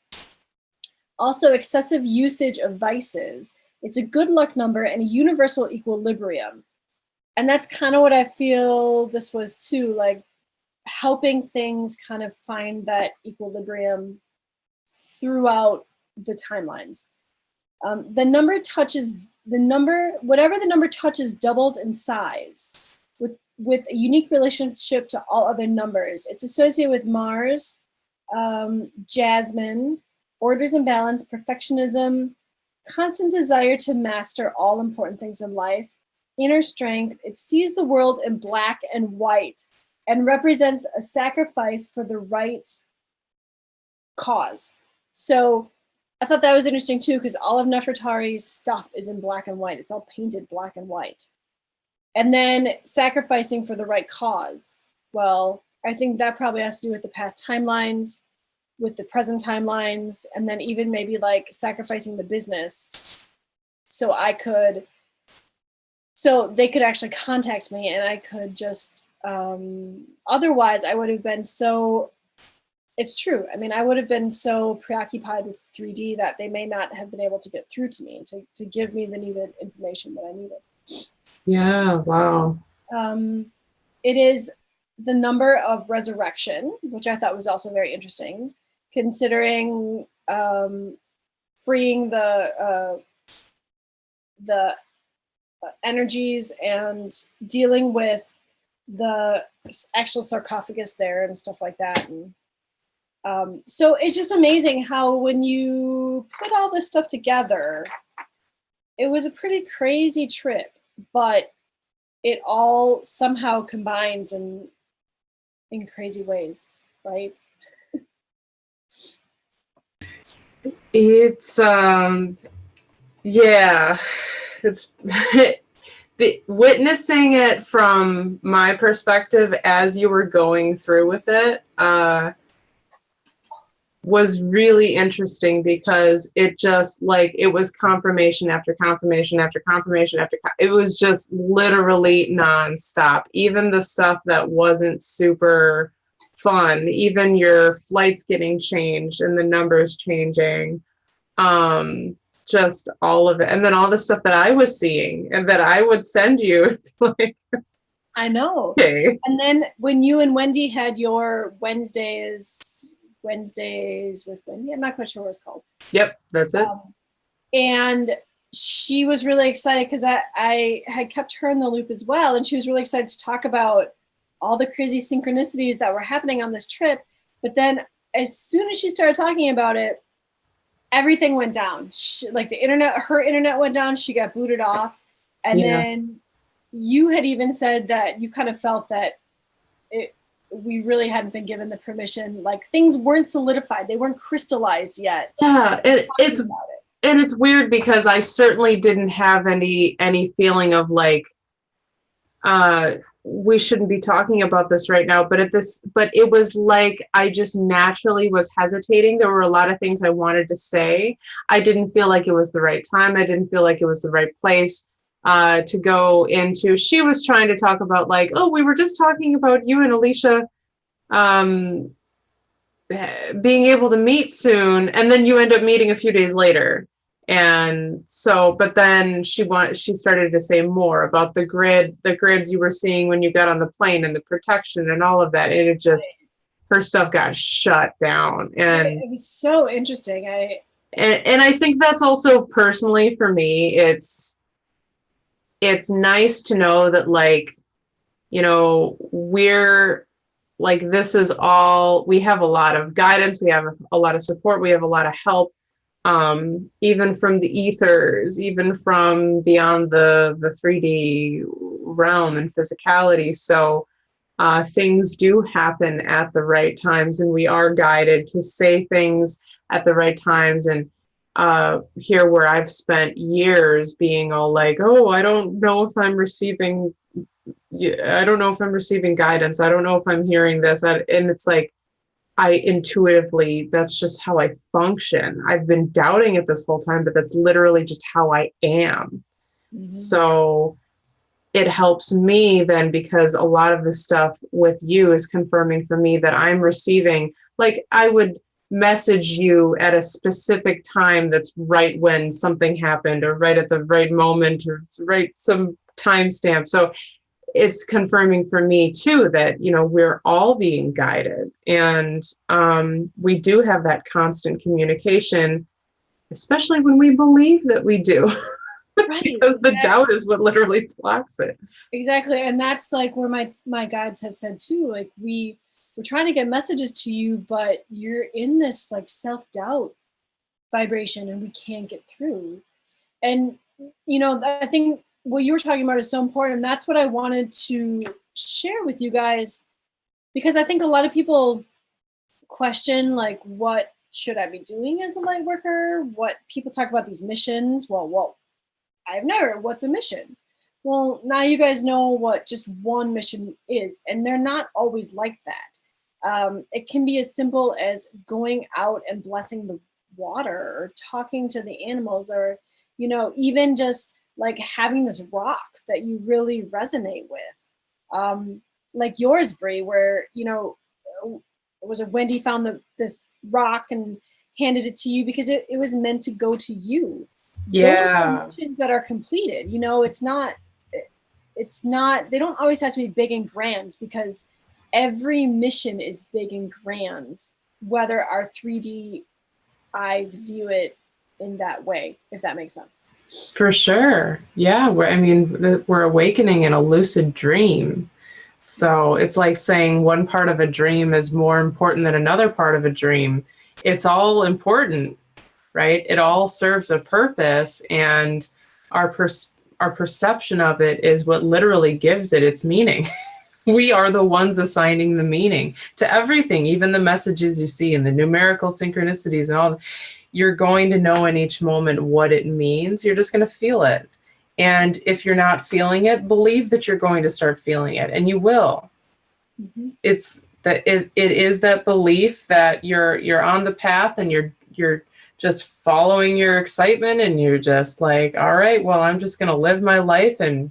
Also, excessive usage of vices. It's a good luck number and a universal equilibrium. And that's kind of what I feel this was too, like helping things kind of find that equilibrium throughout the timelines. Whatever the number touches doubles in size with a unique relationship to all other numbers. It's associated with Mars, Jasmine, orders and balance, perfectionism, constant desire to master all important things in life, inner strength. It sees the world in black and white and represents a sacrifice for the right cause. So I thought that was interesting too, because all of Nefertari's stuff is in black and white. It's all painted black and white. And then sacrificing for the right cause. Well, I think that probably has to do with the past timelines, with the present timelines, and then even maybe like sacrificing the business so they could actually contact me and I could just, otherwise I would have been so, it's true. I mean, I would have been so preoccupied with 3D that they may not have been able to get through to me to give me the needed information that I needed. Yeah, wow. It is the number of resurrection, which I thought was also very interesting, considering freeing the energies and dealing with the actual sarcophagus there and stuff like that. And so it's just amazing how when you put all this stuff together, it was a pretty crazy trip, but it all somehow combines in crazy ways, right? It's yeah, it's witnessing it from my perspective as you were going through with it was really interesting, because it just like it was confirmation after confirmation after confirmation after it was just literally nonstop. Even the stuff that wasn't super fun, even your flights getting changed and the numbers changing, just all of it. And then all the stuff that I was seeing and that I would send you, like, I know. Okay. And then when you and Wendy had your Wednesdays with Wendy, I'm not quite sure what it's called. Yep, that's it. And she was really excited because I had kept her in the loop as well. And she was really excited to talk about all the crazy synchronicities that were happening on this trip. But then as soon as she started talking about it, everything went down. Like her internet went down. She got booted off. And then you had even said that you kind of felt that we really hadn't been given the permission. Like things weren't solidified. They weren't crystallized yet. Yeah, it's weird because I certainly didn't have any feeling of like, we shouldn't be talking about this right now, but it was like I just naturally was hesitating. There were a lot of things I wanted to say. I didn't feel like it was the right time. I didn't feel like it was the right place to go into. She was trying to talk about like, oh, we were just talking about you and Alicia being able to meet soon, and then you end up meeting a few days later. And so, but then she started to say more about the grids you were seeing when you got on the plane and the protection and all of that. And it just, her stuff got shut down. And it was so interesting. And I think that's also personally for me, it's nice to know that, like, you know, we're like, this is all, we have a lot of guidance, we have a lot of support, we have a lot of help. Even from the ethers, even from beyond the 3D realm and physicality. So things do happen at the right times, and we are guided to say things at the right times. And here where I've spent years being all like, oh, I don't know if I'm receiving guidance. I don't know if I'm hearing this. And it's like, I intuitively, that's just how I function. I've been doubting it this whole time, but that's literally just how I am. Mm-hmm. So it helps me then, because a lot of the stuff with you is confirming for me that I'm receiving, like I would message you at a specific time that's right when something happened, or right at the right moment, or right some timestamp. So it's confirming for me too that, you know, we're all being guided, and we do have that constant communication, especially when we believe that we do. Right. Because the doubt is what literally blocks it. Exactly. And that's like where my guides have said too, like we're trying to get messages to you, but you're in this like self-doubt vibration and we can't get through. And, you know, I think what you were talking about is so important. And that's what I wanted to share with you guys, because I think a lot of people question, like, what should I be doing as a light worker? What people talk about these missions. Well, I've never, what's a mission? Well, now you guys know what just one mission is, and they're not always like that. It can be as simple as going out and blessing the water, or talking to the animals, or, you know, even just like having this rock that you really resonate with. Like yours, Bree, where, you know, it was a Wendy found this rock and handed it to you because it was meant to go to you. Yeah. Those are missions that are completed. You know, it's not, they don't always have to be big and grand, because every mission is big and grand, whether our 3D eyes view it in that way, if that makes sense. For sure. Yeah. We're awakening in a lucid dream. So it's like saying one part of a dream is more important than another part of a dream. It's all important, right? It all serves a purpose, and our perception of it is what literally gives it its meaning. We are the ones assigning the meaning to everything, even the messages you see and the numerical synchronicities and all. You're going to know in each moment what it means. You're just going to feel it. And if you're not feeling it, believe that you're going to start feeling it, and you will. Mm-hmm. It's that it is that belief that you're on the path, and you're just following your excitement, and you're just like, all right, well, I'm just going to live my life and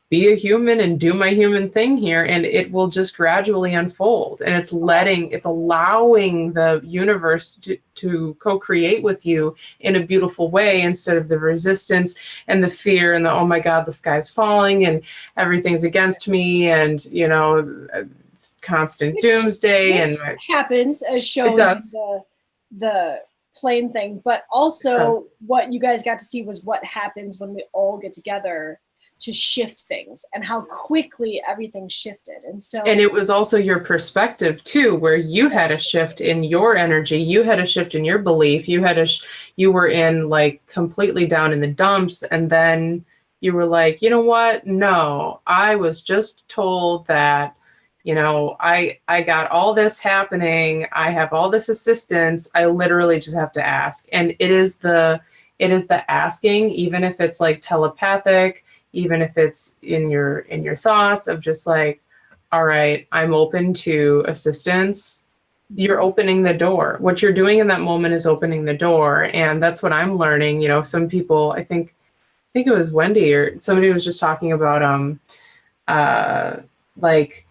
be a human and do my human thing here, and it will just gradually unfold. And it's allowing the universe to co-create with you in a beautiful way, instead of the resistance and the fear and the, oh my God, the sky's falling and everything's against me, and, you know, it's constant doomsday. Which and happens, as shown in the plane thing, but also what you guys got to see was what happens when we all get together to shift things, and how quickly everything shifted. And it was also your perspective too, where you had a shift in your energy, you had a shift in your belief, you were in like completely down in the dumps, and then you were like, you know what, no, I was just told that, you know, I got all this happening, I have all this assistance, I literally just have to ask. And it is the asking, even if it's like telepathic, even if it's in your thoughts of just like, all right, I'm open to assistance. You're opening the door. What you're doing in that moment is opening the door. And that's what I'm learning. You know, some people, I think it was Wendy or somebody was just talking about, like,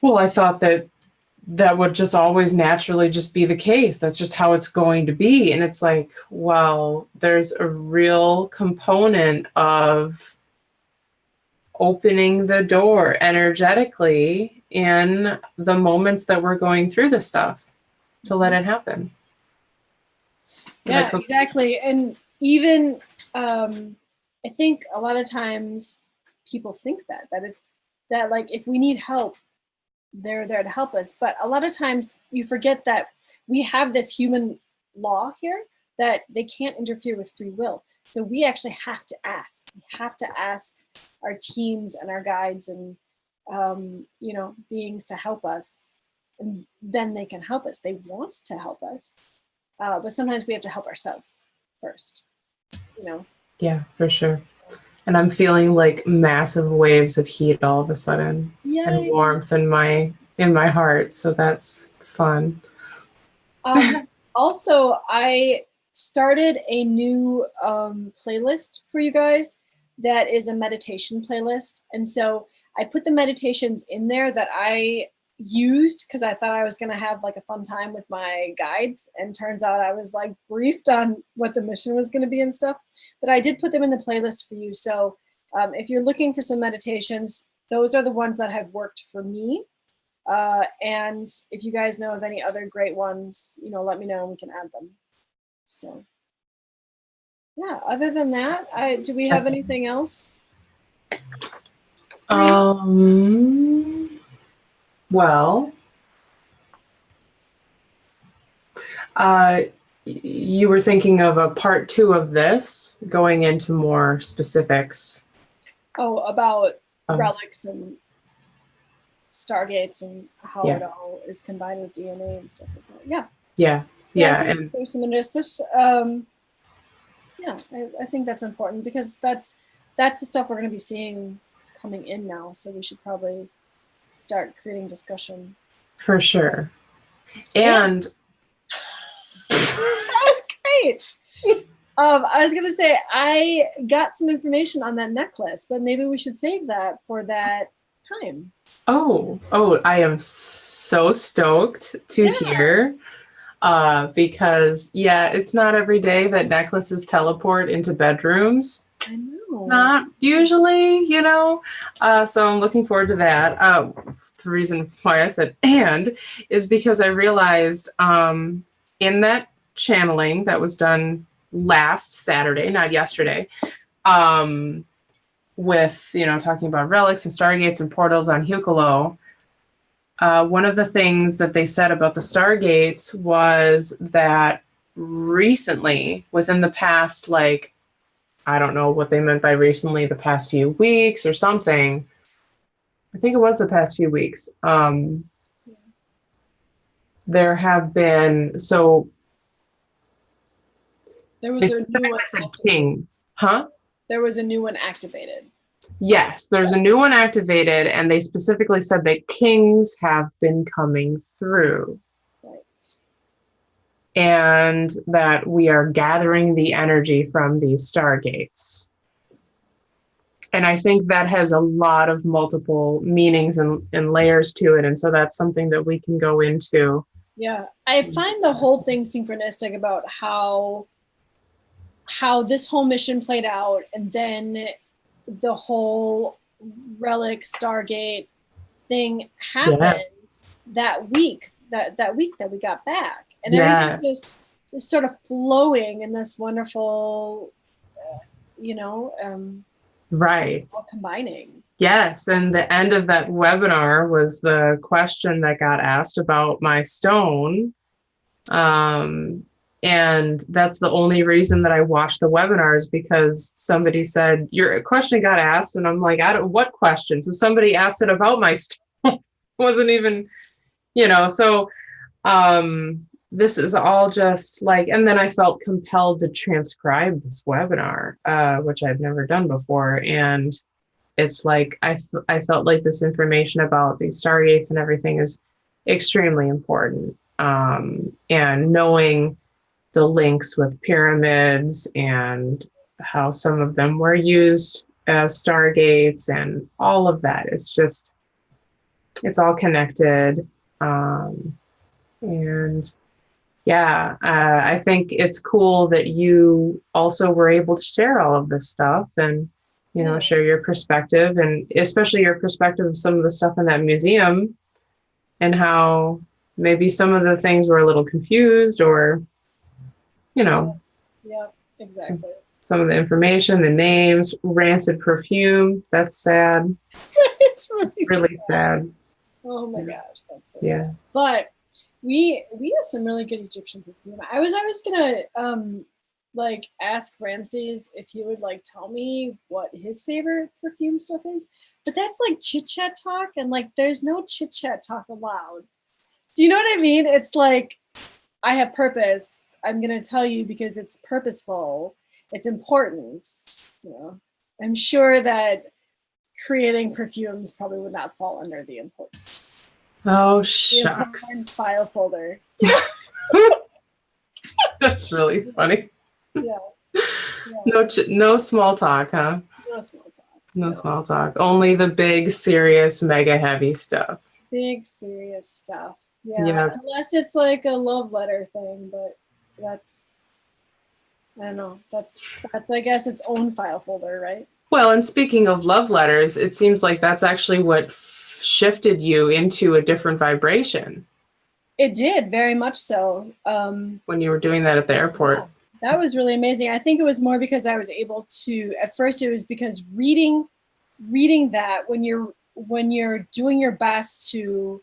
well, I thought that would just always naturally just be the case. That's just how it's going to be. And it's like, well, there's a real component of opening the door energetically in the moments that we're going through this stuff to let it happen. Yeah, exactly. And even, I think a lot of times people think that it's that, like, if we need help, they're there to help us. But a lot of times you forget that we have this human law here that they can't interfere with free will. So we actually have to ask. We have to ask our teams and our guides and, you know, beings to help us. And then they can help us. They want to help us. But sometimes we have to help ourselves first, you know? Yeah, for sure. And I'm feeling like massive waves of heat all of a sudden. Yay. And warmth in my heart. So that's fun. Also, I started a new playlist for you guys. that is a meditation playlist. And so I put the meditations in there that I used because I thought I was going to have like a fun time with my guides, and turns out I was like briefed on what the mission was going to be and stuff, but I did put them in the playlist for you. So if you're looking for some meditations, those are the ones that have worked for me. And if you guys know of any other great ones, you know, let me know and we can add them. So yeah, other than that, do we have anything else? Well, you were thinking of a part 2 of this, going into more specifics. Oh, about relics and Stargates and how it all is combined with DNA and stuff like that. Yeah. And there's some interest. This, I think that's important because that's the stuff we're going to be seeing coming in now. So we should probably start creating discussion. For sure. And that was great. I was going to say, I got some information on that necklace, but maybe we should save that for that time. Oh, I am so stoked to hear. Because it's not every day that necklaces teleport into bedrooms. I know. Not usually, you know. So I'm looking forward to that. The reason why I said "and" is because I realized in that channeling that was done last Saturday, not yesterday, with, you know, talking about relics and stargates and portals on Hucolo. One of the things that they said about the Stargates was that recently, within the past, like, I don't know what they meant by recently, the past few weeks or something. I think it was the past few weeks. There have been, there was a new one king, huh? There was a new one activated. Yes, there's a new one activated, and they specifically said that kings have been coming through. Right. And that we are gathering the energy from these stargates. And I think that has a lot of multiple meanings and layers to it. And so that's something that we can go into. Yeah, I find the whole thing synchronistic about how this whole mission played out, and then the whole Relic Stargate thing happened that week that we got back, and everything just sort of flowing in this wonderful right, all combining. Yes, and the end of that webinar was the question that got asked about my stone. And that's the only reason that I watched the webinars, because somebody said, your question got asked, and I'm like, what question? So somebody asked it about my stone. Wasn't even, so this is all just like, and then I felt compelled to transcribe this webinar, which I've never done before. And it's like, I felt like this information about these Stargates and everything is extremely important. And knowing the links with pyramids and how some of them were used as Stargates and all of that. It's all connected. I think it's cool that you also were able to share all of this stuff and, share your perspective, and especially your perspective of some of the stuff in that museum and how maybe some of the things were a little confused or, Yeah, exactly. Some of the information, the names, rancid perfume. That's sad. It's really sad. Oh my gosh, that's so sad. But we have some really good Egyptian perfume. I was gonna ask Ramses if he would tell me what his favorite perfume stuff is, but that's like chit chat talk, and there's no chit chat talk allowed. Do you know what I mean? It's like, I have purpose. I'm going to tell you because it's purposeful. It's important. I'm sure that creating perfumes probably would not fall under the importance. Oh, shucks. File folder. That's really funny. No small talk, huh? No small talk. No small talk. Only the big, serious, mega heavy stuff. Big serious stuff. Yeah. Yeah. Unless it's like a love letter thing, but that's, I don't know. That's I guess its own file folder, right? Well, and speaking of love letters, it seems like that's actually what shifted you into a different vibration. It did, very much so. When you were doing that at the airport. Yeah, that was really amazing. I think it was more because I was able to, at first it was because reading that when you're doing your best to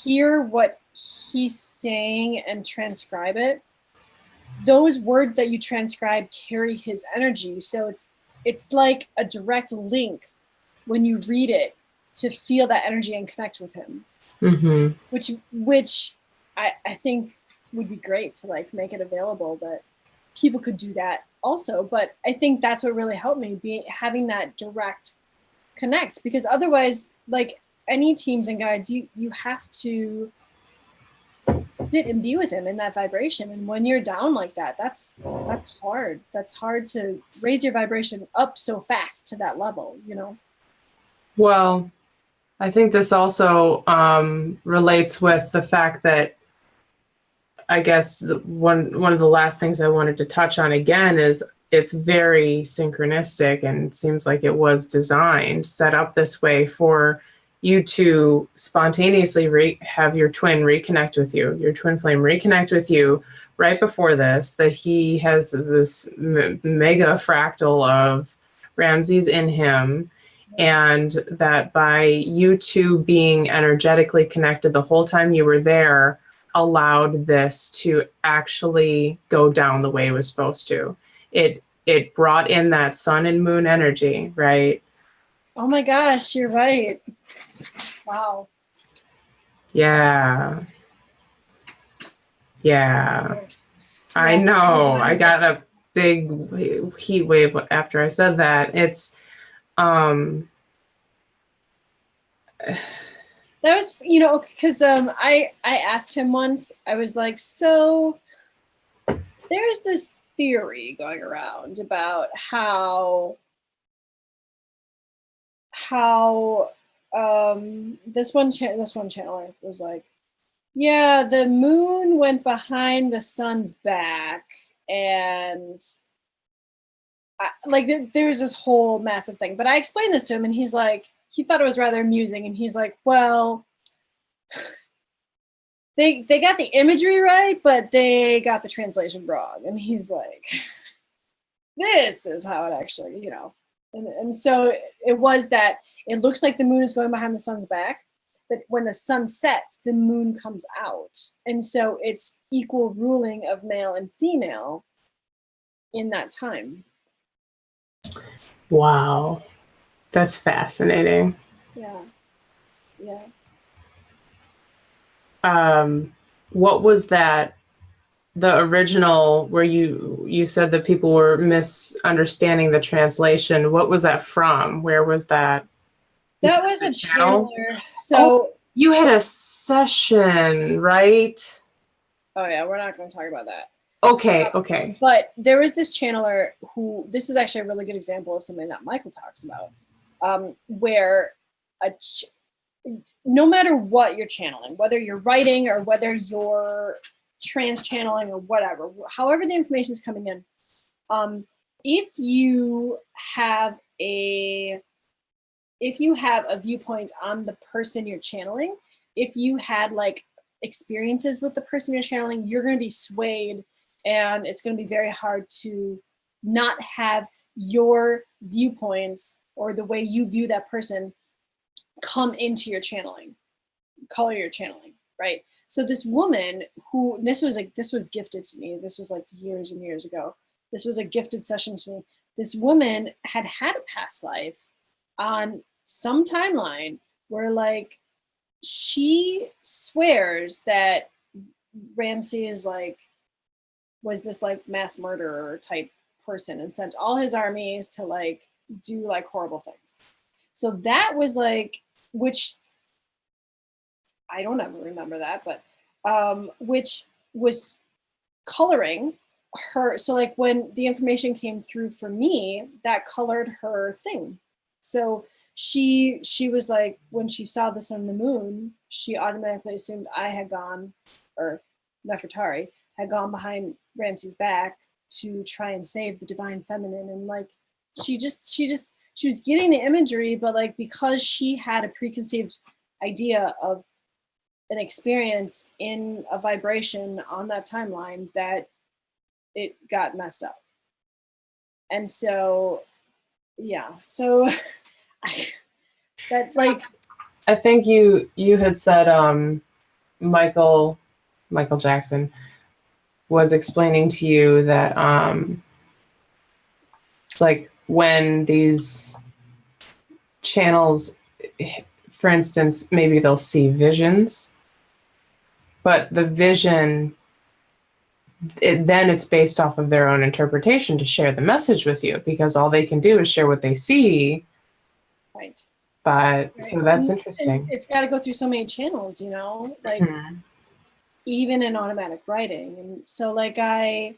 hear what he's saying and transcribe it, those words that you transcribe carry his energy. So it's like a direct link when you read it to feel that energy and connect with him. Mm-hmm. Which I think would be great to like make it available that people could do that also. But I think that's what really helped me, having that direct connect, because otherwise, like any teams and guides, you have to sit and be with him in that vibration. And when you're down like that, that's hard. That's hard to raise your vibration up so fast to that level, you know? Well, I think this also relates with the fact that I guess one of the last things I wanted to touch on again is it's very synchronistic, and it seems like it was designed, set up this way for you to spontaneously have your twin reconnect with you, your twin flame reconnect with you right before this, that he has this mega fractal of Ramses in him, and that by you two being energetically connected the whole time you were there allowed this to actually go down the way it was supposed to. It brought in that sun and moon energy, right? Oh my gosh, you're right. Wow. Yeah. Yeah. I know. I got a big heat wave after I said that. It's that was, you know, because I asked him once, I was like, so there's this theory going around about how this one channeler was like, yeah, the moon went behind the sun's back, and like there's this whole massive thing. But I explained this to him, and he's like, he thought it was rather amusing, and he's like, well, they got the imagery right, but they got the translation wrong. And he's like, this is how it actually, you know. And so it was that it looks like the moon is going behind the sun's back, but when the sun sets, the moon comes out. And so it's equal ruling of male and female in that time. wow. That's fascinating. Yeah. Yeah. What was that, the original where you said that people were misunderstanding the translation? What was that from? Where was that? That was a channeler. So you had a session, right? Oh yeah, we're not going to talk about that. Okay. But there was this channeler who, this is actually a really good example of something that Michael talks about, where no matter what you're channeling, whether you're writing or whether you're trans channeling or whatever, however the information is coming in, if you have a viewpoint on the person you're channeling, if you had like experiences with the person you're channeling, you're going to be swayed, and it's going to be very hard to not have your viewpoints or the way you view that person come into your channeling, color your channeling, right? So this woman who, this was gifted to me. This was like years and years ago. This was a gifted session to me. This woman had a past life on some timeline where like she swears that Ramses like was this like mass murderer type person and sent all his armies to like do like horrible things. So that was like, which I don't ever remember that, but which was coloring her, so like when the information came through for me, that colored her thing. So she was like, when she saw the sun and the moon, she automatically assumed I had gone, or Nefertari had gone behind Ramsey's back to try and save the divine feminine. And like she was getting the imagery, but like because she had a preconceived idea of an experience in a vibration on that timeline, that it got messed up. And so I think you had said Michael Jackson was explaining to you that like when these channels, for instance, maybe they'll see visions, but the vision, then it's based off of their own interpretation to share the message with you, because all they can do is share what they see. Right. But right. So that's interesting. It's got to go through so many channels, like even in automatic writing. And so like I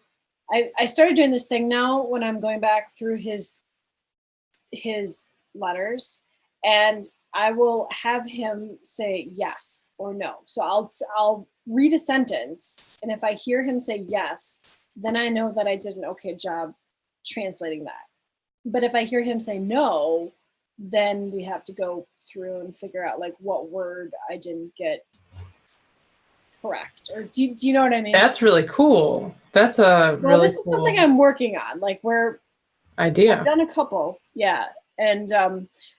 started doing this thing now when I'm going back through his letters, and I will have him say yes or no. So I'll read a sentence, and if I hear him say yes, then I know that I did an okay job translating that. But if I hear him say no, then we have to go through and figure out like what word I didn't get correct. Or do you know what I mean? That's really cool. That's this is something I'm working on. Like I've done a couple, yeah. And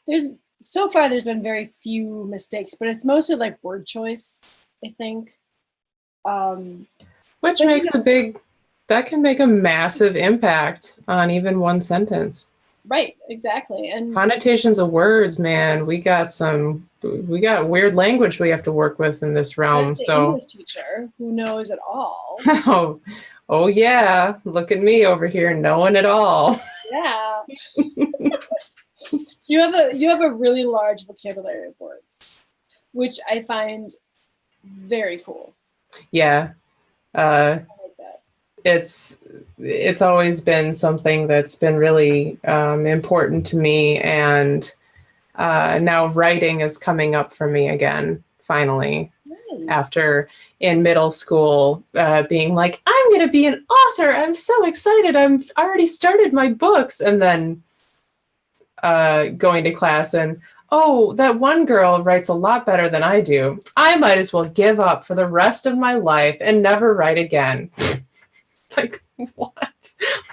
there's been very few mistakes, but it's mostly like word choice, I think. Which makes that can make a massive impact on even one sentence. Right, exactly. And connotations of words, man, we got weird language we have to work with in this realm. So English teacher who knows it all. Oh yeah, look at me over here knowing it all. Yeah. You have a really large vocabulary of words, which I find very cool. Yeah. I like that. It's always been something that's been really important to me, and now writing is coming up for me again, finally. Nice. After in middle school being like, I'm going to be an author, I'm so excited, I've already started my books, and then going to class and, oh, that one girl writes a lot better than I do. I might as well give up for the rest of my life and never write again. Like, what?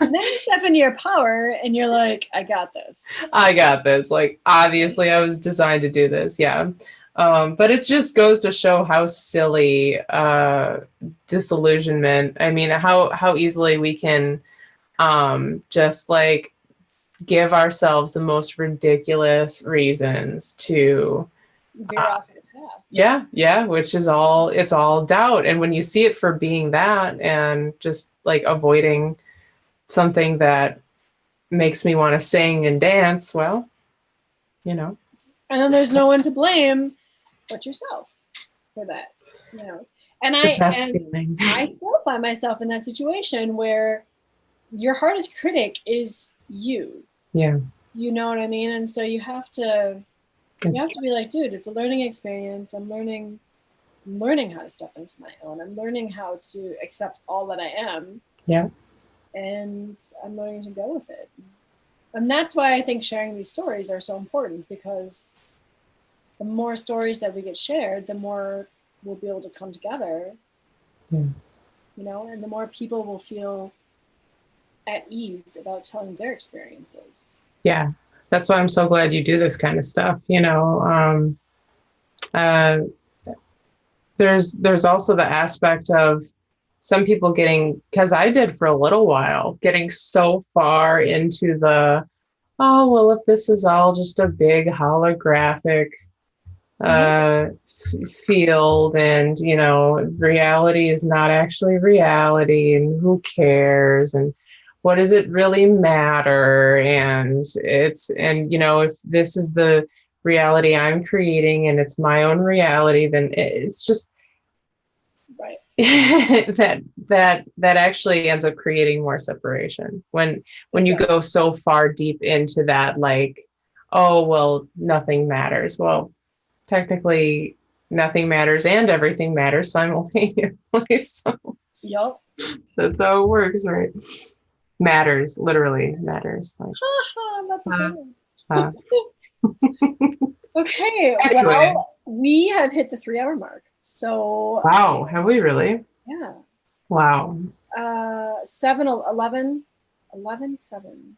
And then you step into your power and you're like, I got this. I got this. Like, obviously I was designed to do this. Yeah. But it just goes to show how silly disillusionment, I mean, how easily we can just like give ourselves the most ridiculous reasons to veer off the path. Yeah, which is it's all doubt. And when you see it for being that and just like avoiding something that makes me want to sing and dance, well, And then there's no one to blame but yourself for that, And I still find myself in that situation where your hardest critic is you. Yeah. You know what I mean? And so you have to be like, dude, it's a learning experience. I'm learning how to step into my own. I'm learning how to accept all that I am. Yeah. And I'm learning to go with it. And that's why I think sharing these stories are so important, because the more stories that we get shared, the more we'll be able to come together. Yeah. And the more people will feel at ease about telling their experiences. Yeah, that's why I'm so glad you do this kind of stuff. There's also the aspect of some people getting, because I did for a little while, getting so far into the, oh, well, if this is all just a big holographic field, and reality is not actually reality, and who cares, and what does it really matter? And if this is the reality I'm creating and it's my own reality, then it's just, right. that actually ends up creating more separation when you go so far deep into that, like, oh well, nothing matters. Well, technically nothing matters and everything matters simultaneously. So Yep. that's how it works, right? Matters, literally matters. Like, That's a good one. uh, Okay, anyway. well, we have hit the 3-hour mark. So Wow, have we really? yeah. Wow. 7, 11, 11, 7,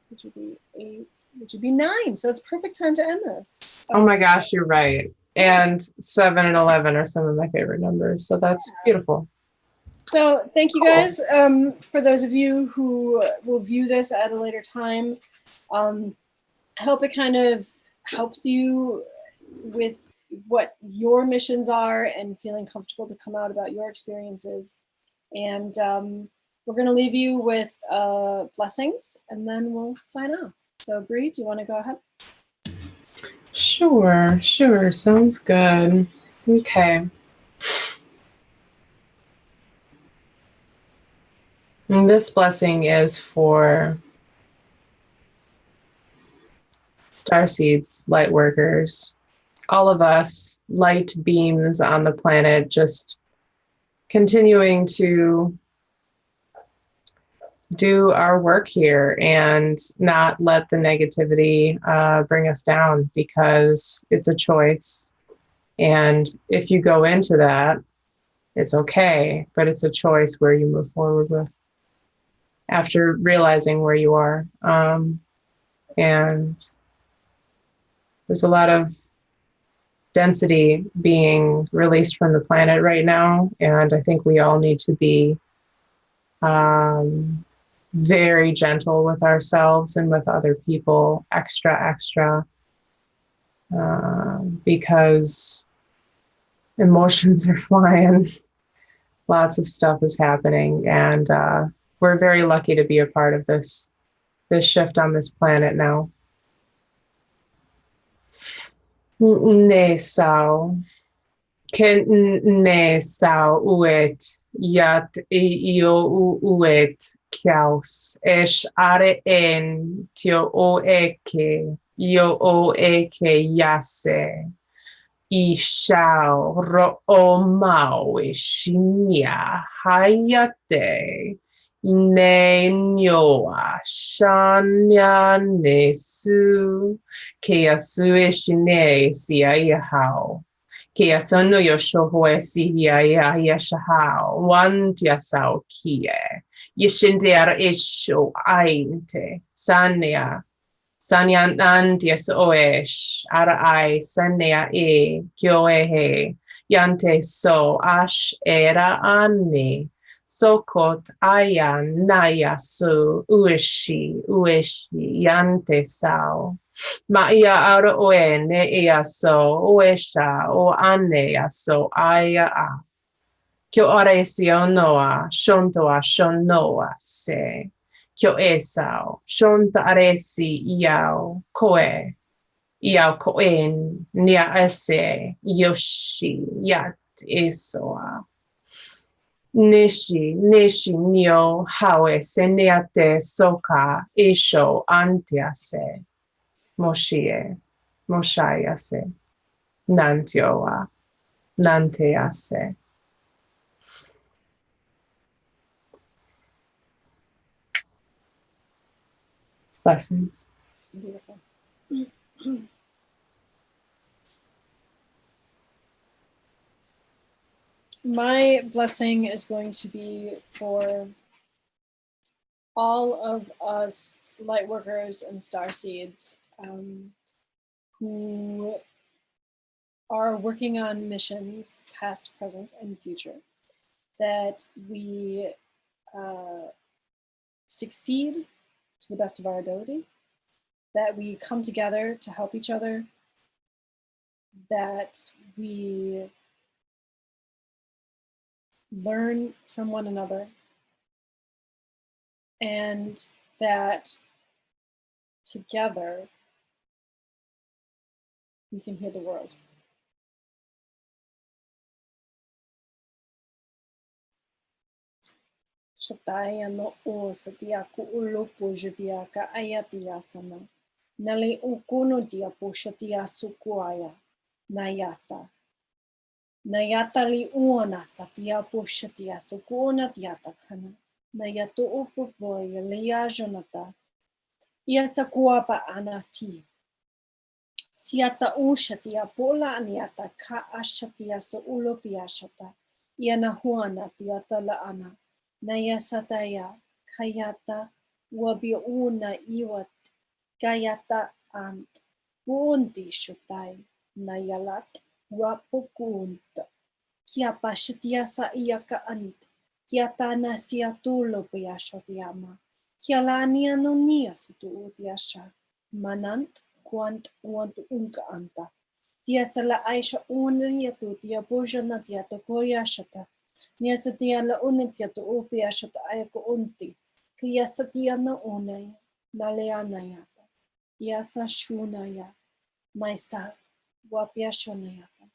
which would be 8, which would be 9. So it's perfect time to end this. Oh my gosh, you're right. And 7 and 11 are some of my favorite numbers. So that's beautiful. So thank you guys. For those of you who will view this at a later time, I hope it kind of helps you with what your missions are and feeling comfortable to come out about your experiences. And we're going to leave you with blessings, and then we'll sign off. So Bree, do you want to go ahead? Sure. Sounds good. Okay. And this blessing is for Starseeds, Lightworkers, all of us, light beams on the planet, just continuing to do our work here and not let the negativity bring us down, because it's a choice. And if you go into that, it's okay, but it's a choice where you move forward with after realizing where you are. And there's a lot of density being released from the planet right now. And I think we all need to be very gentle with ourselves and with other people, extra, because emotions are flying. Lots of stuff is happening, and we're very lucky to be a part of this shift on this planet now. Ne sao, ken ne sao uet yat io uet kiaus esh are en tio o eke yo o eke yase. I shall ro mau shinya hayate ne nyoa shanya nesu ke asu shine sia yahao ke asano yoshoho si ya yashahao wan tiasao kie yishinde ar isho ainte sanya Sanyan antias oesh, ara ai sanea e, kioehe, yante so ash era anni, sokot ayan naya su uishi, yante sao. Ma ia ara oe ne ia so, oesha, o anea so aya a. Kyo are si o noa, shonto a shonoa se. Kyo esau, shonta aresi iau koen, nia ese, yoshi, yat esoa. Nishi nio hawe seneate soka isho antiase, moshayase, nantioa, nantease. Blessings. Beautiful. My blessing is going to be for all of us Lightworkers and Starseeds who are working on missions, past, present, and future, that we succeed to the best of our ability, that we come together to help each other, that we learn from one another, and that together we can heal the world. Shataya no o satia ku ulupu judia ka ayatia sana. Nali ukuno dia po shatia sukuaya. Nayata. Nayata li uona satia po shatia sukuona tiata kana. Nayato upo boy leia jonata. Ia sakuapa anati. Siata ushatia pola aniata ka ashatia so ulopiashata. Ia na huana tiata la ana. Naya sataya kayata wabiuna iwat kayata ant buundi shutai nayalat wapukunta kiapa shatiasa iyaka ant kiata nasia tulo piashotiama kialania no nia sutu utiasha manant quant want unka anta tiasa la aisha unia tu tia bojana tia to koyashata Nia satia la unatia to upia shata ayako unti. Kia satia na unay. Naleana yata. Yasa shuna ya. Maisa. Wapia shona yata.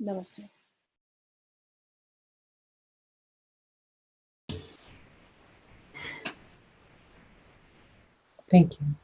Namaste. Thank you.